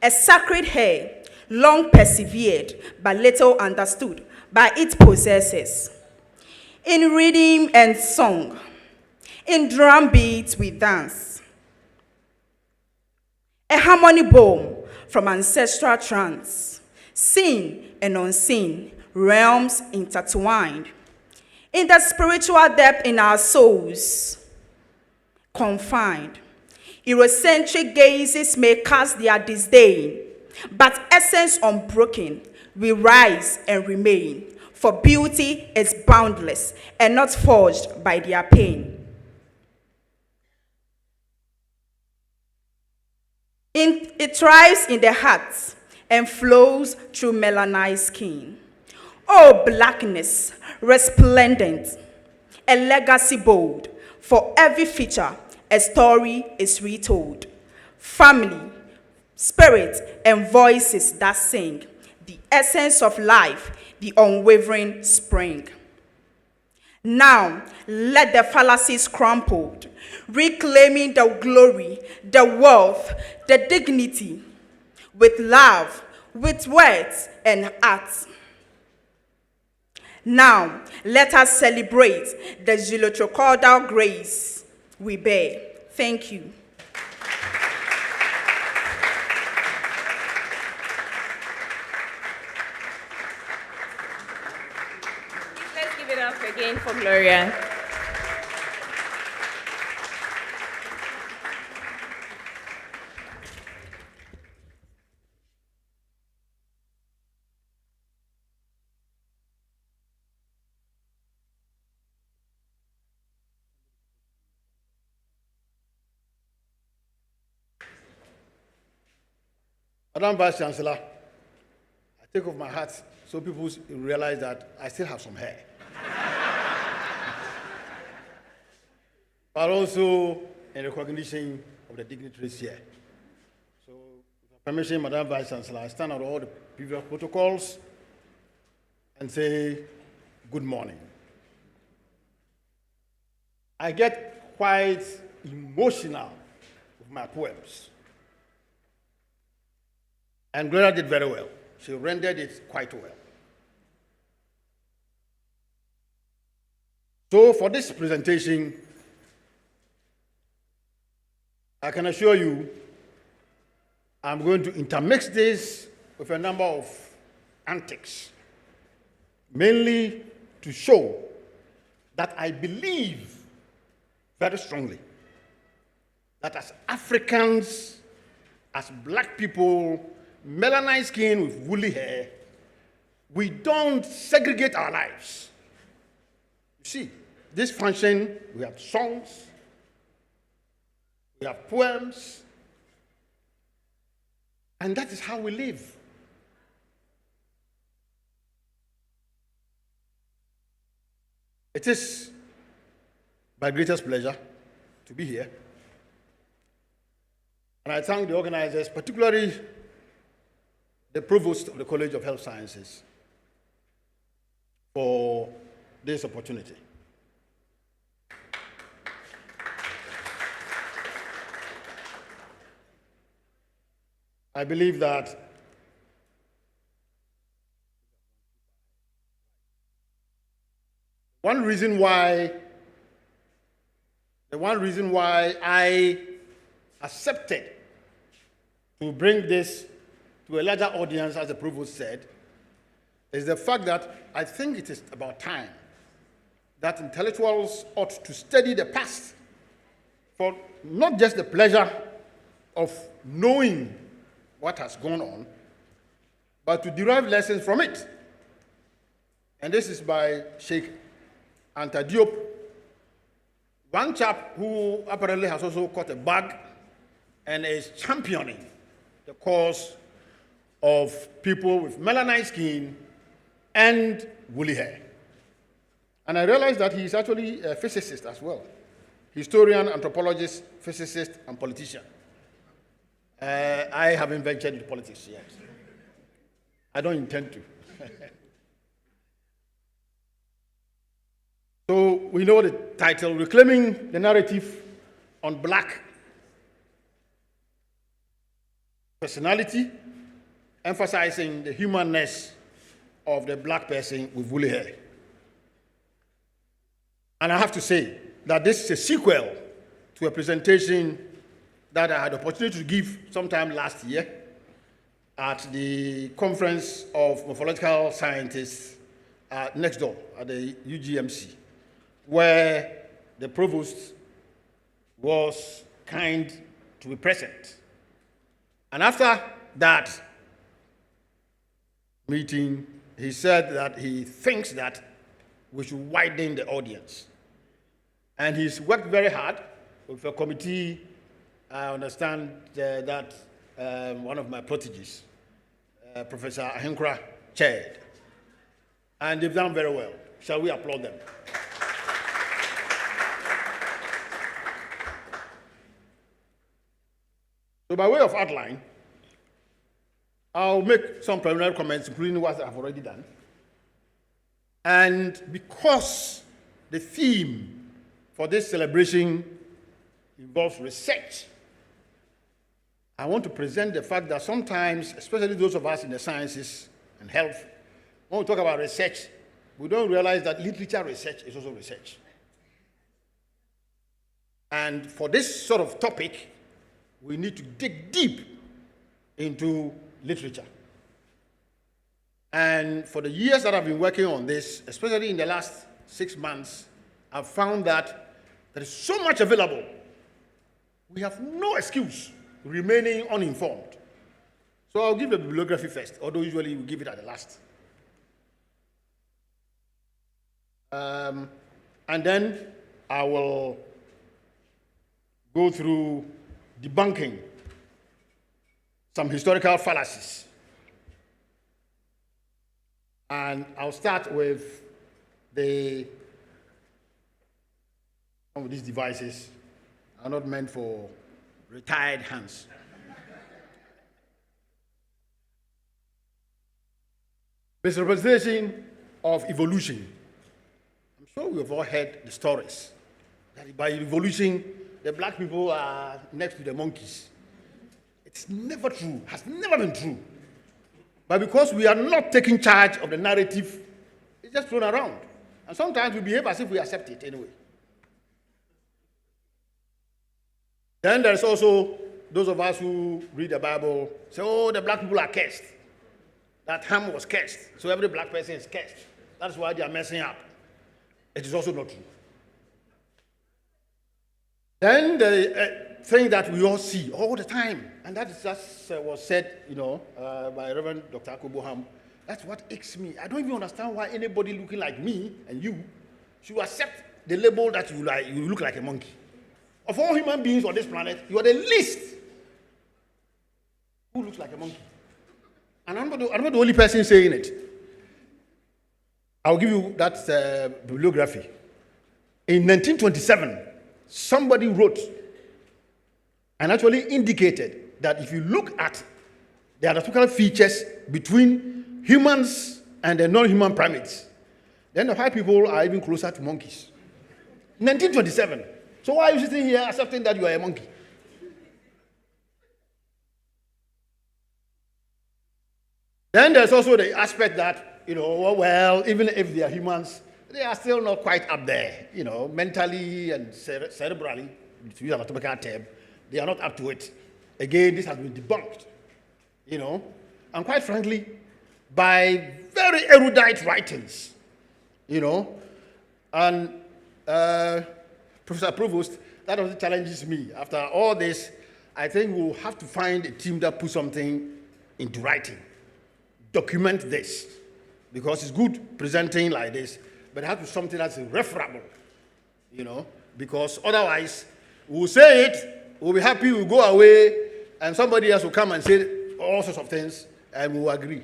A sacred hair, long persevered but little understood by its possessors. In rhythm and song, in drum beats we dance. A harmony bomb from ancestral trance, seen and unseen, realms intertwined. In the spiritual depth in our souls, confined. Eurocentric gazes may cast their disdain, but essence unbroken, we rise and remain, for beauty is boundless and not forged by their pain. It thrives in the heart and flows through melanized skin. Oh, blackness, resplendent, a legacy bold. For every feature, a story is retold. Family, spirit, and voices that sing, the essence of life, the unwavering spring. Now, let the fallacies crumpled, reclaiming the glory, the wealth, the dignity, with love, with words and arts. Now, let us celebrate the zilotocordal grace we bear. Thank you. Let's give it up again for Gloria. Madam Vice Chancellor, I take off my hat so people realize that I still have some hair. But also in recognition of the dignitaries here. So, with permission, Madam Vice Chancellor, I stand on all the previous protocols and say good morning. I get quite emotional with my poems. And Gloria did very well. She rendered it quite well. So for this presentation, I can assure you I'm going to intermix this with a number of antics, mainly to show that I believe very strongly that as Africans, as black people, melanized skin with woolly hair, we don't segregate our lives. You see, this function, we have songs, we have poems, and that is how we live. It is my greatest pleasure to be here. And I thank the organizers, particularly the Provost of the College of Health Sciences, for this opportunity. I believe that the one reason why I accepted to bring this to a larger audience, as the Provost said, is the fact that I think it is about time that intellectuals ought to study the past for not just the pleasure of knowing what has gone on, but to derive lessons from it. And this is by Sheikh Anta Diop, one chap who apparently has also caught a bug and is championing the cause of people with melanized skin and woolly hair. And I realized that he is actually a physicist as well, historian, anthropologist, physicist, and politician. I haven't ventured into politics yet. I don't intend to. So we know the title, Reclaiming the Narrative on Black Personality, emphasizing the humanness of the black person with woolly hair. And I have to say that this is a sequel to a presentation that I had the opportunity to give sometime last year at the Conference of Morphological Scientists next door at the UGMC, where the Provost was kind to be present. And after that meeting, he said that he thinks that we should widen the audience. And he's worked very hard with a committee. I understand that one of my proteges, Professor Ahenkra, chaired. And they've done very well. Shall we applaud them? So by way of outline, I'll make some preliminary comments, including what I've already done. And because the theme for this celebration involves research, I want to present the fact that sometimes, especially those of us in the sciences and health, when we talk about research, we don't realize that literature research is also research. And for this sort of topic, we need to dig deep into literature. And for the years that I've been working on this, especially in the last 6 months, I've found that there is so much available. We have no excuse remaining uninformed. So I'll give the bibliography first, although usually we give it at the last. And then I will go through debunking some historical fallacies. And I'll start with some of these devices are not meant for retired hands. Misrepresentation of evolution. I'm sure we've all heard the stories that by evolution the black people are next to the monkeys. It's never true, has never been true. But because we are not taking charge of the narrative, it's just thrown around. And sometimes we behave as if we accept it anyway. Then there's also those of us who read the Bible say, oh, the black people are cursed. That Ham was cursed. So every black person is cursed. That's why they are messing up. It is also not true. Then the thing that we all see all the time, and that is just was said, by Reverend Dr. Akoboham, that's what aches me. I don't even understand why anybody looking like me and you should accept the label that you look like a monkey. Of all human beings on this planet, you are the least who looks like a monkey. And I'm not the only person saying it. I'll give you that bibliography. In 1927, somebody wrote and actually indicated that if you look at the anatomical features between humans and the non-human primates, then the white people are even closer to monkeys. 1927. So why are you sitting here accepting that you are a monkey? Then there's also the aspect that, well, even if they are humans, they are still not quite up there, mentally and cerebrally, to use an anatomical term, they are not up to it. Again, this has been debunked, and quite frankly, by very erudite writings, and Professor Provost, that also challenges me. After all this, I think we'll have to find a team that puts something into writing. Document this, because it's good presenting like this, but it has to be something that's irreferable, because otherwise we'll say it, we'll be happy, we'll go away, and somebody else will come and say all sorts of things, and we'll agree.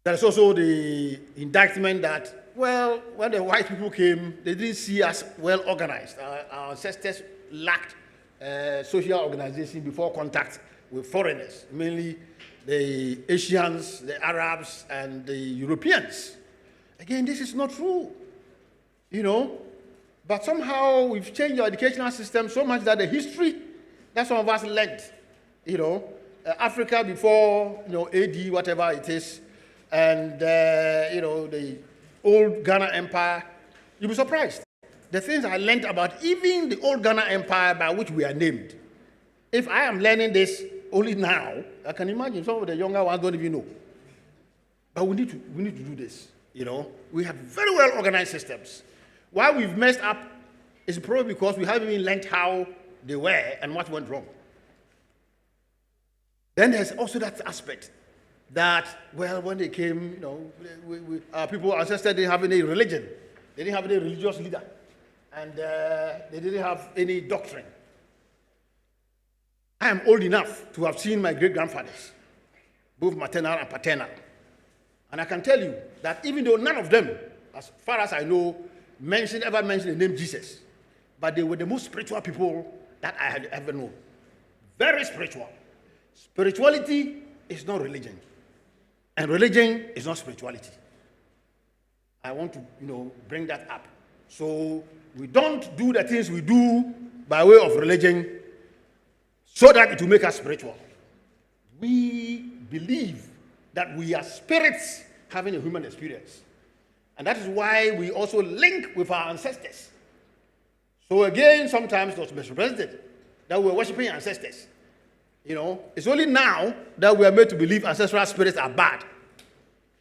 There's also the indictment that, well, when the white people came, they didn't see us well organized. Our ancestors lacked social organization before contact with foreigners, mainly the Asians, the Arabs, and the Europeans. Again, this is not true, but somehow we've changed our educational system so much that the history that some of us learned, Africa before, AD, whatever it is, and, the old Ghana Empire, you'll be surprised. The things I learned about even the old Ghana Empire by which we are named. If I am learning this only now, I can imagine some of the younger ones don't even know. But we need to do this, We have very well organized systems. Why we've messed up is probably because we haven't even learned how they were and what went wrong. Then there's also that aspect that, well, when they came, our people, our ancestors didn't have any religion. They didn't have any religious leader. And they didn't have any doctrine. I am old enough to have seen my great-grandfathers, both maternal and paternal. And I can tell you that even though none of them, as far as I know, ever mentioned the name Jesus, but they were the most spiritual people that I had ever known. Very spiritual. Spirituality is not religion. And religion is not spirituality. I want to, bring that up. So we don't do the things we do by way of religion so that it will make us spiritual. We believe that we are spirits having a human experience. And that is why we also link with our ancestors. So again, sometimes it was misrepresented that we were worshiping ancestors. It's only now that we are made to believe ancestral spirits are bad.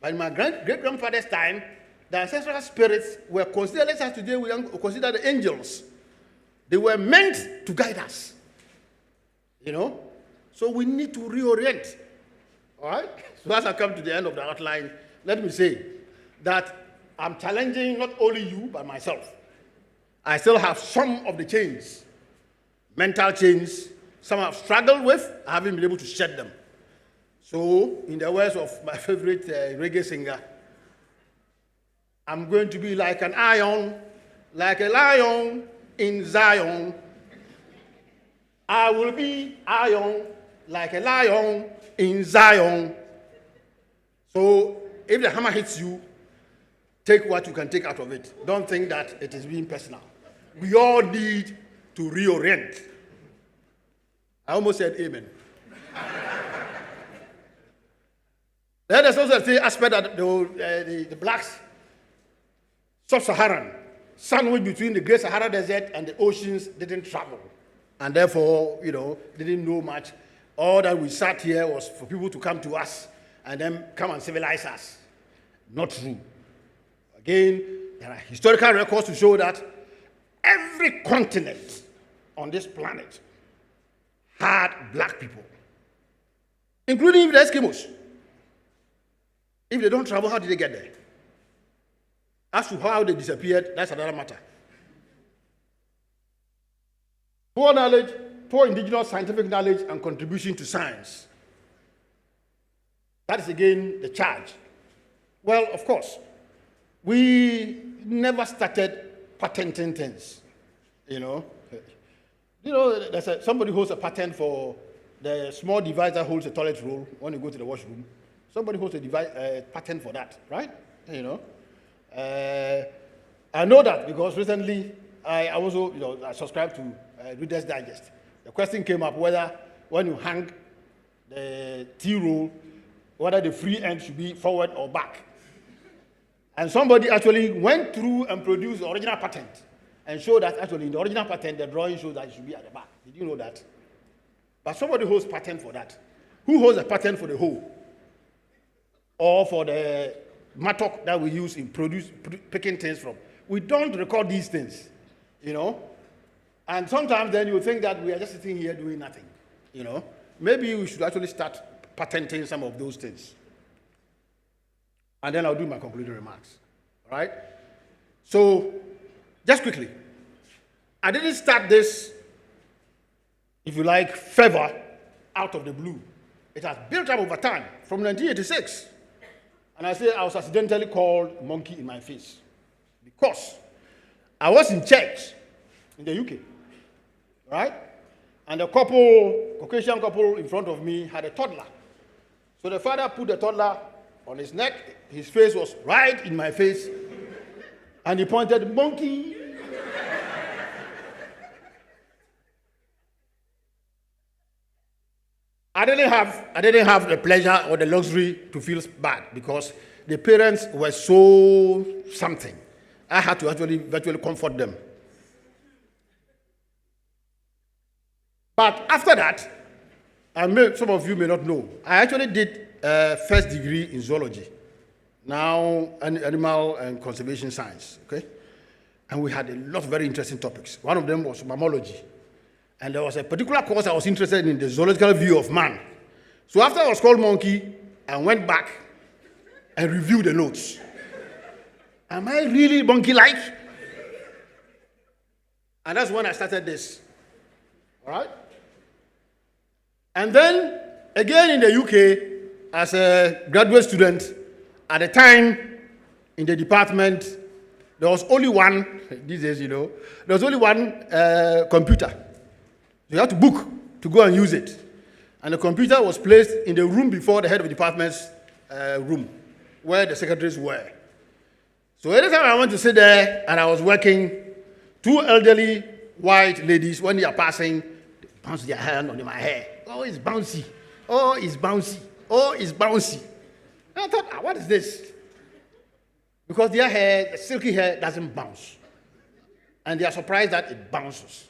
But in my great-grandfather's time, the ancestral spirits were considered, as today we consider the angels. They were meant to guide us. So we need to reorient. All right? So as I come to the end of the outline, let me say that I'm challenging not only you, but myself. I still have some of the chains, mental chains, some I've struggled with, I haven't been able to shed them. So, in the words of my favorite reggae singer, I'm going to be like an iron, like a lion in Zion. I will be iron, like a lion in Zion. So, if the hammer hits you, take what you can take out of it. Don't think that it is being personal. We all need to reorient. I almost said amen. Then there's also the aspect that the blacks, sub-Saharan, sandwiched between the Great Sahara Desert and the oceans, didn't travel. And therefore, didn't know much. All that we sat here was for people to come to us and then come and civilize us. Not true. Again, there are historical records to show that every continent on this planet had black people, including the Eskimos. If they don't travel, how did they get there? As to how they disappeared, that's another matter. Poor knowledge, poor indigenous scientific knowledge and contribution to science. That is again the charge. Well, of course, we never started patenting things. There's somebody holds a patent for the small device that holds a toilet roll when you go to the washroom. Somebody holds a patent for that, right? I know that because recently I also, I subscribed to Reader's Digest. The question came up whether when you hang the tea roll, whether the free end should be forward or back. And somebody actually went through and produced the original patent and showed that actually in the original patent, the drawing shows that it should be at the back. Did you know that? But somebody holds patent for that. Who holds a patent for the whole? Or for the mattock that we use in picking things from? We don't record these things, And sometimes then you think that we are just sitting here doing nothing, Maybe we should actually start patenting some of those things. And then I'll do my concluding remarks. All right? So, just quickly, I didn't start this, if you like, fervor out of the blue. It has built up over time from 1986. And I say I was accidentally called monkey in my face because I was in church in the UK, right? And a Caucasian couple in front of me had a toddler. So the father put the toddler on his neck, his face was right in my face, and he pointed, monkey. I didn't have the pleasure or the luxury to feel bad because the parents were so something. I had to actually virtually comfort them. But after that, some of you may not know, I actually did a first degree in zoology, now animal and conservation science, okay? And we had a lot of very interesting topics. One of them was mammalogy. And there was a particular course I was interested in, the zoological view of man. So after I was called monkey, I went back and reviewed the notes. Am I really monkey-like? And that's when I started this. All right? And then, again in the UK, as a graduate student, at the time in the department, there was only one, these days, there was only one computer. You had to book to go and use it. And the computer was placed in the room before the head of the department's room, where the secretaries were. So anytime I went to sit there and I was working, two elderly white ladies, when they are passing, they bounce their hand on my hair. Oh, it's bouncy. Oh, it's bouncy. Oh, it's bouncy. And I thought, what is this? Because their hair, the silky hair, doesn't bounce. And they are surprised that it bounces.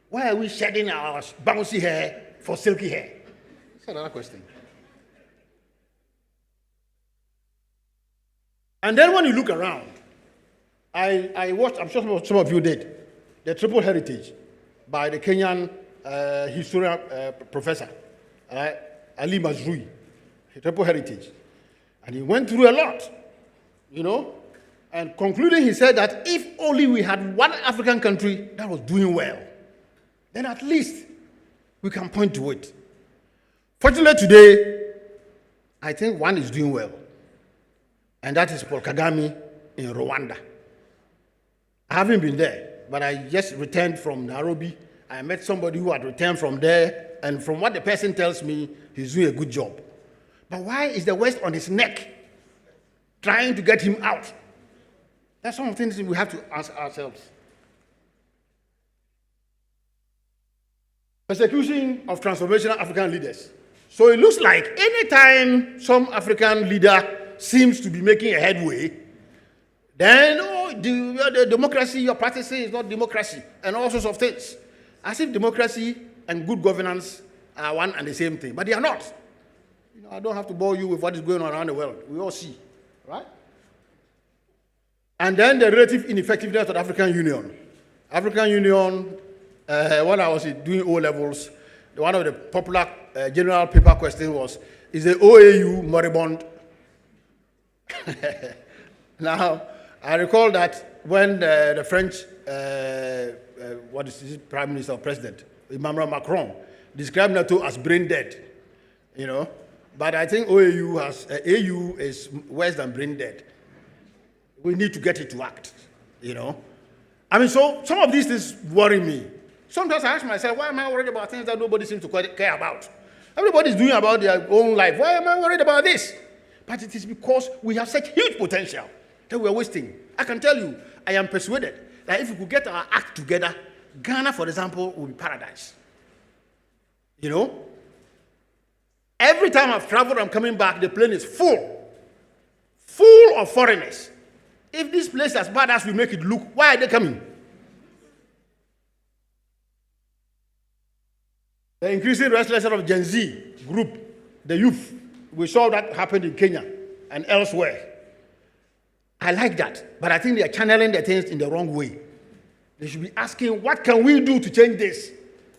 Why are we shedding our bouncy hair for silky hair? That's another question. And then when you look around, I watched, I'm sure some of you did, the Triple Heritage by the Kenyan historian professor, Ali Mazrui, Triple Heritage. And he went through a lot, and concluding he said that if only we had one African country that was doing well, then at least we can point to it. Fortunately today, I think one is doing well, and that is Paul Kagame in Rwanda. I haven't been there, but I just returned from Nairobi. I met somebody who had returned from there, and from what the person tells me, he's doing a good job. But why is the West on his neck, trying to get him out? That's some of the things we have to ask ourselves. Persecution of transformational African leaders. So it looks like anytime some African leader seems to be making a headway, then the democracy you're practicing is not democracy, and all sorts of things. As if democracy and good governance are one and the same thing, but they are not. You know, I don't have to bore you with what is going on around the world. We all see, right? And then the relative ineffectiveness of the African Union. African Union, when I was doing O-levels, one of the popular general paper questions was, is the OAU moribund? Now, I recall that when the French, what is his Prime Minister or President, Emmanuel Macron, described NATO as brain dead, you know, but I think OAU has, AU is worse than brain dead. We need to get it to act, you know. I mean, so some of these things worry me. Sometimes I ask myself, why am I worried about things that nobody seems to care about? Everybody's doing about their own life. Why am I worried about this? But it is because we have such huge potential that we are wasting. I can tell you, I am persuaded that if we could get our act together, Ghana, for example, will be paradise. You know? Every time I've traveled, I'm coming back, the plane is full of foreigners. If this place is as bad as we make it look, why are they coming? The increasing restlessness of Gen Z group, the youth, we saw that happen in Kenya and elsewhere. I like that, but I think they are channeling the things in the wrong way. They should be asking, what can we do to change this?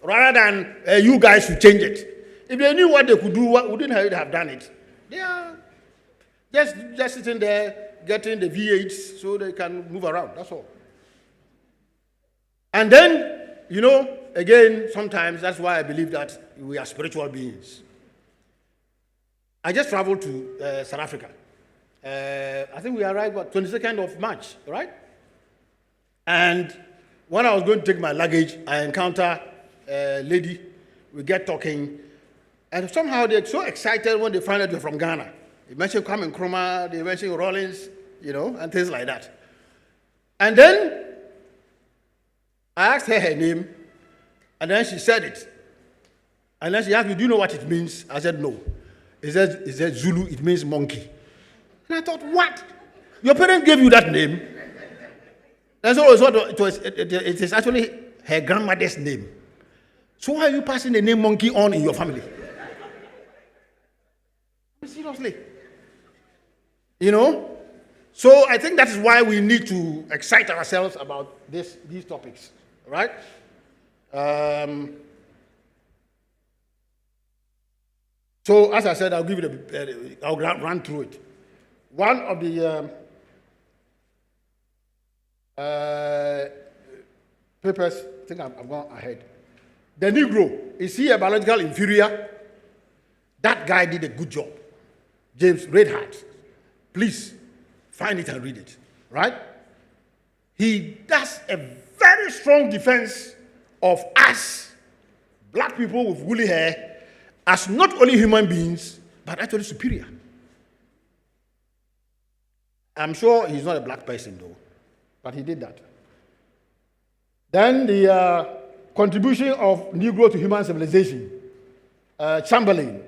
Rather than you guys should change it. If they knew what they could do, wouldn't they have done it? They are just sitting there, getting the V8s so they can move around, that's all. And then, you know, again, sometimes that's why I believe that we are spiritual beings. I just traveled to South Africa. I think we arrived on 22nd of March, right? And when I was going to take my luggage, I encountered a lady. We get talking. And somehow they're so excited when they find out you're from Ghana. They mention Kwame Nkrumah, they mention Rollins, you know, and things like that. And then I asked her name, and then she said it. And then she asked me, do you know what it means? I said, no. It said Zulu, it means monkey. And I thought, what? Your parents gave you that name? And so it is actually her grandmother's name. So why are you passing the name monkey on in your family? Seriously. You know? So I think that is why we need to excite ourselves about these topics, right? So as I said, I'll give you I'll run through it. One of the papers, I think I've gone ahead. The Negro, is he a biological inferior? That guy did a good job. James Redhart. Please find it and read it, right? He does a very strong defense of us, black people with woolly hair, as not only human beings, but actually superior. I'm sure he's not a black person, though, but he did that. Then the contribution of Negro to human civilization. Chamberlain,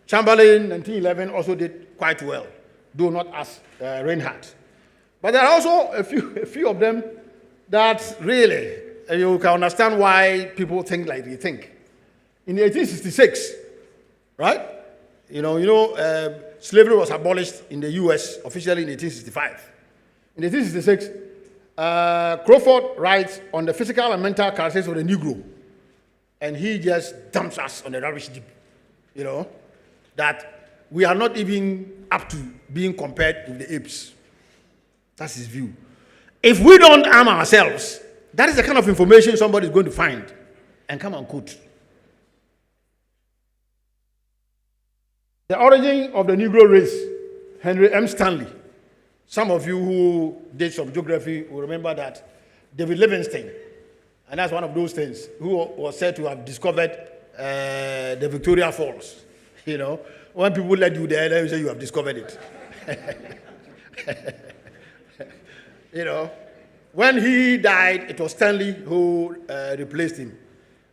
1911, also did quite well, though not as Reinhardt. But there are also a few of them that really, you can understand why people think like they think. In 1866, right? Slavery was abolished in the U.S. officially in 1865. In 1866, Crawford writes on the physical and mental characteristics of the Negro, and he just dumps us on the rubbish heap, that we are not even up to being compared with the apes. That's his view. If we don't arm ourselves, that is the kind of information somebody is going to find and come and quote. The origin of the Negro race, Henry M. Stanley. Some of you who did some geography will remember that David Livingstone, and that's one of those things, who was said to have discovered the Victoria Falls. When people let you there, they say you have discovered it. You know, when he died, it was Stanley who replaced him.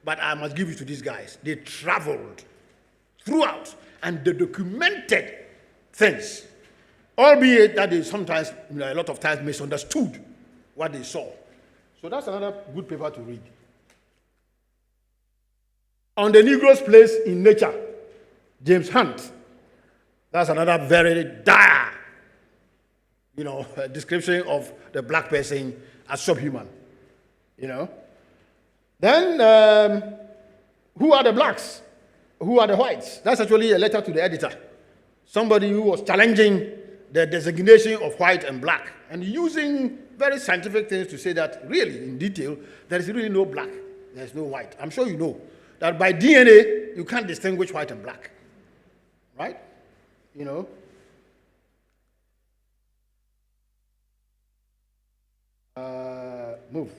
But I must give it to these guys. They traveled throughout and they documented things, albeit that they sometimes, a lot of times, misunderstood what they saw. So that's another good paper to read. On the Negro's place in nature, James Hunt. That's another very dire, description of the black person as subhuman. Then, who are the blacks? Who are the whites? That's actually a letter to the editor. Somebody who was challenging the designation of white and black and using very scientific things to say that really, in detail, there is really no black, there's no white. I'm sure you know that by DNA, you can't distinguish white and black, right? Move.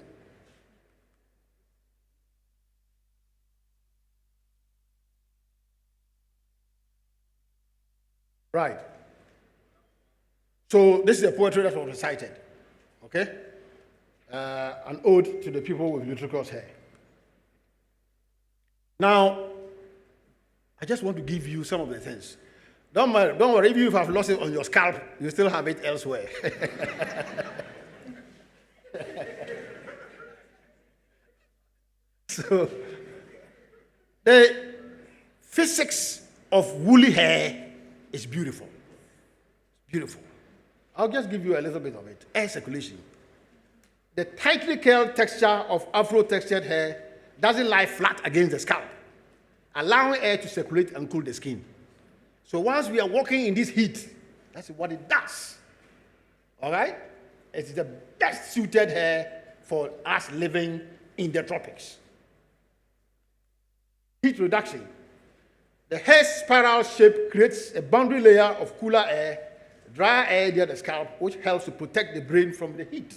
Right. So this is a poetry that was recited, okay? An ode to the people with ludicrous hair. Now, I just want to give you some of the things. Don't worry, even if you have lost it on your scalp, you still have it elsewhere. So, the physics of woolly hair is beautiful. Beautiful. I'll just give you a little bit of it. Air circulation. The tightly curled texture of afro-textured hair doesn't lie flat against the scalp, allowing air to circulate and cool the skin. So once we are walking in this heat, that's what it does. All right? It's the best suited hair for us living in the tropics. Heat reduction. The hair spiral shape creates a boundary layer of cooler air, dry air near the scalp, which helps to protect the brain from the heat.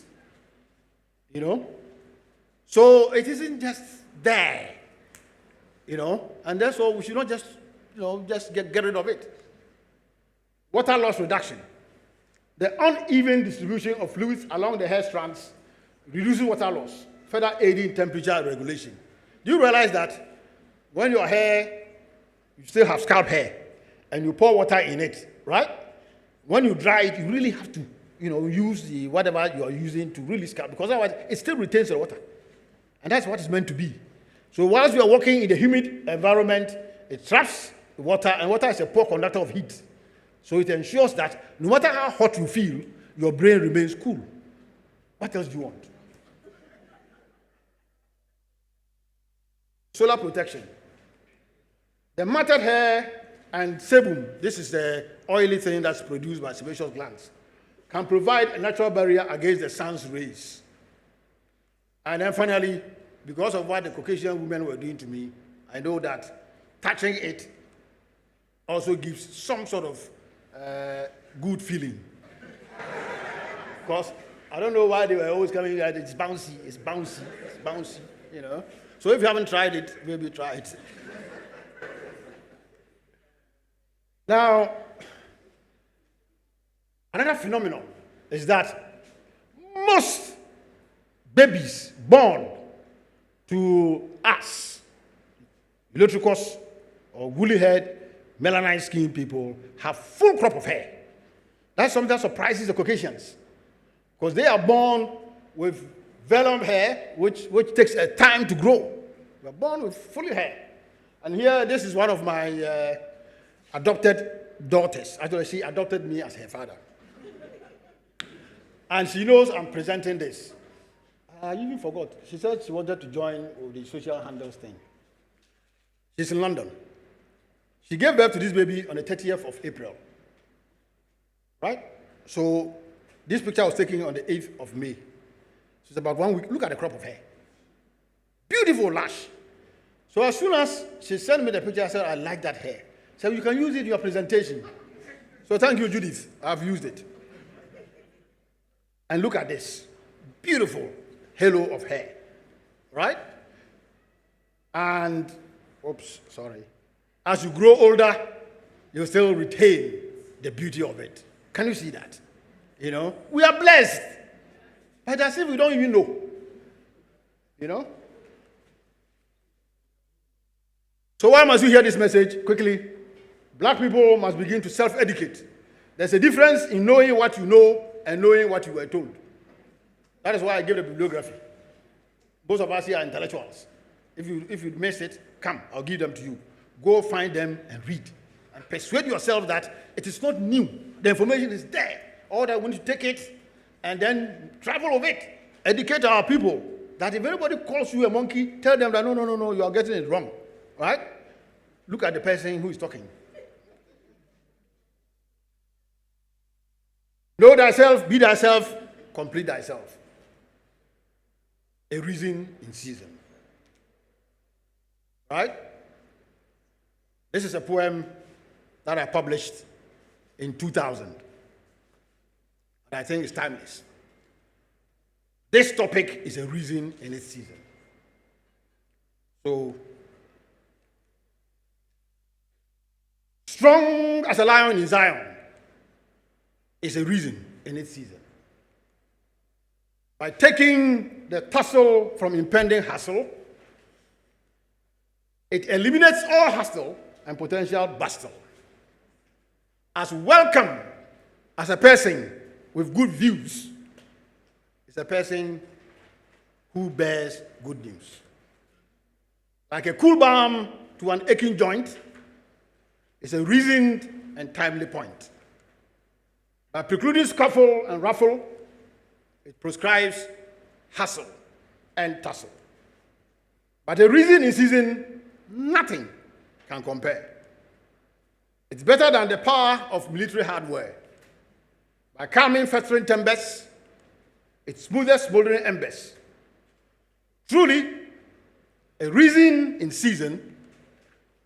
So it isn't just there, and therefore we should not just, just get rid of it. Water loss reduction. The uneven distribution of fluids along the hair strands reduces water loss, further aiding temperature regulation. Do you realize that when your hair, you still have scalp hair, and you pour water in it, right? When you dry it, you really have to, use the whatever you are using to really scalp, because otherwise it still retains the water. And that's what it's meant to be. So whilst you are working in the humid environment, it traps the water, and water is a poor conductor of heat. So it ensures that no matter how hot you feel, your brain remains cool. What else do you want? Solar protection. The matted hair and sebum, this is the oily thing that's produced by sebaceous glands, can provide a natural barrier against the sun's rays. And then finally, because of what the Caucasian women were doing to me, I know that touching it also gives some sort of good feeling. Because I don't know why they were always coming here, it's bouncy, it's bouncy, it's bouncy, So if you haven't tried it, maybe try it. Now, another phenomenon is that most babies born to us, electricos or woolly-haired, melanized-skinned people, have full crop of hair. That's something that surprises the Caucasians, because they are born with vellum hair, which takes a time to grow. They're born with fully hair. And here, this is one of my adopted daughters. Actually, she adopted me as her father. And she knows I'm presenting this. I even forgot. She said she wanted to join the social handles thing. She's in London. She gave birth to this baby on the 30th of April. Right? So this picture was taken on the 8th of May. She's about 1 week. Look at the crop of hair. Beautiful lash. So as soon as she sent me the picture, I said, I like that hair. So you can use it in your presentation. So thank you, Judith. I've used it. And look at this. Beautiful halo of hair. Right? And, oops, sorry. As you grow older, you still retain the beauty of it. Can you see that? We are blessed. But as if we don't even know. You know? So why must you hear this message? Quickly. Black people must begin to self-educate. There's a difference in knowing what you know and knowing what you were told. That is why I gave the bibliography. Most of us here are intellectuals. If you miss it, come, I'll give them to you. Go find them and read. And persuade yourself that it is not new. The information is there. All that we need to take it and then travel with it. Educate our people that if anybody calls you a monkey, tell them that no, you are getting it wrong. Right? Look at the person who is talking. Know thyself, be thyself, complete thyself. A reason in season. Right? This is a poem that I published in 2000. And I think it's timeless. This topic is a reason in its season. So, strong as a lion in Zion is a reason in its season. By taking the tussle from impending hassle, it eliminates all hustle and potential bustle. As welcome as a person with good views is a person who bears good news. Like a cool balm to an aching joint, it's a reasoned and timely point. By precluding scuffle and ruffle, it prescribes hustle and tussle. But a reason in season, nothing can compare. It's better than the power of military hardware. By calming festering timbers, it smoothes smoldering embers. Truly, a reason in season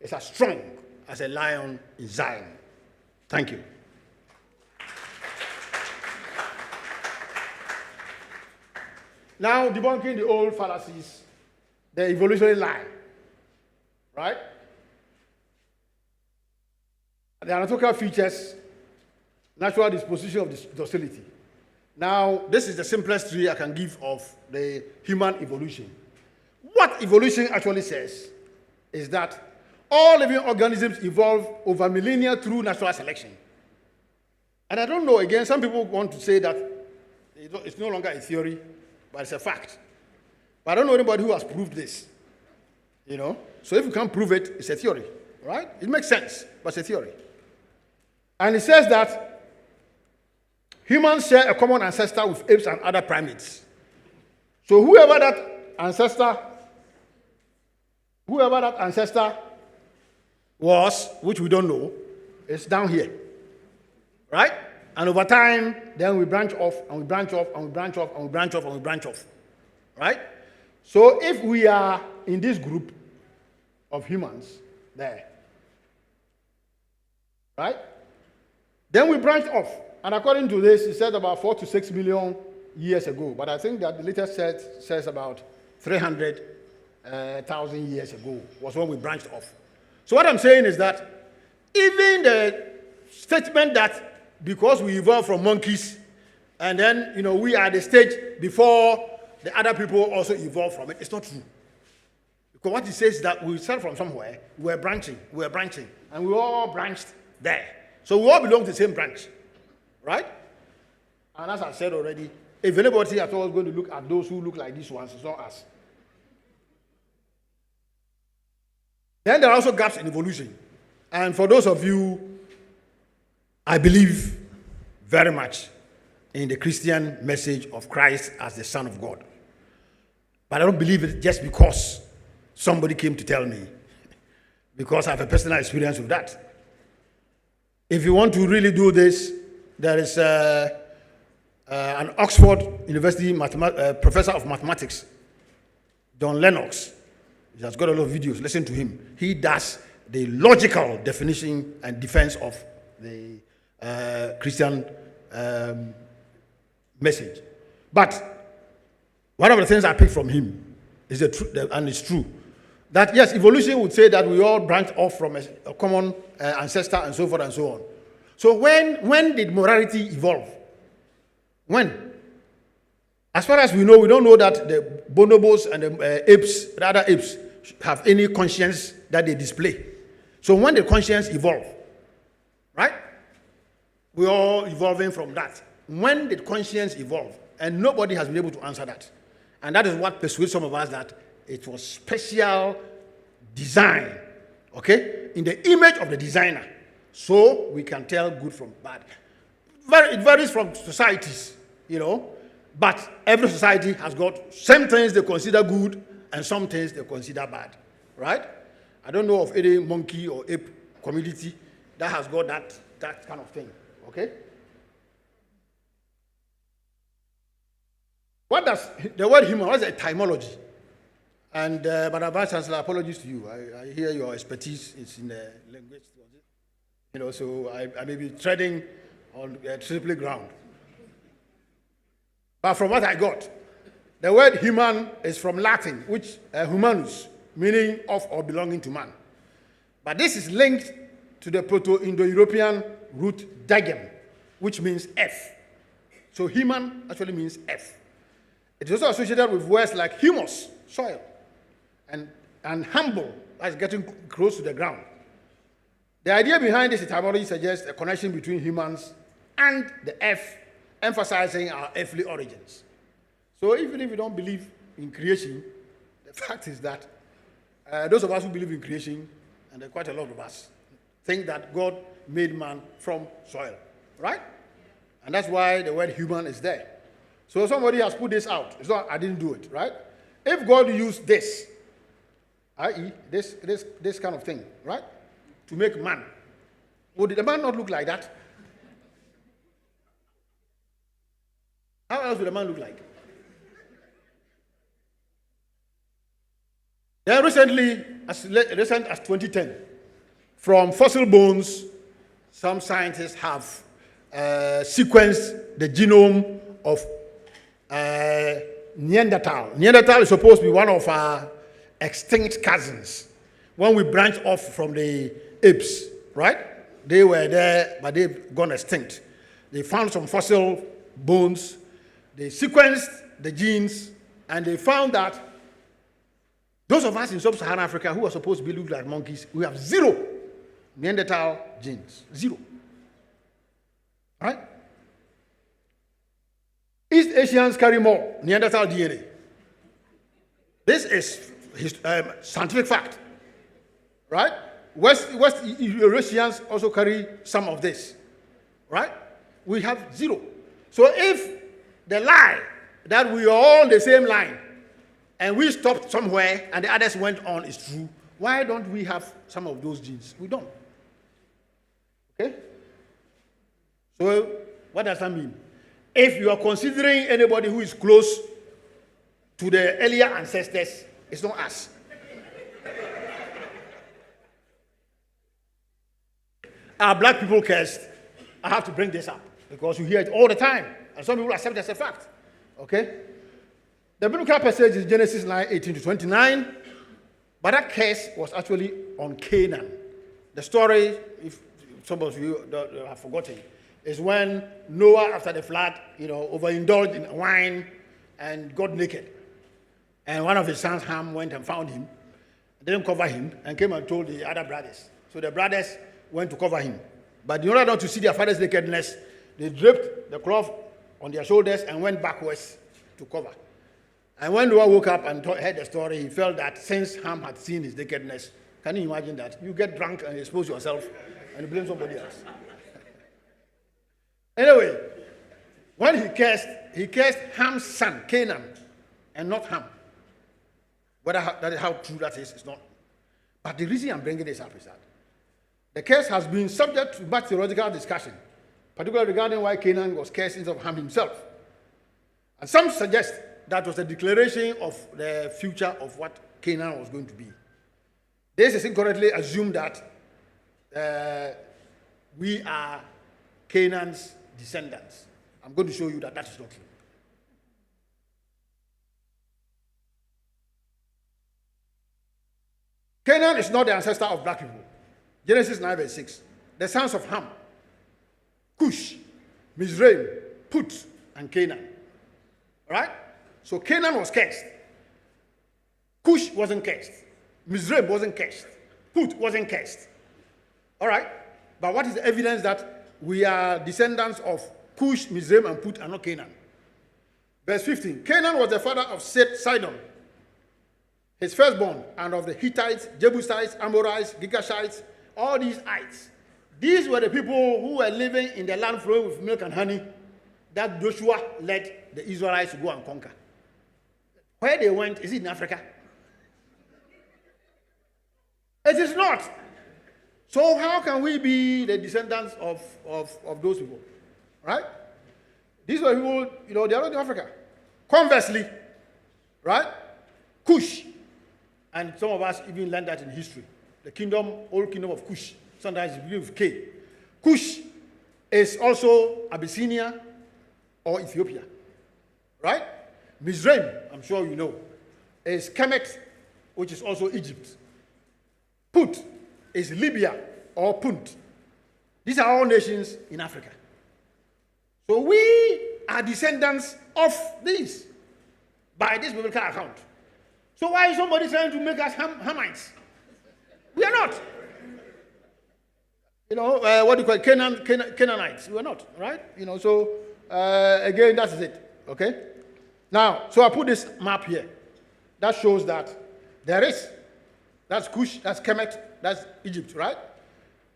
is as strong as a lion in Zion. Thank you. Now, debunking the old fallacies, the evolutionary lie, right? The anatomical features, natural disposition of docility. Now, this is the simplest tree I can give of the human evolution. What evolution actually says is that all living organisms evolve over millennia through natural selection. And I don't know, again, some people want to say that it's no longer a theory, but it's a fact. But I don't know anybody who has proved this. You know? So if you can't prove it, it's a theory, right? It makes sense, but it's a theory. And it says that humans share a common ancestor with apes and other primates. So whoever that ancestor was, which we don't know, is down here, right? And over time, then we branch off, and we branch off, and we branch off, and we branch off, and we branch off, right? So if we are in this group of humans there, right? Then we branched off, and according to this, it said about 4 to 6 million years ago, but I think that the latest set says about 300,000 years ago was when we branched off. So what I'm saying is that even the statement that because we evolved from monkeys, and then, we are at the stage before the other people also evolved from it, it's not true. Because what it says is that we started from somewhere, we're branching, and we all branched there. So we all belong to the same branch, right? And as I said already, if anybody at all is going to look at those who look like these ones, it's not us. Then there are also gaps in evolution. And for those of you, I believe very much in the Christian message of Christ as the Son of God. But I don't believe it just because somebody came to tell me, because I have a personal experience with that. If you want to really do this, there is an Oxford University professor of mathematics, John Lennox. He has got a lot of videos. Listen to him. He does the logical definition and defense of the Christian message. But one of the things I picked from him is and it's true, that yes, evolution would say that we all branch off from a common ancestor and so forth and so on. So when did morality evolve? When? As far as we know, we don't know that the bonobos and the apes, the other apes, have any conscience that they display. So when the conscience evolve, right? We're all evolving from that. When did conscience evolve? And nobody has been able to answer that. And that is what persuades some of us that it was special design, okay, in the image of the designer. So we can tell good from bad. It varies from societies, you know, but every society has got some things they consider good and some things they consider bad, right? I don't know of any monkey or ape community that has got that kind of thing, okay? What does the word human, what is the etymology? And, Madam Vice Chancellor, apologies to you. I hear your expertise is in the language, you know, so I may be treading on slippery ground. But from what I got, the word human is from Latin, which humanus, meaning of or belonging to man. But this is linked to the Proto-Indo-European root dagem, which means earth. So human actually means earth. It is also associated with words like humus, soil, and humble, that's getting close to the ground. The idea behind this etymology suggests a connection between humans and the earth, emphasizing our earthly origins. So even if you don't believe in creation, the fact is that those of us who believe in creation, and there are quite a lot of us, think that God made man from soil, right? And that's why the word human is there. So somebody has put this out. It's not, I didn't do it, right? If God used this, i.e., this kind of thing, right, to make man, would the man not look like that? How else would the man look like? Then recently, as recent as 2010, from fossil bones, some scientists have sequenced the genome of Neanderthal. Neanderthal is supposed to be one of our extinct cousins. When we branched off from the apes, right? They were there, but they've gone extinct. They found some fossil bones. They sequenced the genes, and they found that those of us in sub-Saharan Africa who are supposed to look like monkeys, we have 0 Neanderthal genes. 0. Right? East Asians carry more Neanderthal DNA. This is scientific fact. Right? West Eurasians also carry some of this. Right? We have 0. So if the lie that we are all on the same line and we stopped somewhere and the others went on is true, why don't we have some of those genes? We don't. Okay? So what does that mean? If you are considering anybody who is close to the earlier ancestors, it's not us. Are black people cursed? I have to bring this up because you hear it all the time, and some people accept it as a fact. Okay? The biblical passage is Genesis 9:18-29, but that curse was actually on Canaan. The story, if some of you have forgotten, is when Noah, after the flood, overindulged in wine and got naked. And one of his sons, Ham, went and found him, didn't cover him, and came and told the other brothers. So the brothers went to cover him. But in order not to see their father's nakedness, they draped the cloth on their shoulders and went backwards to cover. And when Noah woke up and heard the story, he felt that since Ham had seen his nakedness, can you imagine that? You get drunk and expose yourself and you blame somebody else. Anyway, when he cursed Ham's son, Canaan, and not Ham. Whether that is how true that is, it's not. But the reason I'm bringing this up is that the curse has been subject to much theological discussion, particularly regarding why Canaan was cursed instead of Ham himself. And some suggest that was a declaration of the future of what Canaan was going to be. This is incorrectly assumed that we are Canaan's descendants. I'm going to show you that that is not true. Canaan is not the ancestor of black people. Genesis 9:6. The sons of Ham, Cush, Mizraim, Put, and Canaan. All right? So Canaan was cursed. Cush wasn't cursed. Mizraim wasn't cursed. Put wasn't cursed. All right? But what is the evidence that we are descendants of Cush, Mizraim, and Put, and not Canaan? Verse 15. Canaan was the father of Sidon, his firstborn, and of the Hittites, Jebusites, Amorites, Girgashites, all these ites. These were the people who were living in the land flowing with milk and honey that Joshua led the Israelites to go and conquer. Where they went, is it in Africa? It is not. So how can we be the descendants of those people? Right? These were people, they are not in Africa. Conversely, right? Cush. And some of us even learned that in history. The old kingdom of Cush. Sometimes it's with K. Cush is also Abyssinia or Ethiopia. Right? Mizraim, I'm sure you know, is Kemet, which is also Egypt. Put is Libya or Punt. These are all nations in Africa. So we are descendants of these by this biblical account. So why is somebody trying to make us Hamites? We are not. What do you call it? Canaanites. We are not, right? So again, that's it. Okay? Now, so I put this map here. That shows that there is. That's Cush, that's Kemet, that's Egypt, right?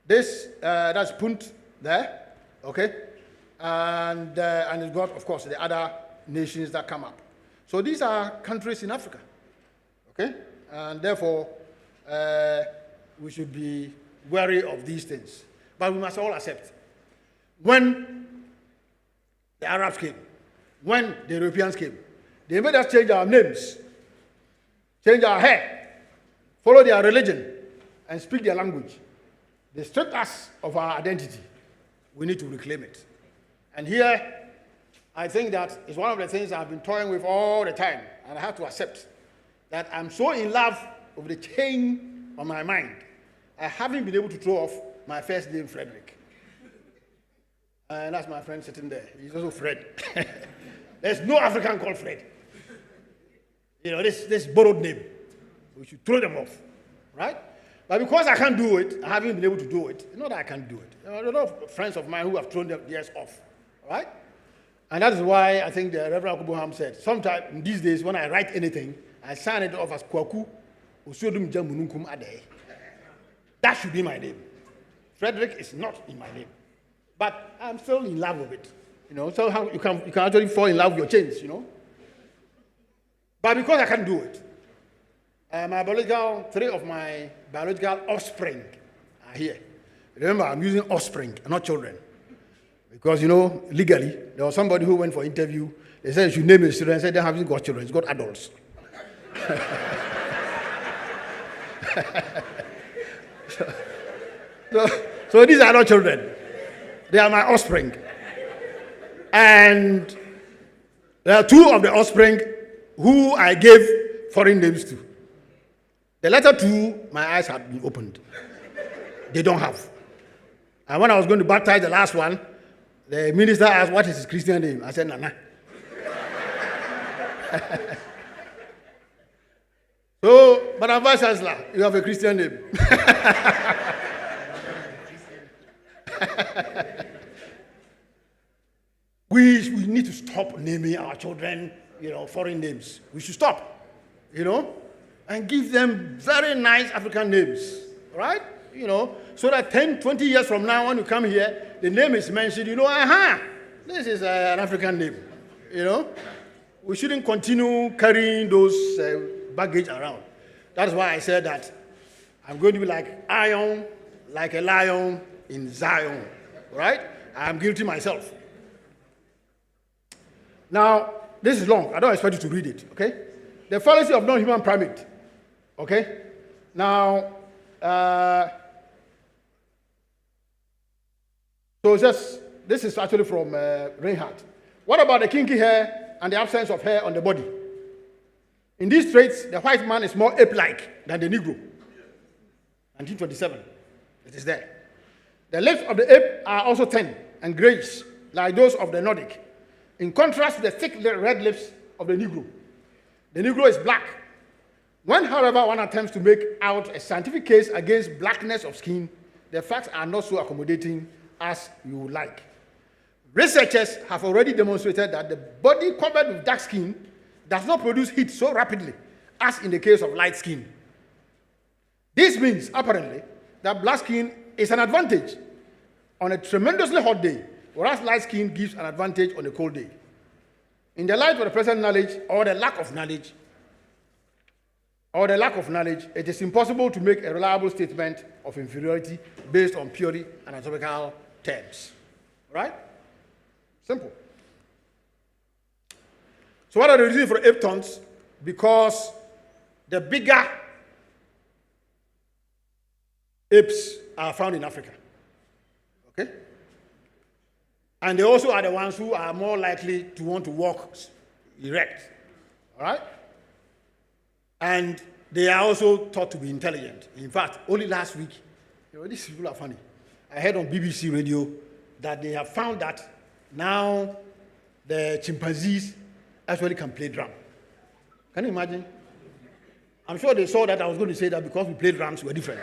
This, that's Punt there, okay? And it's got, of course, the other nations that come up. So these are countries in Africa, okay? And therefore, we should be wary of these things. But we must all accept. When the Arabs came, when the Europeans came, they made us change our names, change our hair, follow their religion, and speak their language. They stripped us of our identity. We need to reclaim it. And here, I think that is one of the things I've been toying with all the time, and I have to accept that I'm so in love with the chain on my mind, I haven't been able to throw off my first name, Frederick. And that's my friend sitting there. He's also Fred. There's no African called Fred. This borrowed name. We should throw them off, right? But because I can't do it, I haven't been able to do it. Not that I can't do it. There are a lot of friends of mine who have thrown theirs off, right? And that is why I think the Reverend Akubuham said, sometimes these days when I write anything, I sign it off as Kwaku Osodum Jamununkum Ade. That should be my name. Frederick is not in my name. But I'm still in love with it. So how you can actually fall in love with your chains, But because I can't do it, three of my biological offspring are here. Remember, I'm using offspring, not children. Because, legally, there was somebody who went for interview. They said, you should name his children. I said, they haven't got children. It's got adults. so these are not children. They are my offspring. And there are two of the offspring who I gave foreign names to. The latter two, my eyes had been opened. They don't have. And when I was going to baptize the last one, the minister asked, what is his Christian name? I said, Nana. So, Madam Vice Chancellor, you have a Christian name. We need to stop naming our children, foreign names. We should stop, and give them very nice African names, right? So that 10, 20 years from now, when you come here, the name is mentioned, this is an African name, We shouldn't continue carrying those baggage around. That's why I said that I'm going to be like iron, like a lion in Zion, right? I'm guilty myself. Now, this is long. I don't expect you to read it, okay? The fallacy of non-human primate, okay? Now, so this is actually from Reinhardt. What about the kinky hair and the absence of hair on the body? In these traits, the white man is more ape-like than the Negro. 1927, it is there. The lips of the ape are also thin and grayish, like those of the Nordic. In contrast to the thick red lips of the Negro. The Negro is black. When, however, one attempts to make out a scientific case against blackness of skin, the facts are not so accommodating as you would like. Researchers have already demonstrated that the body covered with dark skin does not produce heat so rapidly as in the case of light skin. This means, apparently, that black skin is an advantage on a tremendously hot day, whereas light skin gives an advantage on a cold day. In the light of the present knowledge, or the lack of knowledge, it is impossible to make a reliable statement of inferiority based on purely anatomical terms. Right? Simple. So what are the reasons for ape tones? Because the bigger apes are found in Africa. Okay? And they also are the ones who are more likely to want to walk erect. All right? And they are also thought to be intelligent. In fact, only last week, these people are funny. I heard on BBC radio that they have found that now the chimpanzees actually can play drum. Can you imagine? I'm sure they saw that I was going to say that because we played drums, we're different.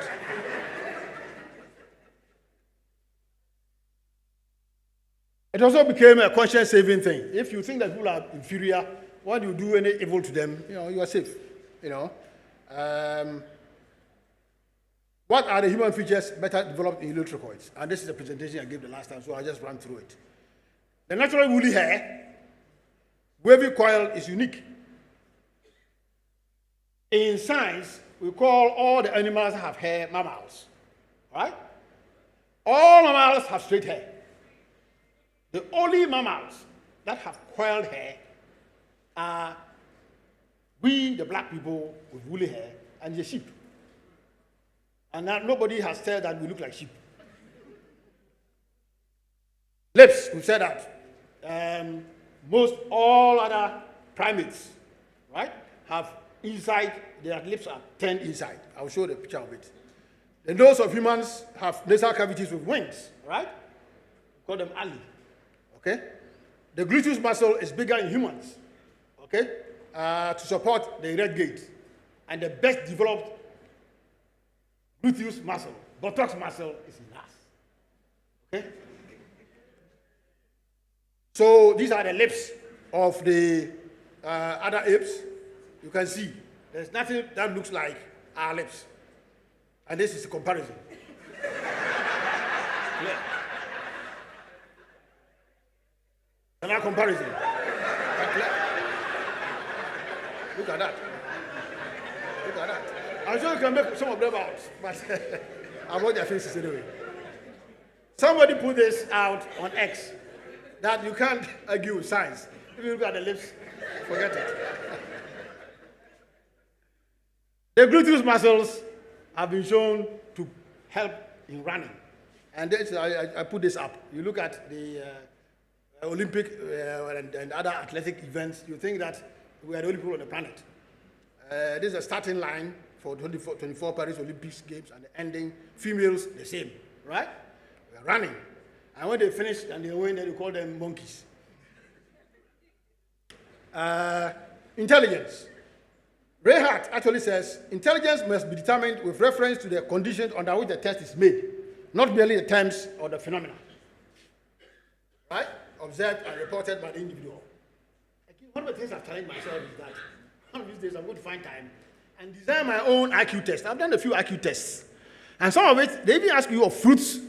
It also became a conscience-saving thing. If you think that people are inferior, when you do any evil to them, you are safe. What are the human features better developed in electrocoids? And this is the presentation I gave the last time, so I'll just run through it. The natural woolly hair, wavy coil, is unique. In science, we call all the animals that have hair mammals. Right? All mammals have straight hair. The only mammals that have coiled hair are we, the black people, with woolly hair, and the sheep. And now nobody has said that we look like sheep. Lips, we said that. Most all other primates, right, have inside, their lips are turned inside. I'll show the picture of it. The nose of humans have nasal cavities with wings, right? We call them ali. Okay? The gluteus muscle is bigger in humans, okay, to support the erect gait. And the best developed gluteus muscle, buttocks muscle, is in us. Okay? So these are the lips of the other apes. You can see there's nothing that looks like our lips. And this is a comparison. Yeah. Another comparison. Look at that. Look at that. I'm sure you can make some of them out, but I want their faces anyway. Somebody put this out on X, that you can't argue with science. If you look at the lips, forget it. The gluteus muscles have been shown to help in running. And this, I put this up. You look at the Olympic and other athletic events, you think that we are the only people on the planet. This is a starting line for 24 Paris Olympics Games, and the ending, females, the same, right? We are running. And when they finish and they win, then you call them monkeys. Intelligence. Reinhardt actually says, intelligence must be determined with reference to the conditions under which the test is made, not merely the terms or the phenomena. Right? Observed and reported by the individual. One of the things I've challenged myself is that one of these days I'm going to find time and design my own IQ test. I've done a few IQ tests. And some of it, they even ask you of fruits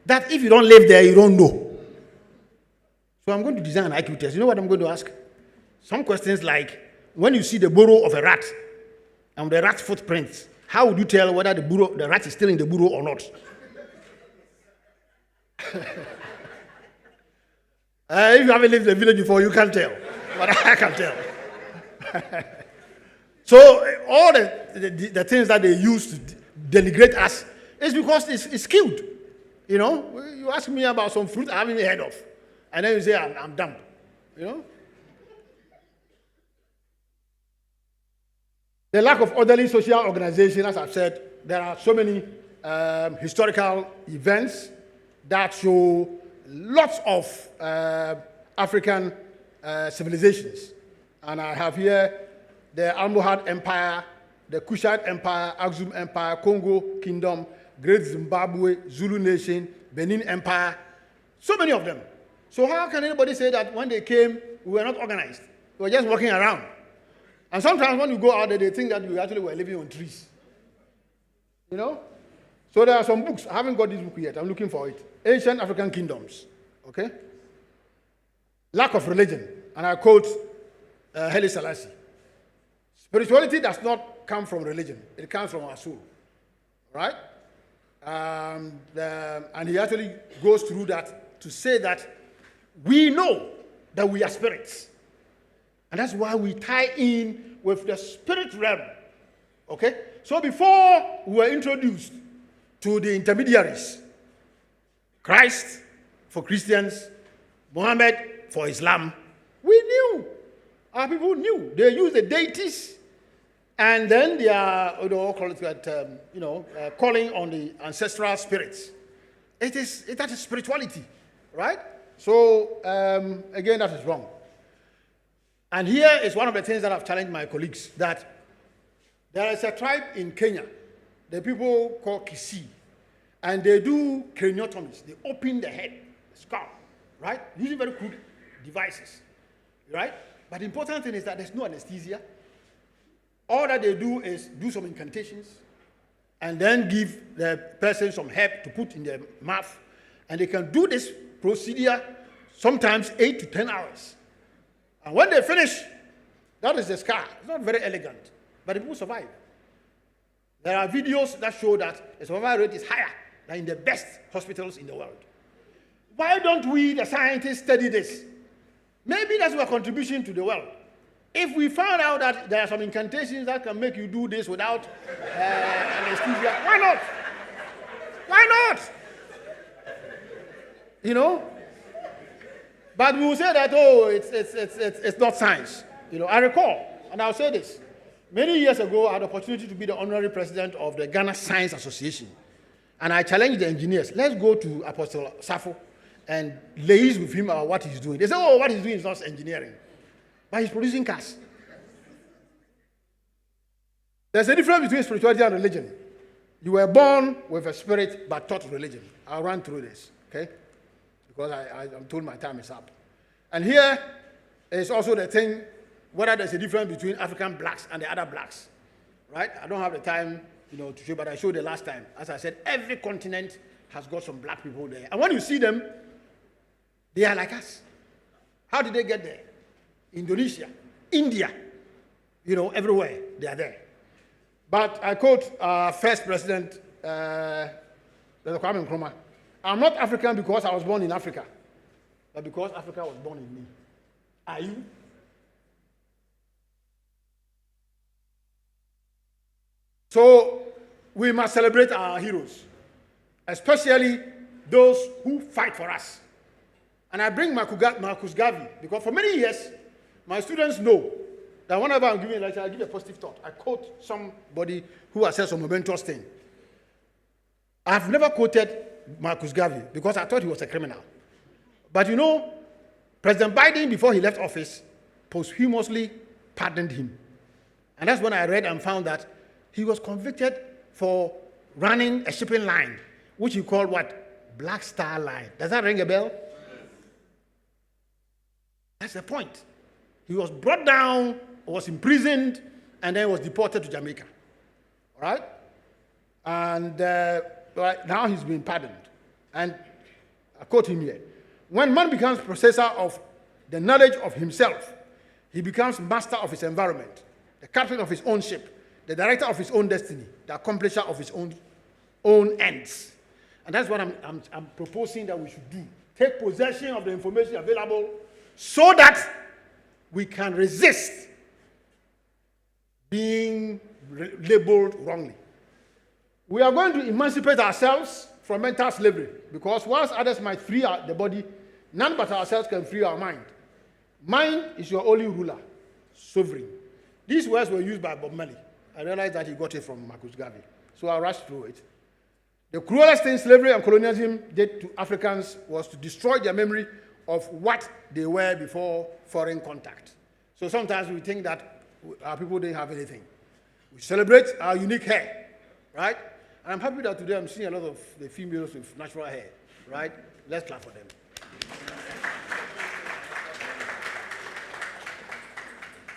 that if you don't live there, you don't know. So I'm going to design an IQ test. You know what I'm going to ask? Some questions like, when you see the burrow of a rat and the rat's footprints, how would you tell whether the rat is still in the burrow or not? If you haven't lived in the village before, you can't tell. But I can tell. So all the things that they use to denigrate us is because it's skewed. You know, you ask me about some fruit I haven't even heard of, and then you say I'm dumb. You know. The lack of orderly social organization, as I've said, there are so many historical events that show lots of African civilizations And I have here the Almohad Empire, the Kushite Empire, Aksum Empire, Congo Kingdom, Great Zimbabwe, Zulu Nation, Benin Empire, so many of them. So how can anybody say that when they came, we were not organized? We were just walking around. And sometimes when you go out there, they think that we actually were living on trees. You know? So there are some books. I haven't got this book yet. I'm looking for it. Ancient African Kingdoms. Okay? Lack of religion. And I quote Haile Selassie. Spirituality does not come from religion. It comes from our soul. Right? And he actually goes through that to say that we know that we are spirits. And that's why we tie in with the spirit realm. Okay? So before we were introduced to the intermediaries, Christ for Christians, Muhammad for Islam, we knew. Our people knew. They used the deities, and then they are, calling on the ancestral spirits. That is spirituality, right? So, again, that is wrong. And here is one of the things that I've challenged my colleagues, that there is a tribe in Kenya, the people called Kisii, and they do craniotomies. They open the head, the skull, right? Using very crude devices, right? But the important thing is that there's no anesthesia. All that they do is do some incantations and then give the person some herb to put in their mouth. And they can do this procedure sometimes 8 to 10 hours. And when they finish, that is the scar. It's not very elegant, but the people survive. There are videos that show that the survival rate is higher than in the best hospitals in the world. Why don't we, the scientists, study this? Maybe that's our contribution to the world. If we found out that there are some incantations that can make you do this without anesthesia, why not? Why not? You know? But we will say that, oh, it's not science. You know, I recall, and I'll say this. Many years ago, I had the opportunity to be the honorary president of the Ghana Science Association. And I challenged the engineers, let's go to Apostle Safo and liaise with him about what he's doing. They say, oh, what he's doing is not engineering, but he's producing cars. There's a difference between spirituality and religion. You were born with a spirit, but taught religion. I'll run through this, okay? Because I'm told my time is up. And here is also the thing, whether there's a difference between African blacks and the other blacks, right? I don't have the time, to show, but I showed the last time. As I said, every continent has got some black people there. And when you see them, they are like us. How did they get there? Indonesia, India, everywhere they are there. But I quote our first president, Kwame Nkrumah. I'm not African because I was born in Africa, but because Africa was born in me. Are you? So we must celebrate our heroes, especially those who fight for us. And I bring Marcus Garvey because for many years, my students know that whenever I'm giving a lecture, I give a positive thought. I quote somebody who has said some momentous thing. I've never quoted Marcus Garvey because I thought he was a criminal. But President Biden, before he left office, posthumously pardoned him. And that's when I read and found that he was convicted for running a shipping line, which he called what? Black Star Line. Does that ring a bell? That's the point. He was brought down, was imprisoned, and then was deported to Jamaica. All right? And now he's been pardoned. And I quote him here. When man becomes possessor of the knowledge of himself, he becomes master of his environment, the captain of his own ship, the director of his own destiny, the accomplisher of his own ends. And that's what I'm proposing that we should do. Take possession of the information available so that we can resist being labeled wrongly. We are going to emancipate ourselves from mental slavery because whilst others might free the body, none but ourselves can free our mind. Mind is your only ruler, sovereign. These words were used by Bob Marley. I realized that he got it from Marcus Garvey, so I rushed through it. The cruelest thing slavery and colonialism did to Africans was to destroy their memory of what they were before foreign contact. So sometimes we think that our people didn't have anything. We celebrate our unique hair, right? And I'm happy that today I'm seeing a lot of the females with natural hair, right? Let's clap for them.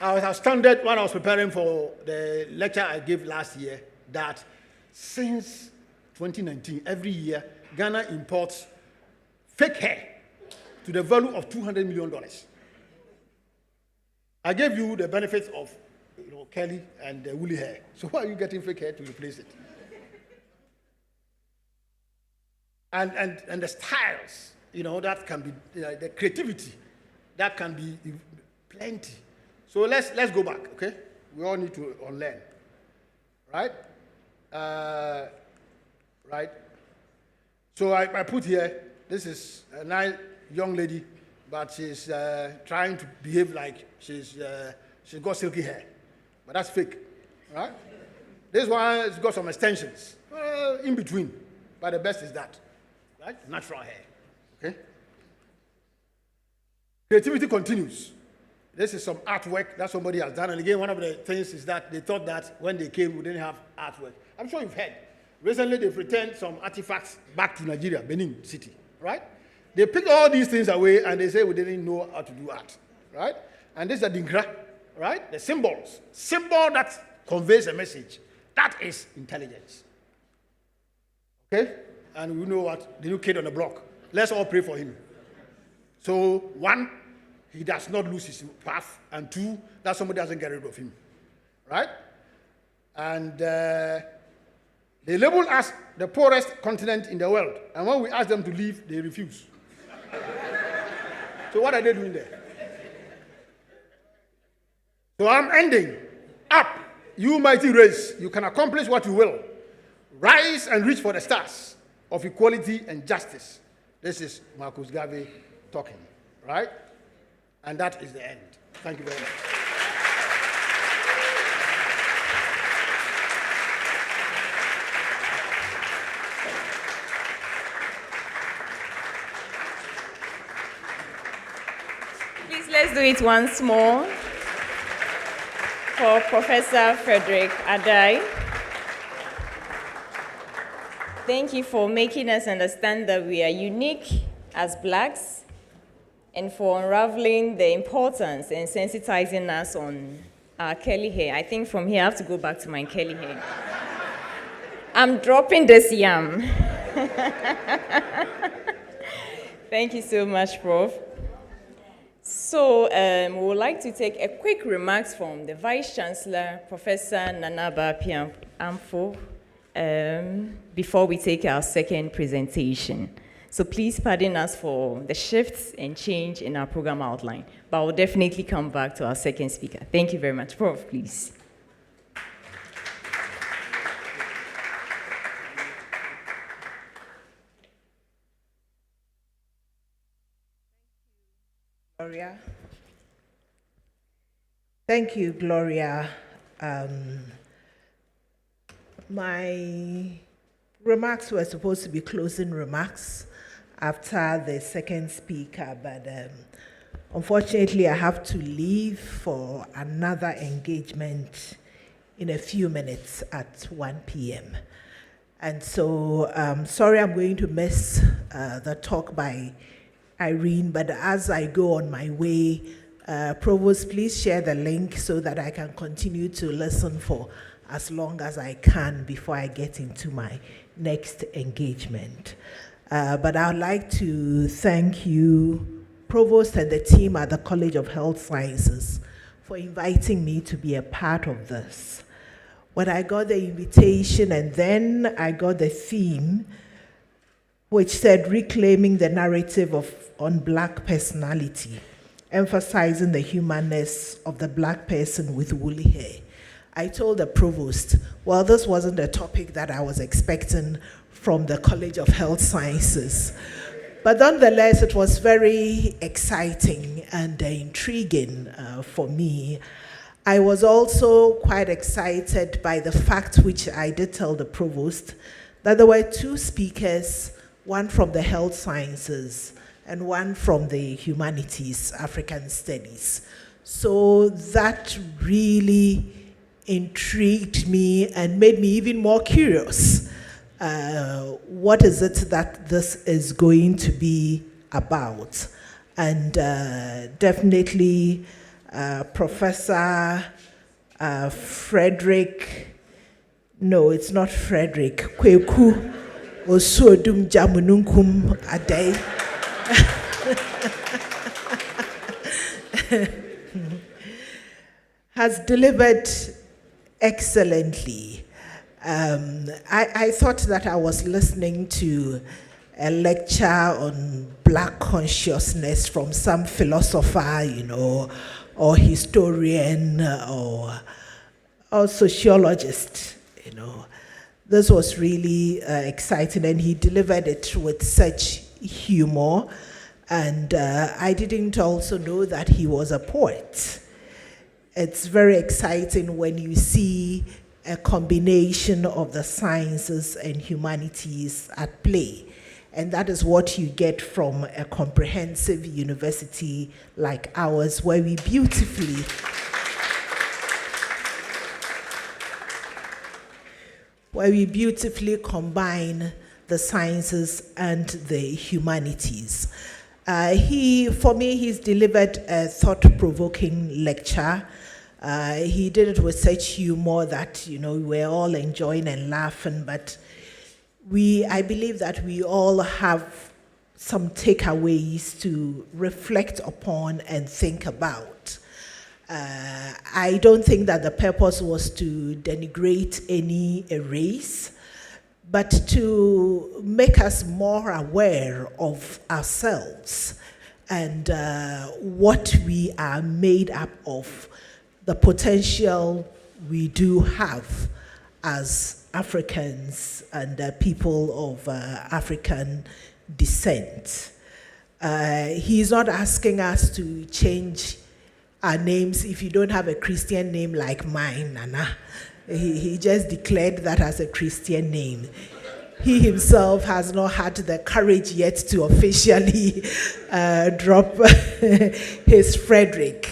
I was astounded when I was preparing for the lecture I gave last year that since 2019, every year, Ghana imports fake hair to the value of $200 million. I gave you the benefits of curly and woolly hair. So why are you getting fake hair to replace it? And the styles, that can be, the creativity, that can be plenty. So let's go back, okay? We all need to unlearn, right? Right? So I put here, this is a nice young lady, but she's trying to behave like she's got silky hair, but that's fake, right? This one has got some extensions, in between, but the best is that, right? Natural hair, okay? Creativity continues. This is some artwork that somebody has done, and again, one of the things is that they thought that when they came, we didn't have artwork. I'm sure you've heard. Recently, they've returned some artifacts back to Nigeria, Benin City, right? They picked all these things away, and they say we didn't know how to do art, right? And this is the Dinkra, right? The symbols. Symbol that conveys a message. That is intelligence. Okay? And we know what? The new kid on the block. Let's all pray for him. So, one, he does not lose his path, and two, that somebody doesn't get rid of him, right? And they label us the poorest continent in the world, and when we ask them to leave, they refuse. So what are they doing there? So I'm ending. Up, you mighty race, you can accomplish what you will. Rise and reach for the stars of equality and justice. This is Marcus Garvey talking, right? And that is the end. Thank you very much. Please, let's do it once more for Professor Frederick Adai. Thank you for making us understand that we are unique as Blacks, and for unraveling the importance and sensitizing us on our curly hair. I think from here I have to go back to my curly hair. I'm dropping this yam. Thank you so much, Prof. So we would like to take a quick remarks from the Vice Chancellor, Professor Nanaba Piamfo, before we take our second presentation. So please pardon us for the shifts and change in our program outline, but we'll definitely come back to our second speaker. Thank you very much. Prof, please. Gloria. Thank you, Gloria. My remarks were supposed to be closing remarks after the second speaker, but unfortunately I have to leave for another engagement in a few minutes at 1 p.m. And so, sorry I'm going to miss the talk by Irene, but as I go on my way, Provost, please share the link so that I can continue to listen for as long as I can before I get into my next engagement. But I'd like to thank you, Provost, and the team at the College of Health Sciences for inviting me to be a part of this. When I got the invitation and then I got the theme, which said reclaiming the narrative on Black personality, emphasizing the humanness of the Black person with woolly hair, I told the Provost, well, this wasn't a topic that I was expecting from the College of Health Sciences. But nonetheless, it was very exciting and intriguing for me. I was also quite excited by the fact, which I did tell the Provost, that there were two speakers, one from the health sciences and one from the humanities, African studies. So that really intrigued me and made me even more curious. What is it that this is going to be about? And definitely Professor Frederick, no, it's not Frederick, Kweku Osodum Jamununkum Adai. Has delivered excellently. I thought that I was listening to a lecture on Black consciousness from some philosopher, or historian, or sociologist, This was really exciting, and he delivered it with such humor. And I didn't also know that he was a poet. It's very exciting when you see a combination of the sciences and humanities at play. And that is what you get from a comprehensive university like ours, where we beautifully combine the sciences and the humanities. For me, he's delivered a thought-provoking lecture. He did it with such humor that, we're all enjoying and laughing, but I believe that we all have some takeaways to reflect upon and think about. I don't think that the purpose was to denigrate any race, but to make us more aware of ourselves and what we are made up of, the potential we do have as Africans and people of African descent. He's not asking us to change our names if you don't have a Christian name like mine, Nana. He just declared that as a Christian name. He himself has not had the courage yet to officially drop his Frederick.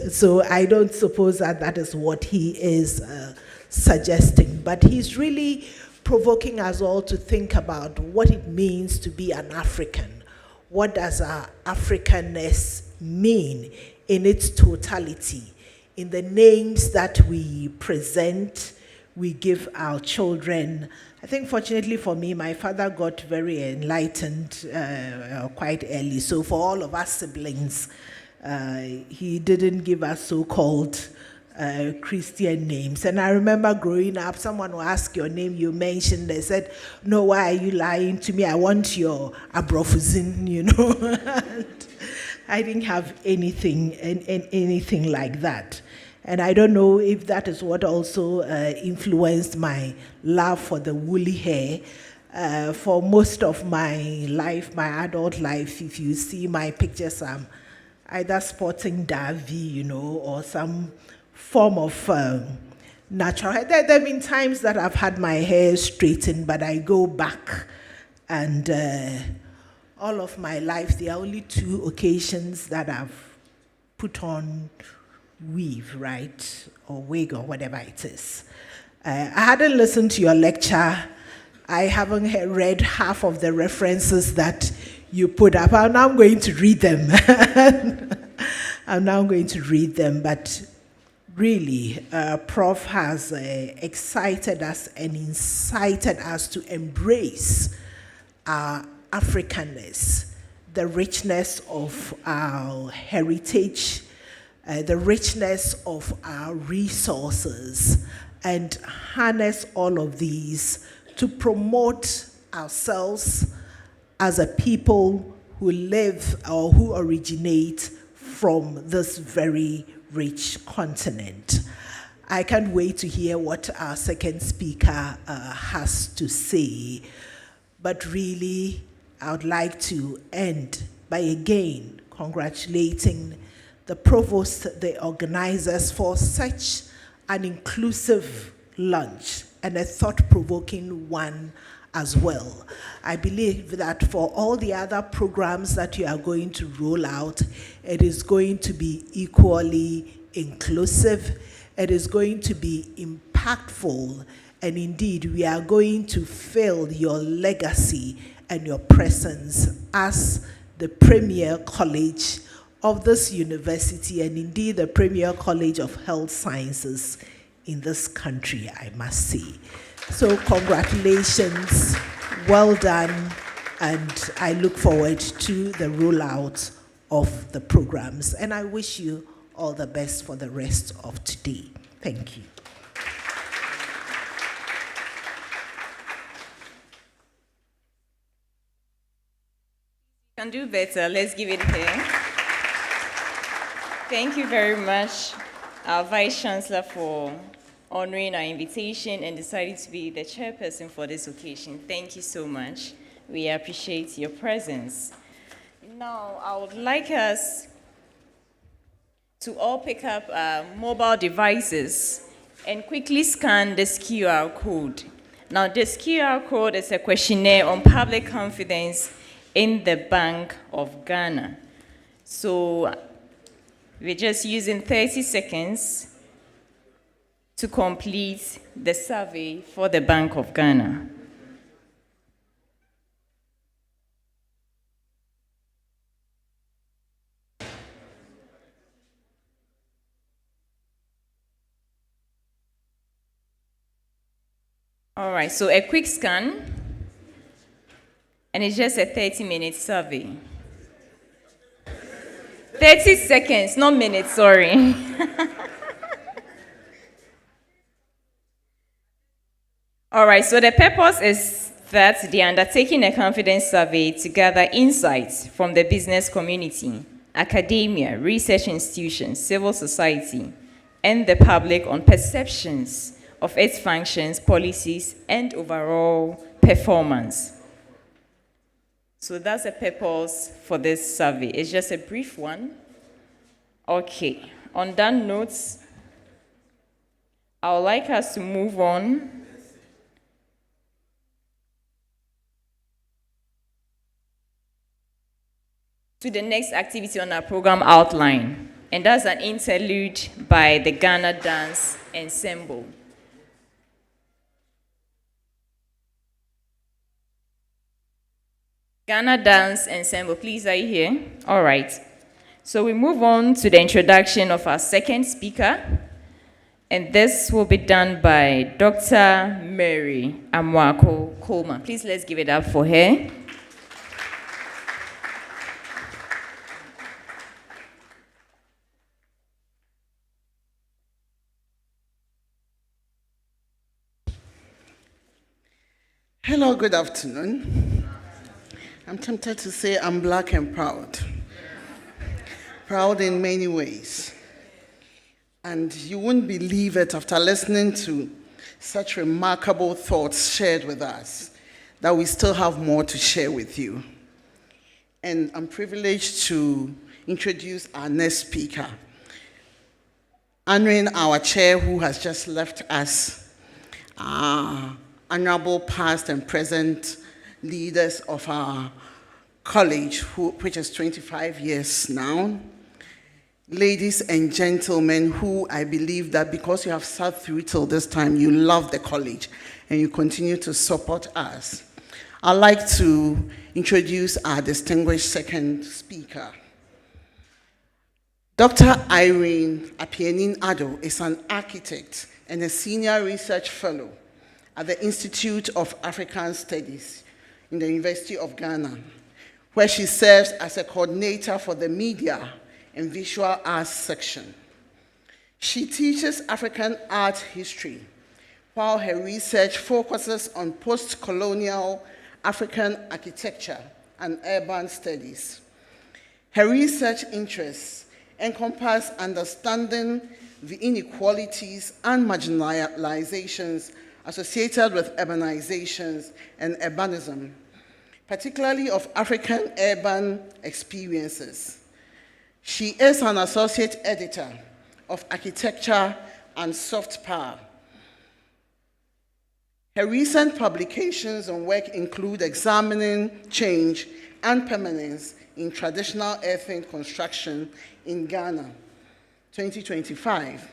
So I don't suppose that is what he is suggesting. But he's really provoking us all to think about what it means to be an African. What does our Africanness mean in its totality? In the names that we present, we give our children. I think fortunately for me, my father got very enlightened quite early. So for all of us siblings, he didn't give us so-called Christian names. And I remember growing up, someone will ask your name, you mentioned, they said, no, why are you lying to me? I want your Abrofuzin, I didn't have anything like that. And I don't know if that is what also influenced my love for the woolly hair. For most of my life, my adult life, if you see my pictures, I'm either sporting Davi, or some form of natural hair. There have been times that I've had my hair straightened, but I go back and all of my life, there are only 2 occasions that I've put on weave, right? Or wig or whatever it is. I hadn't listened to your lecture. I haven't read half of the references that you put up. I'm now going to read them. But really, Prof has excited us and incited us to embrace our Africanness, the richness of our heritage, the richness of our resources, and harness all of these to promote ourselves as a people who live or who originate from this very rich continent. I can't wait to hear what our second speaker has to say, but really, I would like to end by again congratulating the Provost, the organizers, for such an inclusive lunch and a thought-provoking one as well. I believe that for all the other programs that you are going to roll out, it is going to be equally inclusive, it is going to be impactful, and indeed we are going to fill your legacy and your presence as the premier college of this university, and indeed the premier college of health sciences in this country, I must say. So congratulations, well done, and I look forward to the rollout of the programs, and I wish you all the best for the rest of today. Thank you. Can do better. Let's give it here. Thank you very much, our Vice Chancellor, for honoring our invitation and deciding to be the chairperson for this occasion. Thank you so much. We appreciate your presence. Now, I would like us to all pick up our mobile devices and quickly scan this QR code. Now, this QR code is a questionnaire on public confidence in the Bank of Ghana. So we're just using 30 seconds to complete the survey for the Bank of Ghana. All right, so a quick scan, and it's just a 30-minute survey. 30 seconds, not minutes, sorry. All right, so the purpose is that they are undertaking a confidence survey to gather insights from the business community, academia, research institutions, civil society, and the public on perceptions of its functions, policies, and overall performance. So that's the purpose for this survey. It's just a brief one. Okay, on that note, I would like us to move on to the next activity on our program outline, and that's an interlude by the Ghana Dance Ensemble. Ghana Dance Ensemble, please, are you here? All right. So we move on to the introduction of our second speaker, and this will be done by Dr. Mary Amwako Coleman. Please, let's give it up for her. Hello, good afternoon. I'm tempted to say I'm black and proud. Proud in many ways. And you wouldn't believe it after listening to such remarkable thoughts shared with us that we still have more to share with you. And I'm privileged to introduce our next speaker, honoring our chair who has just left us, honorable past and present leaders of our college, which is 25 years now. Ladies and gentlemen, who I believe that because you have sat through till this time, you love the college and you continue to support us. I'd like to introduce our distinguished second speaker. Dr. Irene Apienin-Addo is an architect and a senior research fellow at the Institute of African Studies in the University of Ghana, where she serves as a coordinator for the media and visual arts section. She teaches African art history, while her research focuses on post-colonial African architecture and urban studies. Her research interests encompass understanding the inequalities and marginalizations associated with urbanizations and urbanism, particularly of African urban experiences. She is an associate editor of Architecture and Soft Power. Her recent publications on work include Examining Change and Permanence in Traditional Earthen Construction in Ghana, 2025,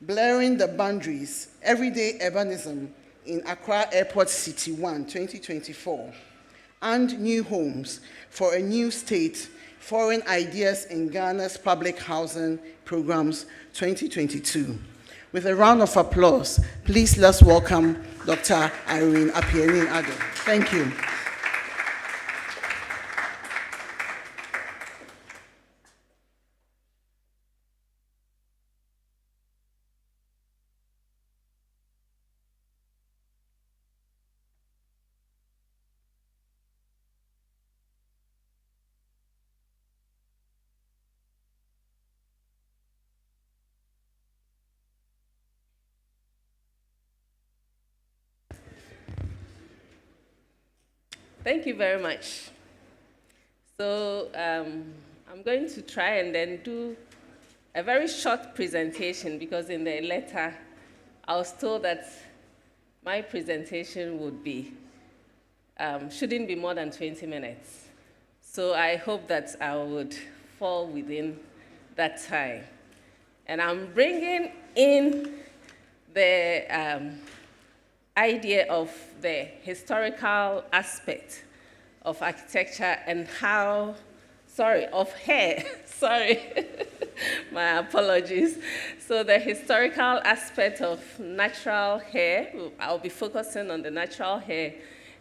Blurring the Boundaries, Everyday Urbanism in Accra Airport City 1, 2024, and New Homes for a New State, Foreign Ideas in Ghana's Public Housing Programs, 2022. With a round of applause, please let's welcome Dr. Irene Apianin-Addo. Thank you. Thank you very much. So I'm going to try and then do a very short presentation because in the letter I was told that my presentation would be, shouldn't be more than 20 minutes. So I hope that I would fall within that time. And I'm bringing in the idea of the historical aspect of architecture and how, of hair, my apologies. So the historical aspect of natural hair, I'll be focusing on the natural hair,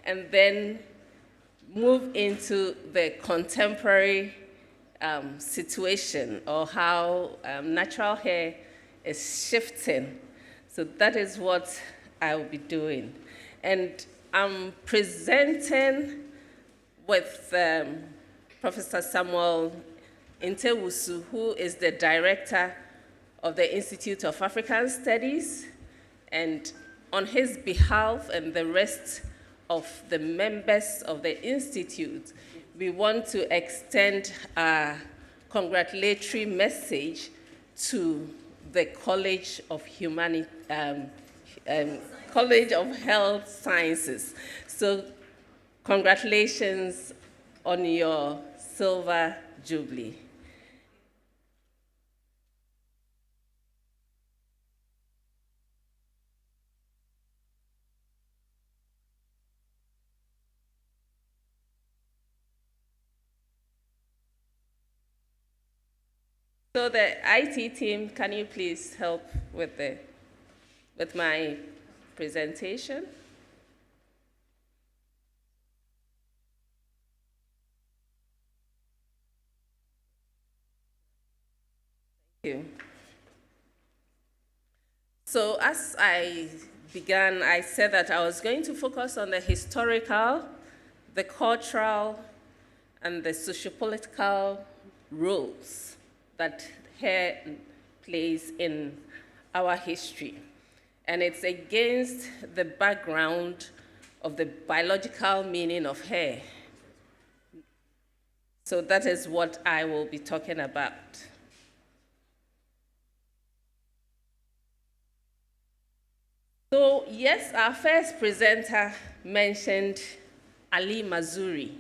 and then move into the contemporary situation or how natural hair is shifting. So that is what I will be doing. And I'm presenting with Professor Samuel Intewusu, who is the director of the Institute of African Studies. And on his behalf and the rest of the members of the Institute, we want to extend a congratulatory message to the College of College of Health Sciences. So congratulations on your Silver Jubilee. So the IT team, can you please help with my presentation? Thank you. So as I began, I said that I was going to focus on the historical, the cultural, and the sociopolitical roles that hair plays in our history. And it's against the background of the biological meaning of hair. So that is what I will be talking about. So yes, our first presenter mentioned Ali Mazrui,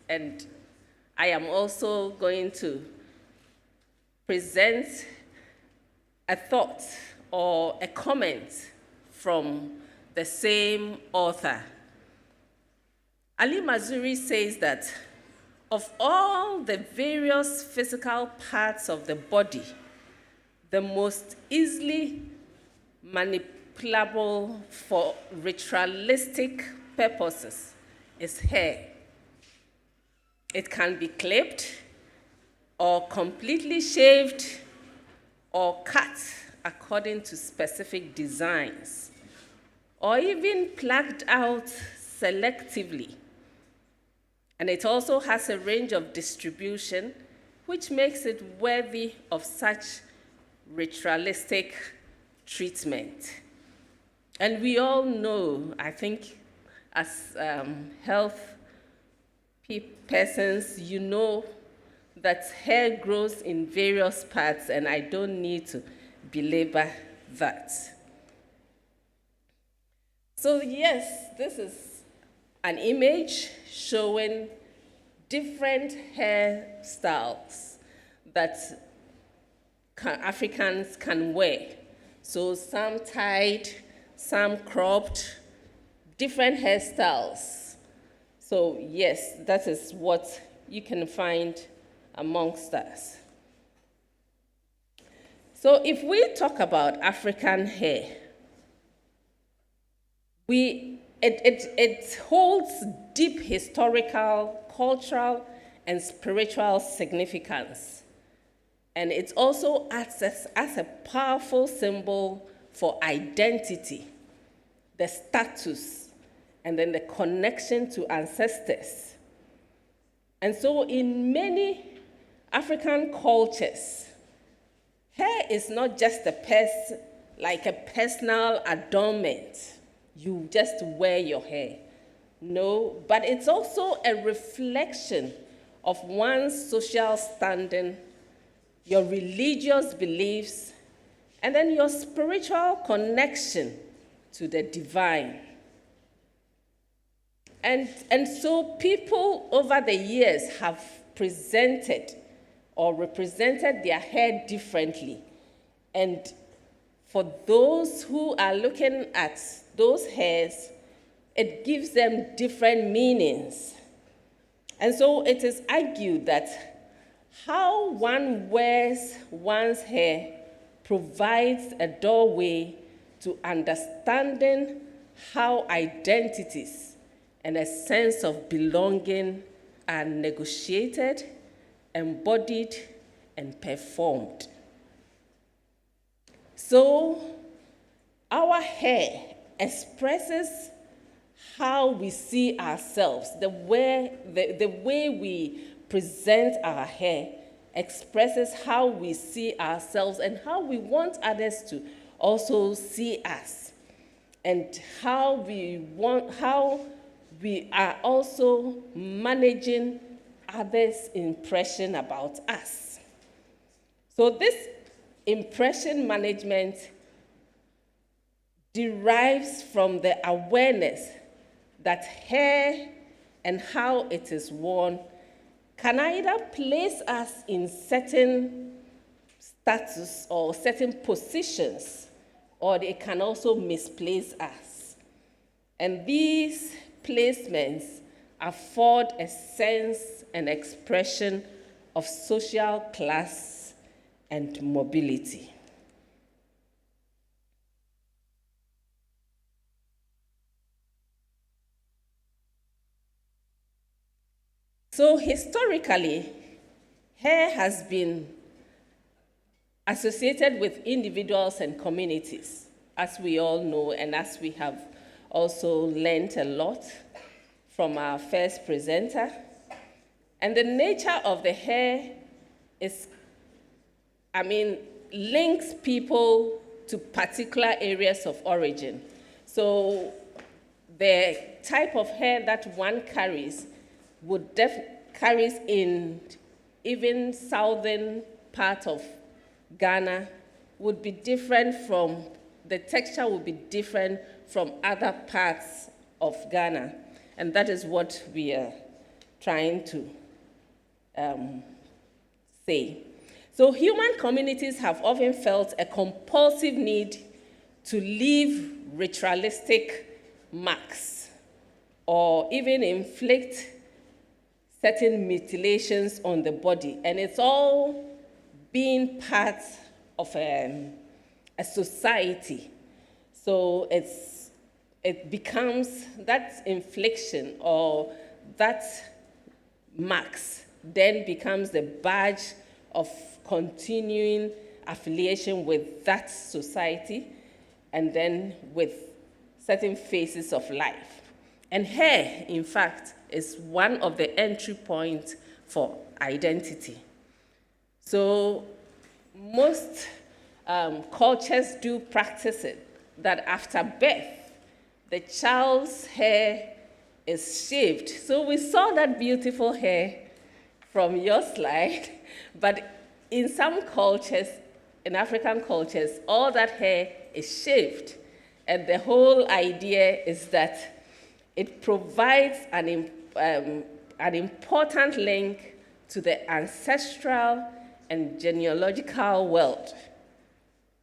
and I am also going to present a thought or a comment from the same author. Ali Mazrui says that of all the various physical parts of the body, the most easily manipulable for ritualistic purposes is hair. It can be clipped or completely shaved or cut according to specific designs, or even plucked out selectively. And it also has a range of distribution, which makes it worthy of such ritualistic treatment. And we all know, I think, as health persons, you know that hair grows in various parts, and I don't need to belabor that. So yes, this is an image showing different hairstyles that Africans can wear. So some tied, some cropped, different hairstyles. So yes, that is what you can find amongst us. So if we talk about African hair, it holds deep historical, cultural, and spiritual significance. And it also acts as a powerful symbol for identity, the status, and then the connection to ancestors. And so in many African cultures, hair is not just like a personal adornment. You just wear your hair. No, but it's also a reflection of one's social standing, your religious beliefs, and then your spiritual connection to the divine. And so people over the years have presented or represented their hair differently. And for those who are looking at those hairs, it gives them different meanings. And so it is argued that how one wears one's hair provides a doorway to understanding how identities and a sense of belonging are negotiated, embodied, and performed. So our hair expresses how we see ourselves. The way we present our hair expresses how we see ourselves and how we want others to also see us, and how we are also managing others' impression about us. So this impression management derives from the awareness that hair and how it is worn can either place us in certain status or certain positions, or it can also misplace us. And these placements afford a sense and expression of social class and mobility. So historically, hair has been associated with individuals and communities, as we all know, and as we have also learned a lot from our first presenter. And the nature of the hair links people to particular areas of origin. So the type of hair that one carries carries in even southern part of Ghana would be different from, the texture would be different from other parts of Ghana. And that is what we are trying to say. So human communities have often felt a compulsive need to leave ritualistic marks or even inflict certain mutilations on the body. And it's all being part of a society. So it becomes that infliction or that marks then becomes the badge of continuing affiliation with that society and then with certain phases of life. And hair, in fact, is one of the entry points for identity. So most cultures do practice it, that after birth, the child's hair is shaved. So we saw that beautiful hair from your slide, but in some cultures, in African cultures, all that hair is shaved. And the whole idea is that it provides an important link to the ancestral and genealogical world,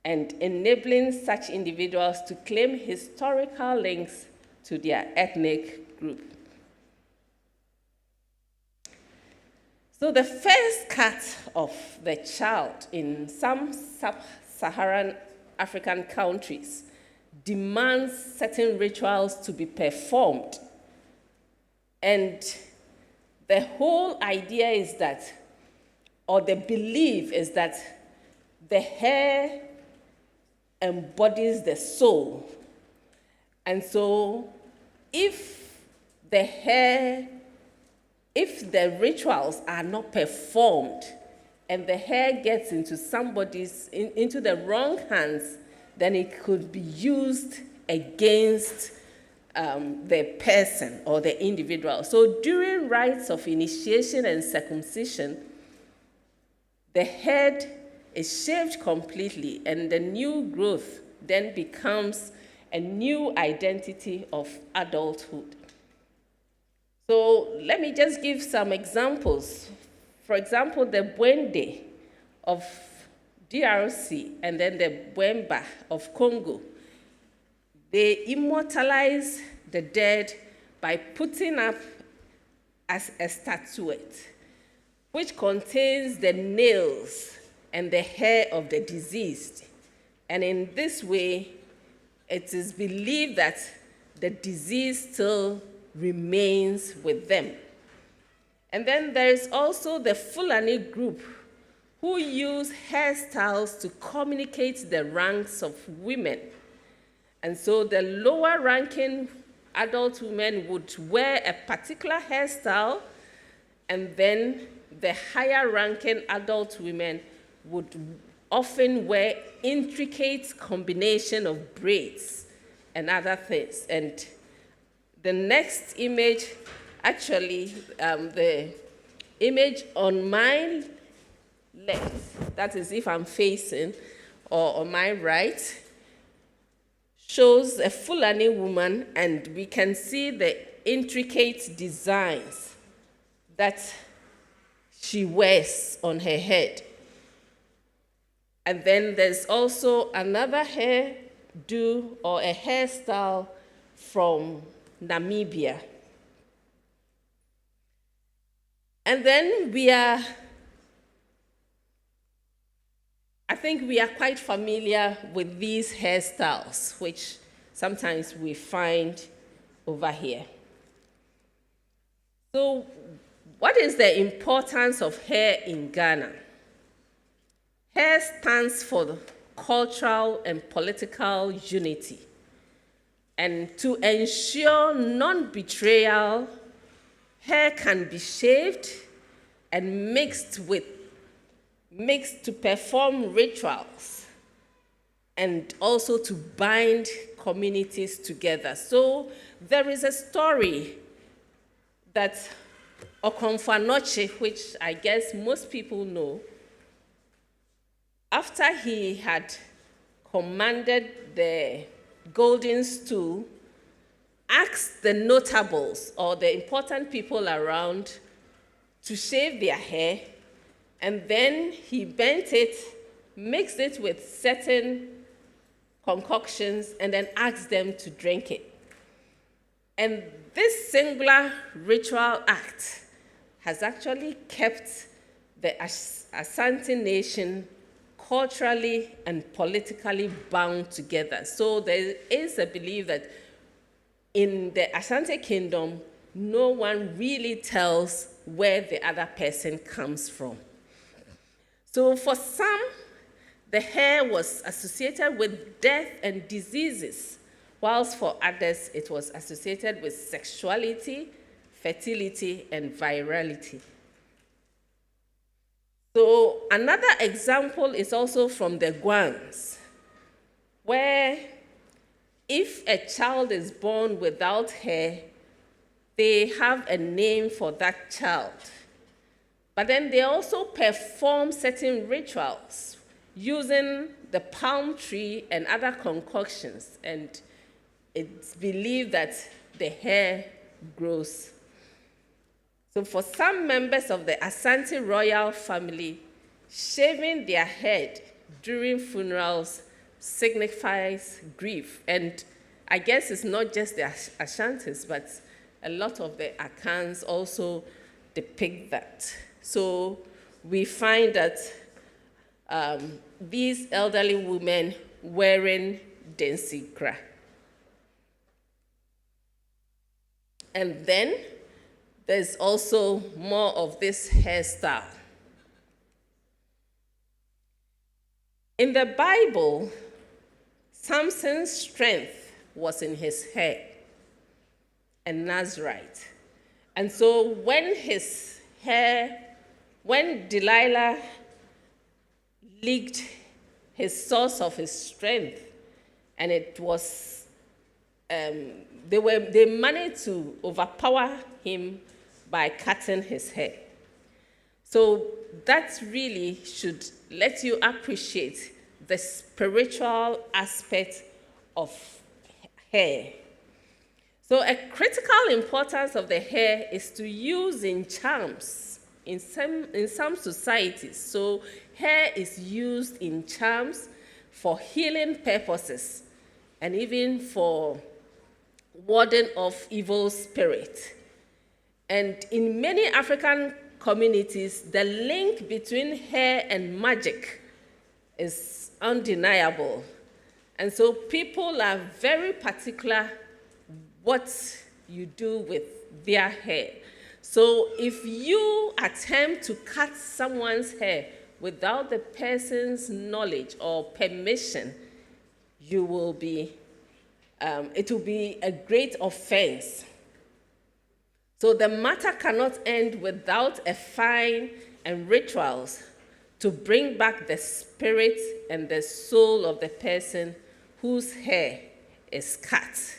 and enabling such individuals to claim historical links to their ethnic group. So the first cut of the child in some sub-Saharan African countries demands certain rituals to be performed. And the whole idea is that, or the belief is that, the hair embodies the soul. And so if the rituals are not performed and the hair gets into into the wrong hands, then it could be used against the person or the individual. So during rites of initiation and circumcision, the head is shaved completely, and the new growth then becomes a new identity of adulthood. So let me just give some examples. For example, the Bwende of DRC and then the Bwemba of Congo, they immortalize the dead by putting up as a statuette, which contains the nails and the hair of the deceased. And in this way, it is believed that the deceased still remains with them. And then there is also the Fulani group, who use hairstyles to communicate the ranks of women. And so the lower ranking adult women would wear a particular hairstyle, and then the higher ranking adult women would often wear intricate combination of braids and other things. And the next image, actually, the image on my left, that is if I'm facing, or on my right, shows a Fulani woman, and we can see the intricate designs that she wears on her head. And then there's also another hairdo or a hairstyle from Namibia. And then I think we are quite familiar with these hairstyles, which sometimes we find over here. So, what is the importance of hair in Ghana? Hair stands for cultural and political unity. And to ensure non-betrayal, hair can be shaved and mixed to perform rituals and also to bind communities together. So there is a story that Okomfanoche, which I guess most people know, after he had commanded the golden stool, asked the notables or the important people around to shave their hair, and then he bent it, mixed it with certain concoctions, and then asked them to drink it. And this singular ritual act has actually kept the Asante nation culturally and politically bound together. So there is a belief that in the Asante kingdom, no one really tells where the other person comes from. So for some, the hair was associated with death and diseases, whilst for others, it was associated with sexuality, fertility, and virality. So another example is also from the Guans, where if a child is born without hair, they have a name for that child. But then they also perform certain rituals using the palm tree and other concoctions, and it's believed that the hair grows. So for some members of the Asante royal family, shaving their head during funerals signifies grief. And I guess it's not just the Ashantis, but a lot of the Akans also depict that. So we find that these elderly women wearing densikra. And then there's also more of this hairstyle. In the Bible, Samson's strength was in his hair, a Nazarite. And so when Delilah leaked his source of his strength, and it was, they managed to overpower him by cutting his hair. So that really should let you appreciate the spiritual aspect of hair. So a critical importance of the hair is to use in charms in some societies. So hair is used in charms for healing purposes and even for warding off evil spirit. And in many African communities, the link between hair and magic is undeniable. And so people are very particular what you do with their hair. So if you attempt to cut someone's hair without the person's knowledge or permission, you will be, it will be a great offense. So the matter cannot end without a fine and rituals to bring back the spirit and the soul of the person whose hair is cut.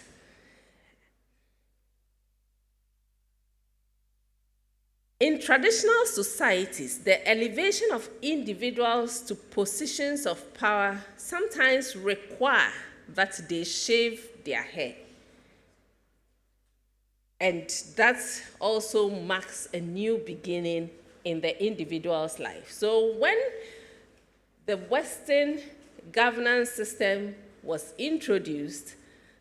In traditional societies, the elevation of individuals to positions of power sometimes require that they shave their hair. And that also marks a new beginning in the individual's life. So when the Western governance system was introduced,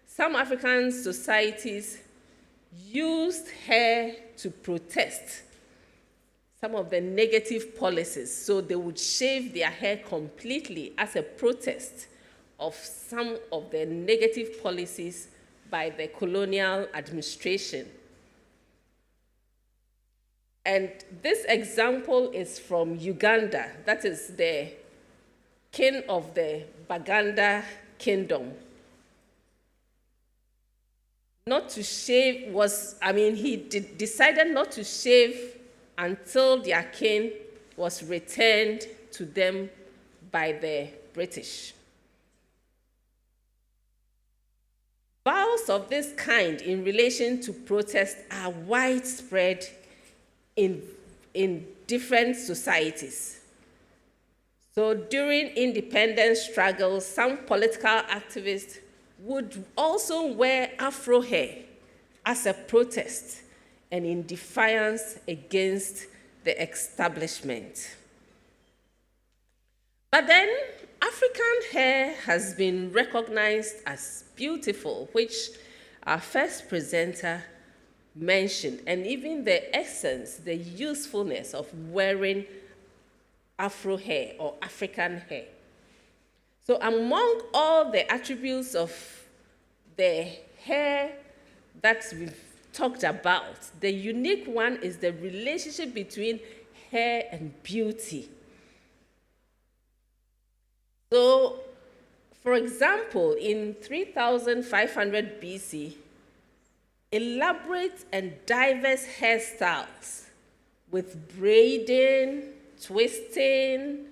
some African societies used hair to protest some of the negative policies. So they would shave their hair completely as a protest of some of the negative policies by the colonial administration. And this example is from Uganda. That is the king of the Baganda kingdom. Not to shave was, he decided not to shave until their king was returned to them by the British. Vows of this kind in relation to protest are widespread in different societies. So during independence struggles, some political activists would also wear Afro hair as a protest and in defiance against the establishment. But then African hair has been recognized as beautiful, which our first presenter mentioned, and even the essence, the usefulness of wearing Afro hair or African hair. So among all the attributes of the hair that we've talked about, the unique one is the relationship between hair and beauty. So, for example, in 3500 BC, elaborate and diverse hairstyles with braiding, twisting,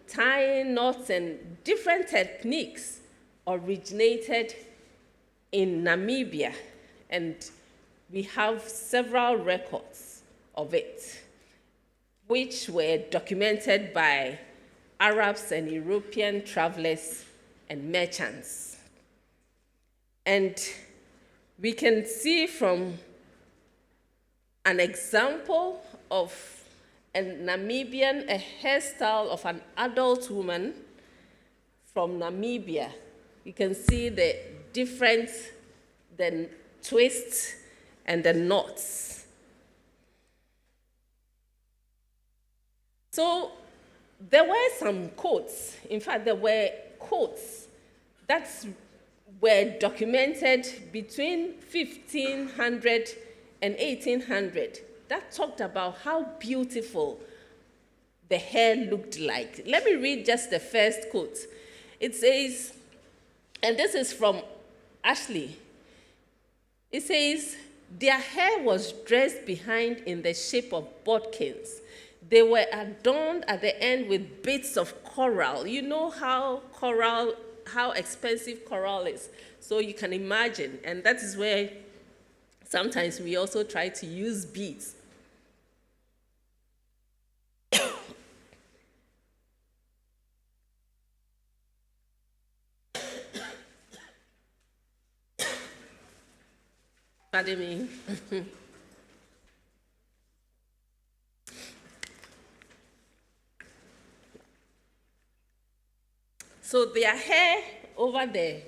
tying knots, and different techniques originated in Namibia, and we have several records of it, which were documented by Arabs and European travelers and merchants. And we can see from an example of a hairstyle of an adult woman from Namibia. You can see the difference, the twists and the knots. So there were some quotes. In fact, there were quotes that were documented between 1500 and 1800 that talked about how beautiful the hair looked like. Let me read just the first quote. It says, and this is from Ashley. It says, their hair was dressed behind in the shape of bodkins. They were adorned at the end with bits of coral. You know how expensive coral is. So you can imagine, and that is where sometimes we also try to use beads. Pardon me. So their hair over the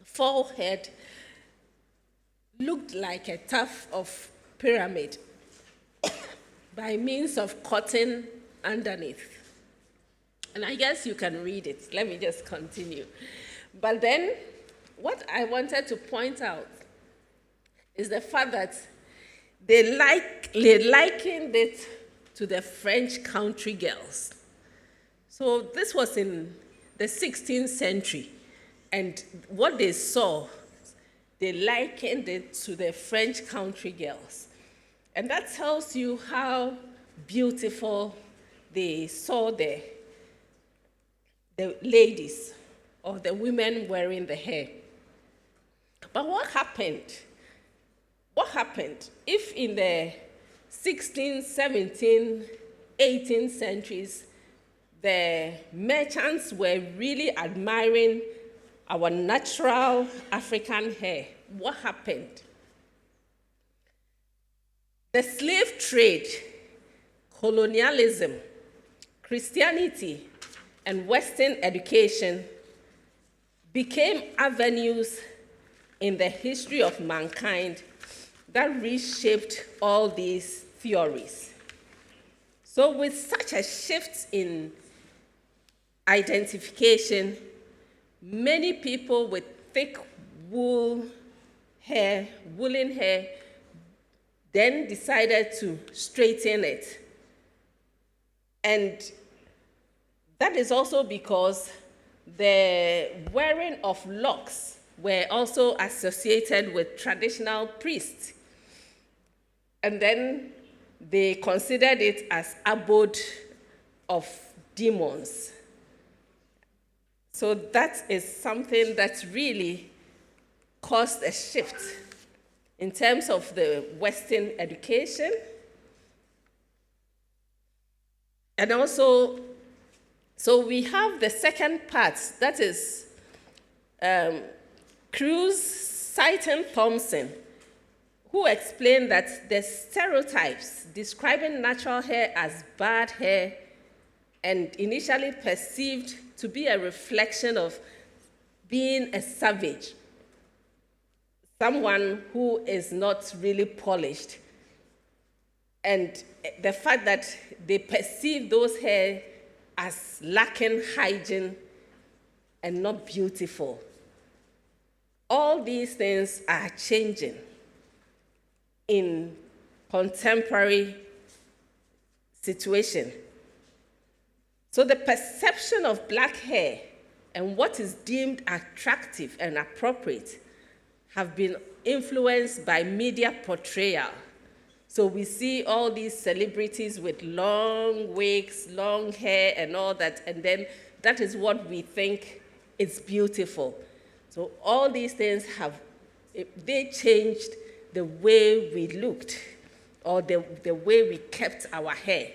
forehead looked like a tuft of pyramid by means of cotton underneath. And I guess you can read it. Let me just continue. But then, what I wanted to point out is the fact that they likened it to the French country girls. So this was in the 16th century, and what they saw, they likened it to the French country girls. And that tells you how beautiful they saw the ladies or the women wearing the hair. But what happened? What happened if in the 16th, 17th, 18th centuries, the merchants were really admiring our natural African hair? What happened? The slave trade, colonialism, Christianity, and Western education became avenues in the history of mankind that reshaped all these theories. So with such a shift in identification, many people with thick woolen hair, then decided to straighten it. And that is also because the wearing of locks were also associated with traditional priests. And then they considered it as abode of demons. So that is something that really caused a shift in terms of the Western education. And also, so we have the second part, that is Cruz citing Thompson, who explained that the stereotypes describing natural hair as bad hair and initially perceived to be a reflection of being a savage, someone who is not really polished, and the fact that they perceive those hair as lacking hygiene and not beautiful. All these things are changing in contemporary situation. So the perception of black hair and what is deemed attractive and appropriate have been influenced by media portrayal. So we see all these celebrities with long wigs, long hair and all that, and then that is what we think is beautiful. So all these things they changed the way we looked or the way we kept our hair.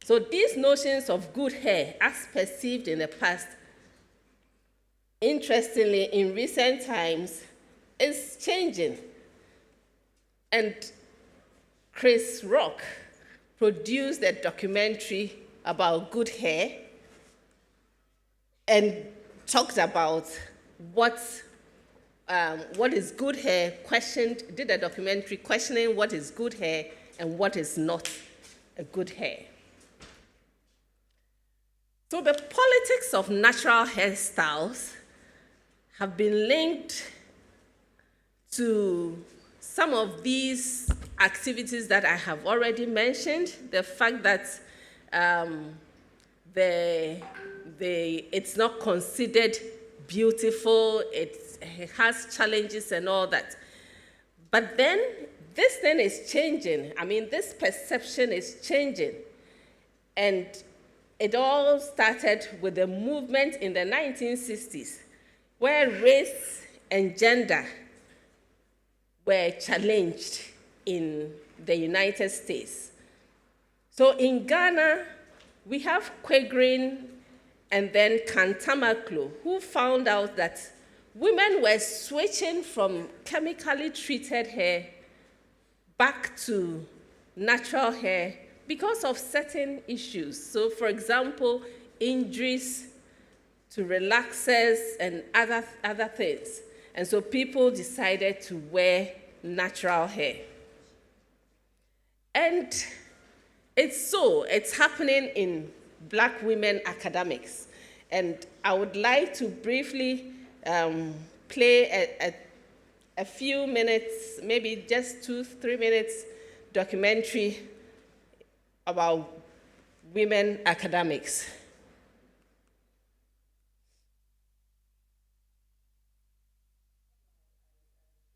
So these notions of good hair, as perceived in the past, interestingly, in recent times, is changing. And Chris Rock produced a documentary about good hair and talked about what is good hair, did a documentary questioning what is good hair and what is not a good hair. So the politics of natural hairstyles have been linked to some of these activities that I have already mentioned. The fact that it's not considered beautiful, it has challenges and all that. But then this thing is changing. I mean, this perception is changing. And it all started with a movement in the 1960s where race and gender were challenged in the United States. So in Ghana, we have Kwegrin and then Kantamaklo, who found out that women were switching from chemically treated hair back to natural hair because of certain issues. So for example, injuries to relaxers and other things. And so people decided to wear natural hair. And it's happening in Black women academics. And I would like to briefly play a few minutes, maybe just 2-3 minutes documentary about women academics.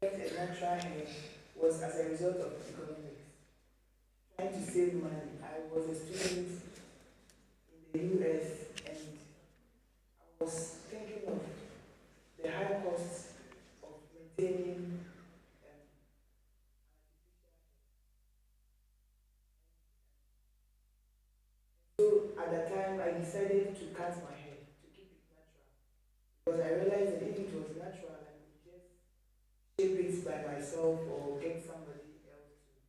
Natural hair was as a result of economics. Trying to save money. I was a student in the US and I was thinking of the high costs of maintaining so at that time I decided to cut my hair to keep it natural because I realized that if it was natural I could just shape it by myself or get somebody else to shape it.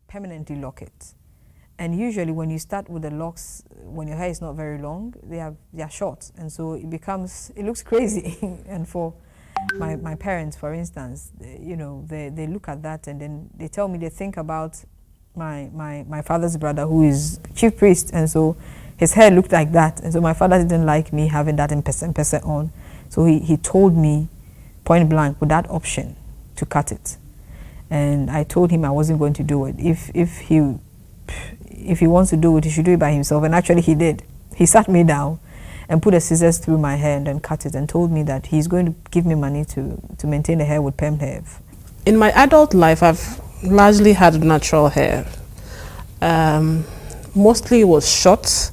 Permanently lock it. And usually when you start with the locks, when your hair is not very long, they are short. And so it looks crazy. And for my parents, for instance, they look at that and then they tell me they think about my father's brother who is chief priest. And so his hair looked like that. And so my father didn't like me having that in percent on. So he told me point blank with that option to cut it. And I told him I wasn't going to do it. If he wants to do it, he should do it by himself. And actually he did. He sat me down and put the scissors through my hair and then cut it and told me that he's going to give me money to maintain the hair with perm hair. In my adult life, I've largely had natural hair. Mostly it was short.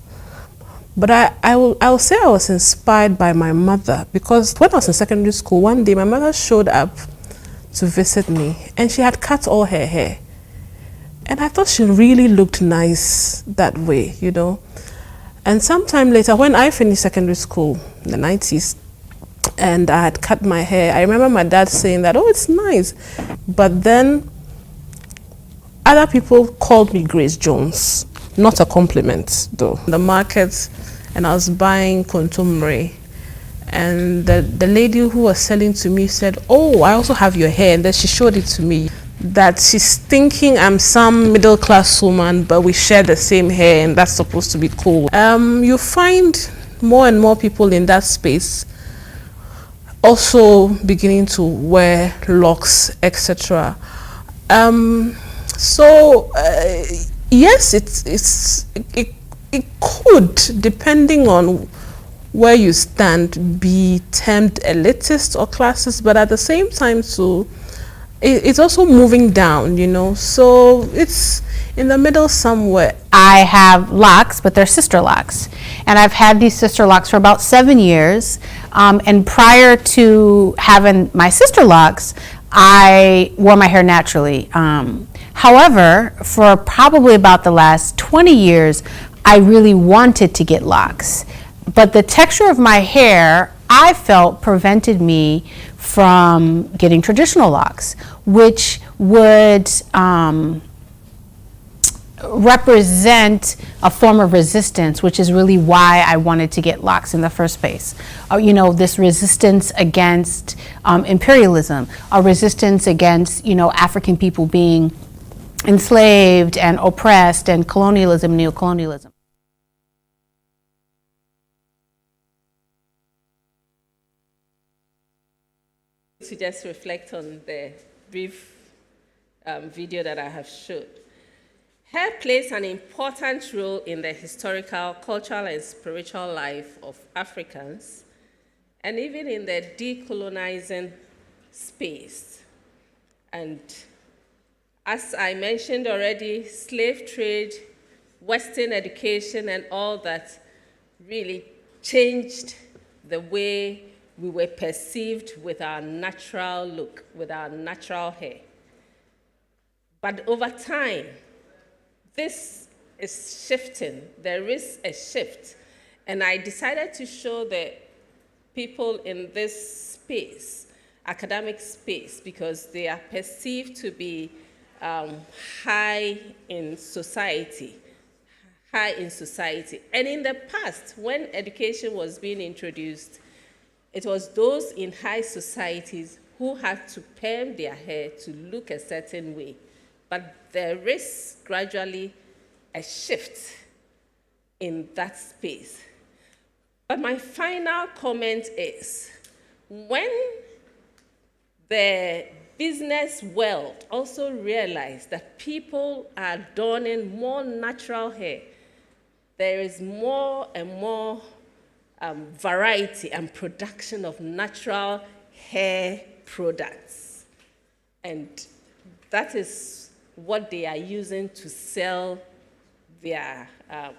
But I will say I was inspired by my mother because when I was in secondary school, one day my mother showed up to visit me and she had cut all her hair. And I thought she really looked nice that way, And sometime later, when I finished secondary school in the 90s, and I had cut my hair, I remember my dad saying that, oh, it's nice. But then other people called me Grace Jones, not a compliment though. The market, and I was buying kontomire. And the lady who was selling to me said, oh, I also have your hair. And then she showed it to me. That she's thinking I'm some middle-class woman, but we share the same hair and that's supposed to be cool. You find more and more people in that space also beginning to wear locks, etc. Yes, it could, depending on where you stand, be termed elitist or classist, but at the same time, so it's also moving down, you know. So it's in the middle somewhere. I have locks, but they're sister locks. And I've had these sister locks for about 7 years. And prior to having my sister locks, I wore my hair naturally. However, for probably about the last 20 years, I really wanted to get locks. But the texture of my hair, I felt, prevented me from getting traditional locks, which would represent a form of resistance, which is really why I wanted to get locks in the first place. You know, this resistance against imperialism, a resistance against, you know, African people being enslaved and oppressed, and colonialism, neocolonialism. To just reflect on the brief video that I have showed. Hair plays an important role in the historical, cultural, and spiritual life of Africans, and even in the decolonizing space. And as I mentioned already, slave trade, Western education, and all that really changed the way we were perceived with our natural look, with our natural hair. But over time, this is shifting. There is a shift. And I decided to show the people in this space, academic space, because they are perceived to be high in society. And in the past, when education was being introduced, it was those in high societies who had to perm their hair to look a certain way. But there is gradually a shift in that space. But my final comment is, when the business world also realized that people are donning more natural hair, there is more and more variety and production of natural hair products. And that is what they are using to sell their,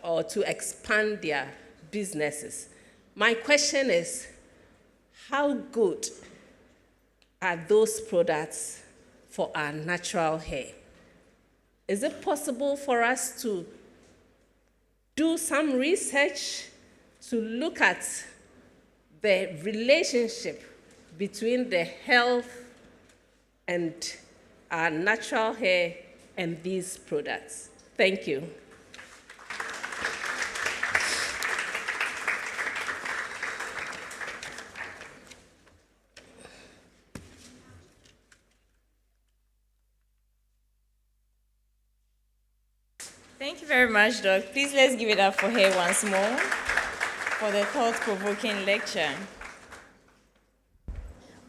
or to expand their businesses. My question is, how good are those products for our natural hair? Is it possible for us to do some research to look at the relationship between the health and our natural hair and these products? Thank you. Thank you very much, Doc. Please let's give it up for her once more for the thought-provoking lecture.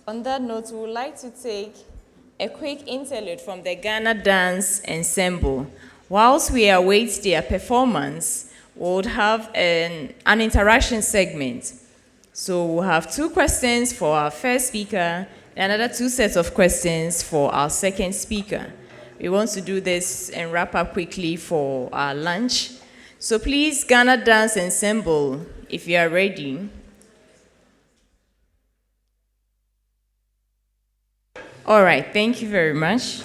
On that note, we would like to take a quick interlude from the Ghana Dance Ensemble. Whilst we await their performance, we would have an interaction segment. So we'll have 2 questions for our first speaker, and another 2 sets of questions for our second speaker. We want to do this and wrap up quickly for our lunch. So please, Ghana Dance Ensemble, if you are ready. All right, thank you very much.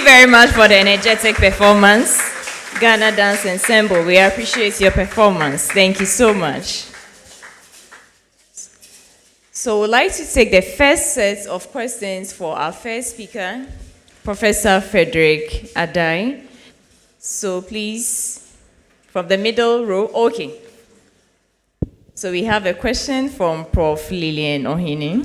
very much for the energetic performance. Ghana Dance Ensemble, we appreciate your performance. Thank you so much. So we'd like to take the first set of questions for our first speaker, Professor Frederick Adai. So please, from the middle row, okay. So we have a question from Prof. Lillian Ohini.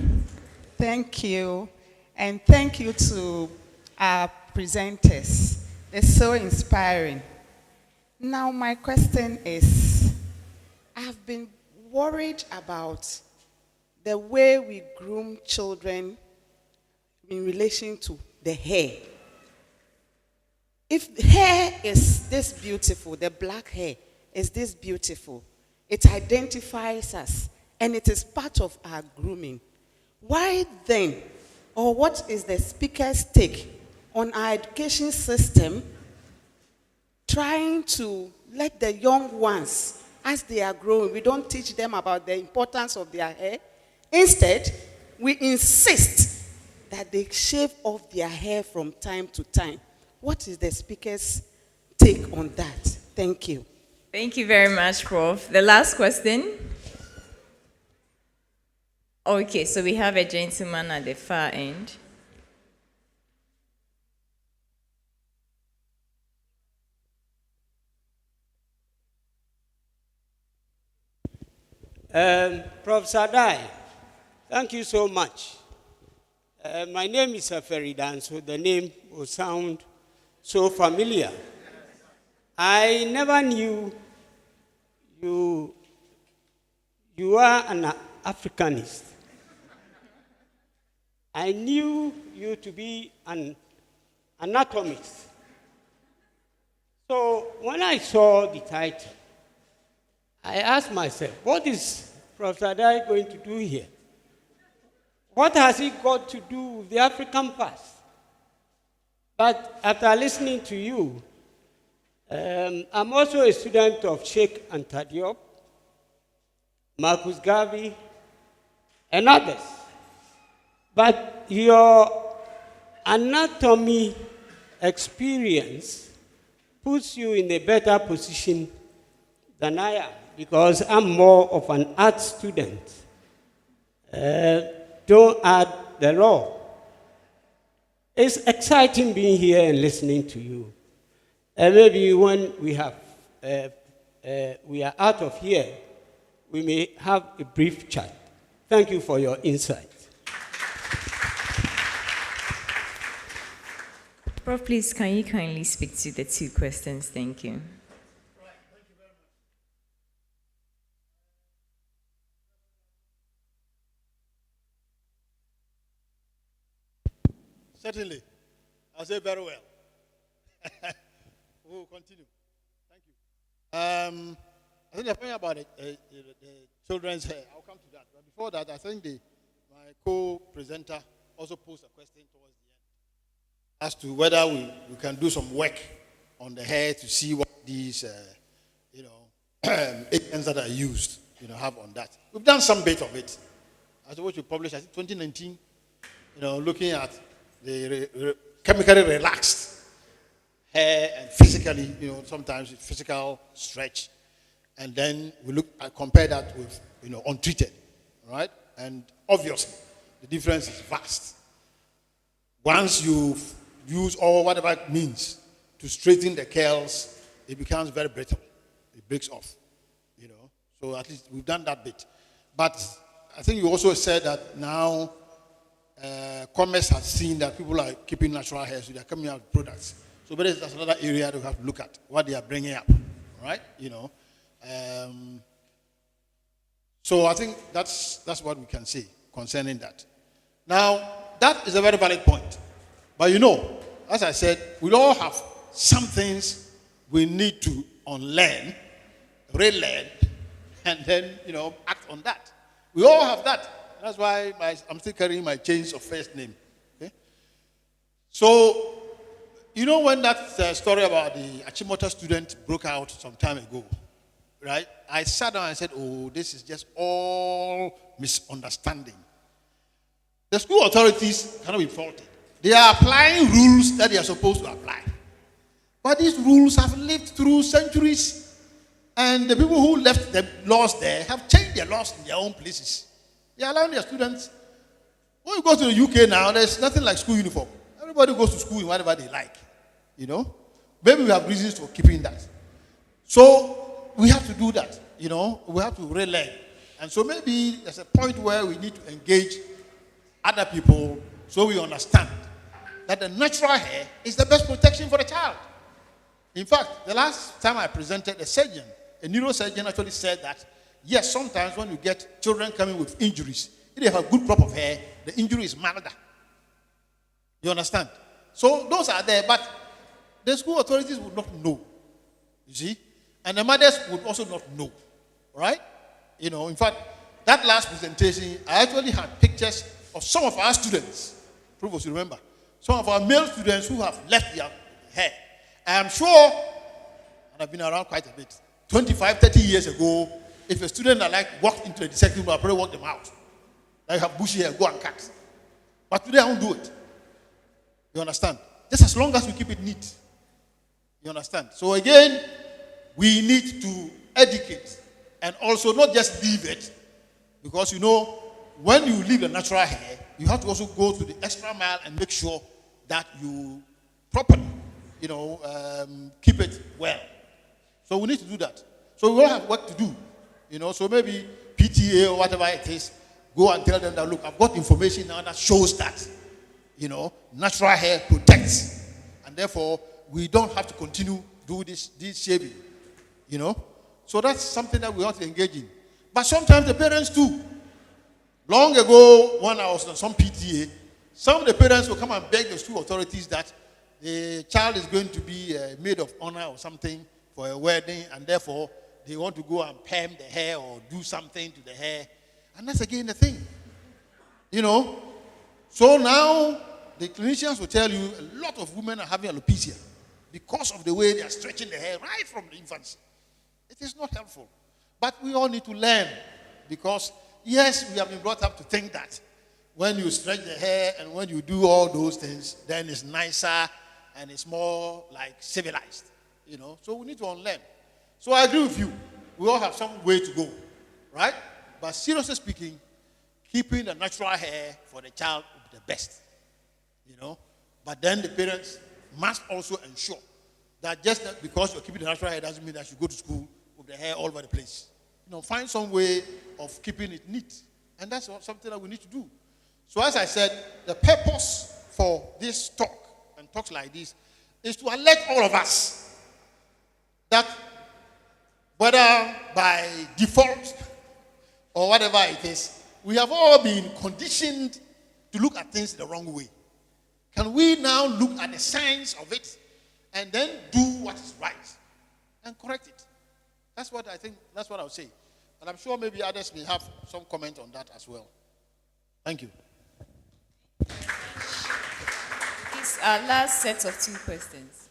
Thank you, and thank you to our presenters. It's so inspiring. Now my question is, I've been worried about the way we groom children in relation to the hair. If hair is this beautiful, the black hair is this beautiful, it identifies us and it is part of our grooming. Why then, or what is the speaker's take on our education system trying to let the young ones, as they are growing, we don't teach them about the importance of their hair. Instead, we insist that they shave off their hair from time to time. What is the speaker's take on that? Thank you. Thank you very much, Prof. The last question. Okay, so we have a gentleman at the far end. Professor Adai, thank you so much. My name is Feridan, so the name will sound so familiar. I never knew you are an Africanist. I knew you to be an anatomist. So when I saw the title, I asked myself, what is Professor Adai going to do here? What has he got to do with the African past? But after listening to you, I'm also a student of Sheikh Anta Diop, Marcus Garvey, and others. But your anatomy experience puts you in a better position than I am, because I'm more of an art student. Don't add the law. It's exciting being here and listening to you. And maybe when we are out of here, we may have a brief chat. Thank you for your insight. Prof, please, can you kindly speak to the two questions? Thank you. Certainly. I'll say very well. We'll continue. Thank you. I think the point about the children's hair, I'll come to that. But before that, I think my co-presenter also posed a question towards the end as to whether we can do some work on the hair to see what these agents that are used have on that. We've done some bit of it. I suppose we published, I think, 2019, looking at the chemically relaxed hair and physically, sometimes physical stretch. And then we compare that with, untreated, right? And obviously, the difference is vast. Once you use all whatever it means to straighten the curls, it becomes very brittle. It breaks off, So at least we've done that bit. But I think you also said that now commerce has seen that people are keeping natural hair, so they're coming out with products. So that's another area to have to look at, what they are bringing up, right? So I think that's what we can say concerning that. Now, that is a very valid point. But as I said, we all have some things we need to unlearn, relearn, and then, act on that. We all have that. That's why I'm still carrying my change of first name. Okay? So, when that story about the Achimota student broke out some time ago, right? I sat down and said, oh, this is just all misunderstanding. The school authorities cannot be faulted. They are applying rules that they are supposed to apply. But these rules have lived through centuries, and the people who left the laws there have changed their laws in their own places. They are allowing their students. When you go to the UK now, there's nothing like school uniform. Everybody goes to school in whatever they like. You know? Maybe we have reasons for keeping that. So we have to do that. You know? We have to relearn. And so maybe there's a point where we need to engage other people so we understand that the natural hair is the best protection for the child. In fact, the last time I presented, a neurosurgeon actually said that, yes, sometimes when you get children coming with injuries, if they have a good crop of hair, the injury is milder. You understand? So those are there, but the school authorities would not know. You see? And the mothers would also not know. Right? You know, in fact, that last presentation, I actually had pictures of some of our students. Provost, you remember? Some of our male students who have left their hair. I am sure, and I've been around quite a bit, 25, 30 years ago, if a student walked into the dissection room, I'd probably walk them out. Like have bushy hair, go and cut. But today I won't do it. You understand? Just as long as we keep it neat. You understand? So again, we need to educate and also not just leave it, because you know, when you leave the natural hair, you have to also go to the extra mile and make sure that you properly, keep it well. So we need to do that. So we all have work to do, So maybe PTA or whatever it is, go and tell them that, look, I've got information now that shows that, natural hair protects, and therefore we don't have to continue do this shaving, So that's something that we have to engage in. But sometimes the parents too. Long ago, when I was on some PTA, some of the parents will come and beg the school authorities that the child is going to be a maid of honor or something for a wedding, and therefore they want to go and perm the hair or do something to the hair. And that's again the thing. So now the clinicians will tell you a lot of women are having alopecia because of the way they are stretching the hair right from the infancy. It is not helpful. But we all need to learn, because yes, we have been brought up to think that when you stretch the hair and when you do all those things, then it's nicer and it's more like civilized, So we need to unlearn. So I agree with you. We all have some way to go, right? But seriously speaking, keeping the natural hair for the child would be the best, But then the parents must also ensure that just because you're keeping the natural hair doesn't mean that you go to school with the hair all over the place. Find some way of keeping it neat. And that's something that we need to do. So as I said, the purpose for this talk and talks like this is to alert all of us that whether by default or whatever it is, we have all been conditioned to look at things the wrong way. Can we now look at the science of it and then do what is right and correct it? That's what I think, that's what I would say. And I'm sure maybe others may have some comment on that as well. Thank you. It's our last set of 2 questions.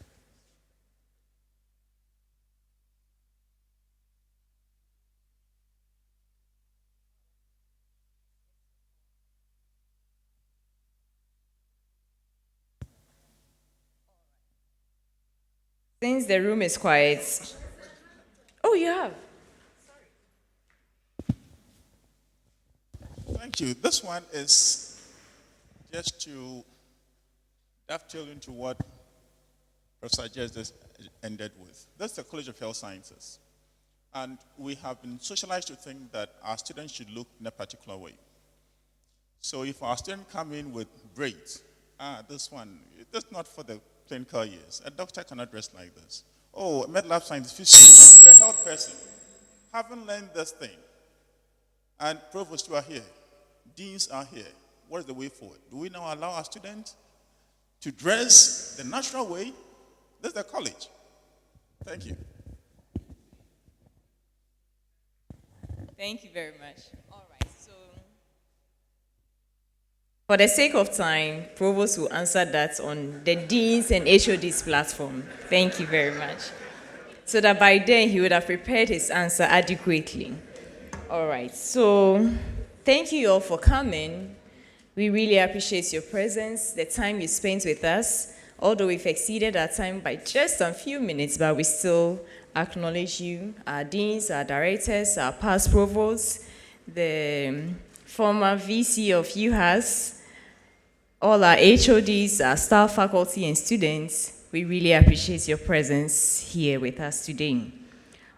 Since the room is quiet. Oh, you have? Thank you. This one is just to dovetail into what Professor just ended with. That's the College of Health Sciences. And we have been socialized to think that our students should look in a particular way. So if our students come in with braids, this one, that's not for the clinical years. A doctor cannot dress like this. Oh, a med lab scientist, physician, and you're a health person. Haven't learned this thing. And provosts are here. Deans are here. What is the way forward? Do we now allow our students to dress the natural way? That's the college. Thank you. Thank you very much. All right, so for the sake of time, Provost will answer that on the Deans and HODs platform. Thank you very much. So that by then he would have prepared his answer adequately. All right, so thank you all for coming. We really appreciate your presence, the time you spent with us. Although we've exceeded our time by just a few minutes, but we still acknowledge you, our deans, our directors, our past provosts, the former VC of UHAS, all our HODs, our staff, faculty, and students. We really appreciate your presence here with us today.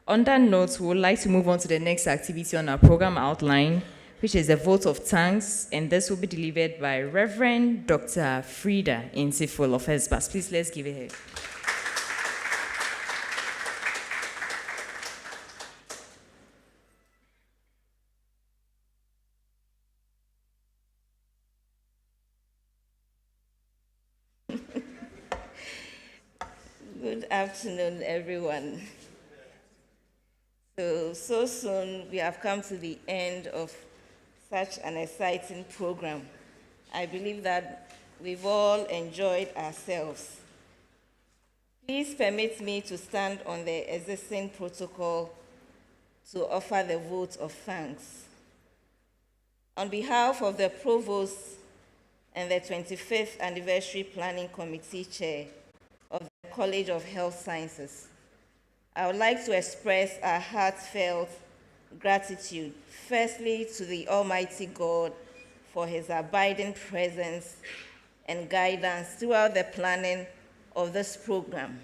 On that note, we would like to move on to the next activity on our program outline, which is a vote of thanks, and this will be delivered by Reverend Dr. Frida Insiful of Esbas. Please, let's give it a hand. Good afternoon, everyone. So soon we have come to the end of such an exciting program. I believe that we've all enjoyed ourselves. Please permit me to stand on the existing protocol to offer the vote of thanks. On behalf of the Provost and the 25th Anniversary Planning Committee Chair of the College of Health Sciences, I would like to express our heartfelt gratitude, firstly to the Almighty God for his abiding presence and guidance throughout the planning of this program.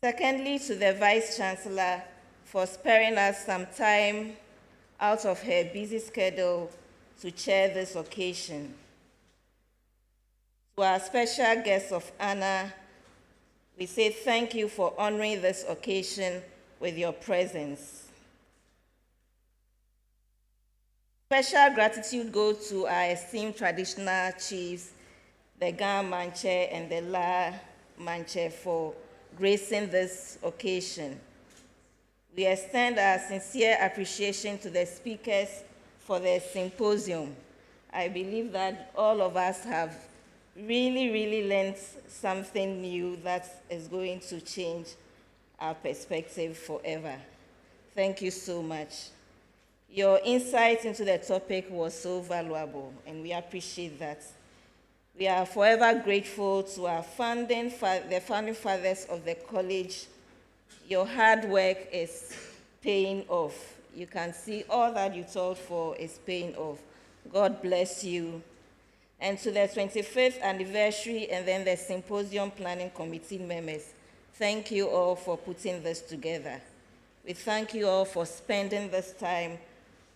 Secondly, to the Vice Chancellor for sparing us some time out of her busy schedule to chair this occasion. To our special guests of honor, we say thank you for honoring this occasion with your presence. Special gratitude goes to our esteemed traditional chiefs, the Gan Manche and the La Manche, for gracing this occasion. We extend our sincere appreciation to the speakers for the symposium. I believe that all of us have really learned something new that is going to change our perspective forever. Thank you so much. Your insight into the topic was so valuable, and we appreciate that. We are forever grateful to our the founding fathers of the college. Your hard work is paying off. You can see all that you toiled for is paying off. God bless you. And to the 25th anniversary and then the Symposium Planning Committee members, thank you all for putting this together. We thank you all for spending this time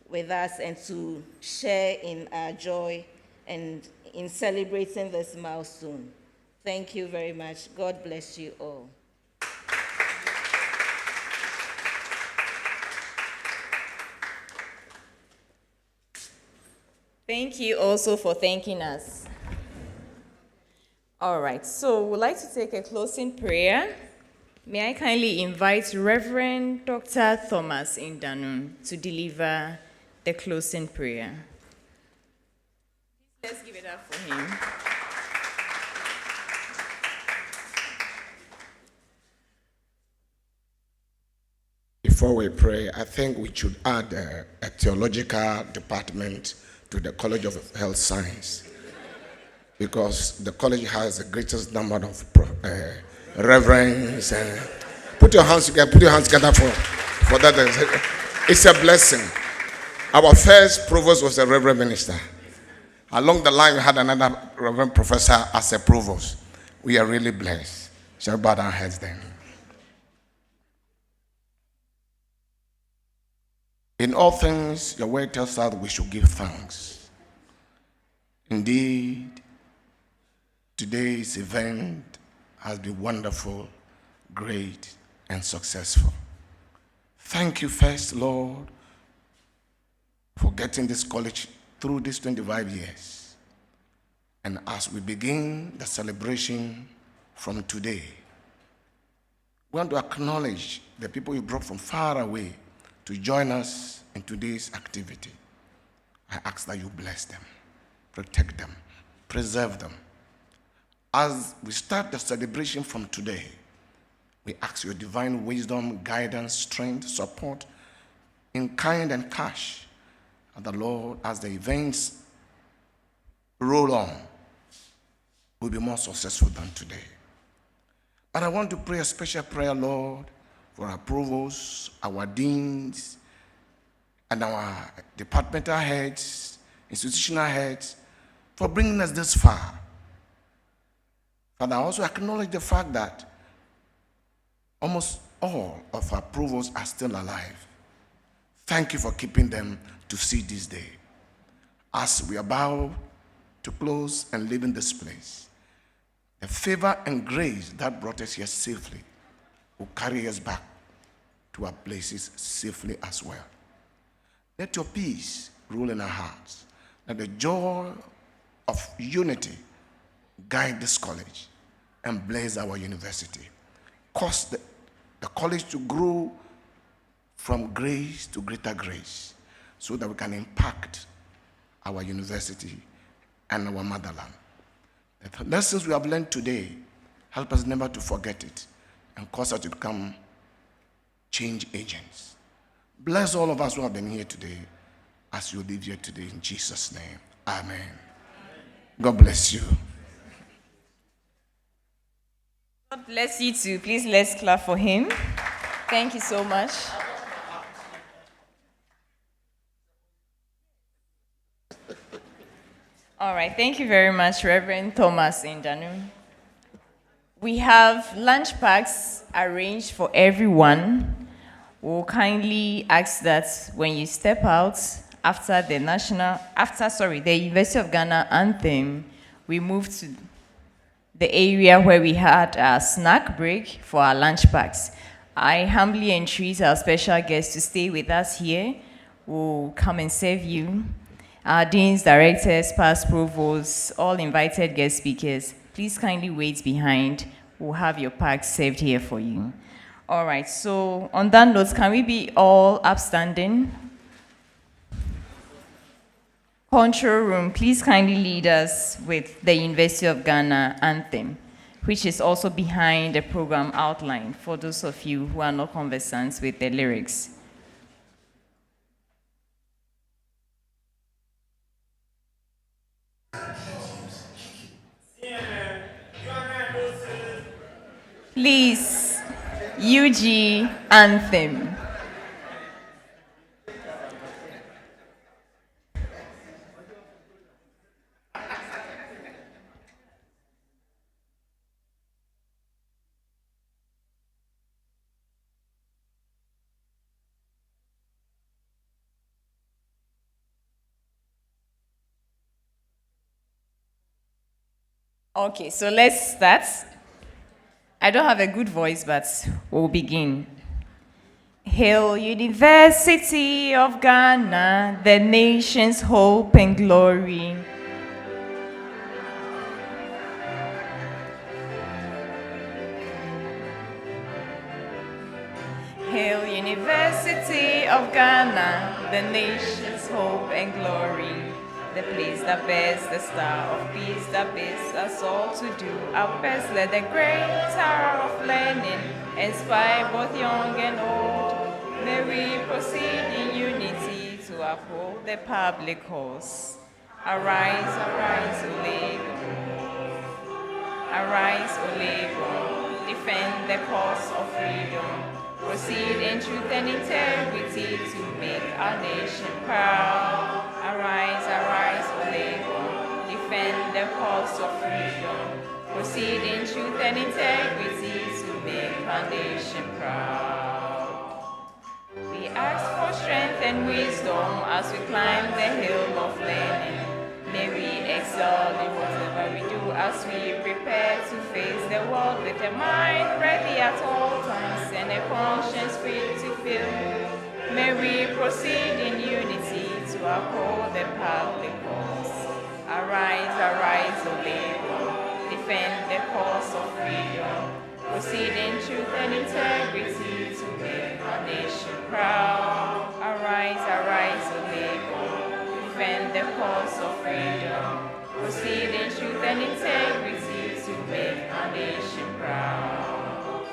with us and to share in our joy and in celebrating this milestone. Thank you very much. God bless you all. Thank you also for thanking us. All right, so we'd like to take a closing prayer. May I kindly invite Reverend Dr. Thomas Indanu to deliver the closing prayer. Let's give it up for him. Before we pray, I think we should add a theological department to the College of Health Science, because the college has the greatest number of reverends. Put your hands together for that. It's a blessing. Our first provost was a reverend minister. Along the line, we had another reverend professor as a provost. We are really blessed. Shall we bow our heads then? In all things, your word tells us we should give thanks. Indeed, today's event has been wonderful, great, and successful. Thank you first, Lord, for getting this college through these 25 years. And as we begin the celebration from today, we want to acknowledge the people you brought from far away to join us in today's activity. I ask that you bless them, protect them, preserve them. As we start the celebration from today, we ask your divine wisdom, guidance, strength, support in kind and cash. And the Lord, as the events roll on, we'll be more successful than today. But I want to pray a special prayer, Lord, for our provosts, our deans, and our departmental heads, institutional heads, for bringing us this far. Father, I also acknowledge the fact that almost all of our provosts are still alive. Thank you for keeping them to see this day. As we are about to close and leave in this place, the favor and grace that brought us here safely will carry us back to our places safely as well. Let your peace rule in our hearts. Let the joy of unity guide this college and bless our university. Cause the college to grow from grace to greater grace so that we can impact our university and our motherland. The lessons we have learned today, help us never to forget it and cause us to become change agents. Bless all of us who have been here today as you live here today in Jesus' name. Amen. God bless you. God bless you too. Please let's clap for him. Thank you so much. All right, thank you very much, Reverend Thomas Indanu. We have lunch packs arranged for everyone. We'll kindly ask that when you step out after the University of Ghana anthem, we move to the area where we had a snack break for our lunch packs. I humbly entreat our special guests to stay with us here. We'll come and serve you. Our deans, directors, past provosts, all invited guest speakers, please kindly wait behind. We'll have your packs served here for you. All right, so on that note, can we be all upstanding? Control room, please kindly lead us with the University of Ghana anthem, which is also behind the program outline for those of you who are not conversant with the lyrics. Please, UG anthem. Okay, so let's start. I don't have a good voice, but we'll begin. Hail, University of Ghana, the nation's hope and glory. Hail, University of Ghana, the nation's hope and glory. The place that bears the star of peace that bids us all to do our best. Let the great tower of learning inspire both young and old. May we proceed in unity to uphold the public cause. Arise, arise, O Lagos. Arise, O Lagos. Defend the cause of freedom. Proceed in truth and integrity to make our nation proud. Arise, arise, O Lagos. Defend the cause of freedom. Proceed in truth and integrity to make our nation proud. We ask for strength and wisdom as we climb the hill of learning. May we excel in whatever we do as we prepare to face the world with a mind ready at all times and a conscience free to feel. May we proceed in unity to uphold the public cause. Arise, arise, O Lagos. Defend the cause of freedom. Proceed in truth and integrity to make our nation proud. Arise, arise, O Lagos. Defend the cause of freedom. Proceed in truth and integrity to make our nation proud.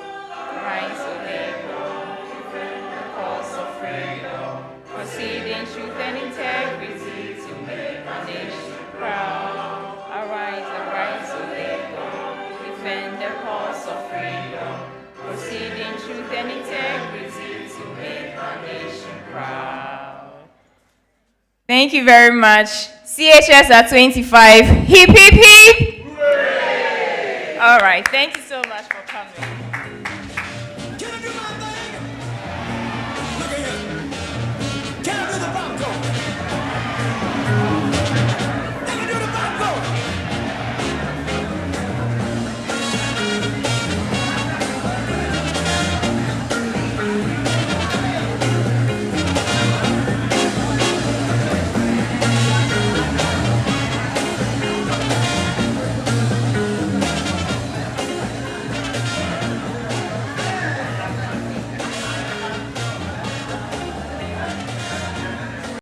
Arise, O Lagos. Defend the cause of freedom. Proceed in truth and integrity to make our nation proud. and integrity to make our nation proud. Thank you very much. CHS at 25. Hip, hip, hip. Hooray! All right. Thank you so much for coming.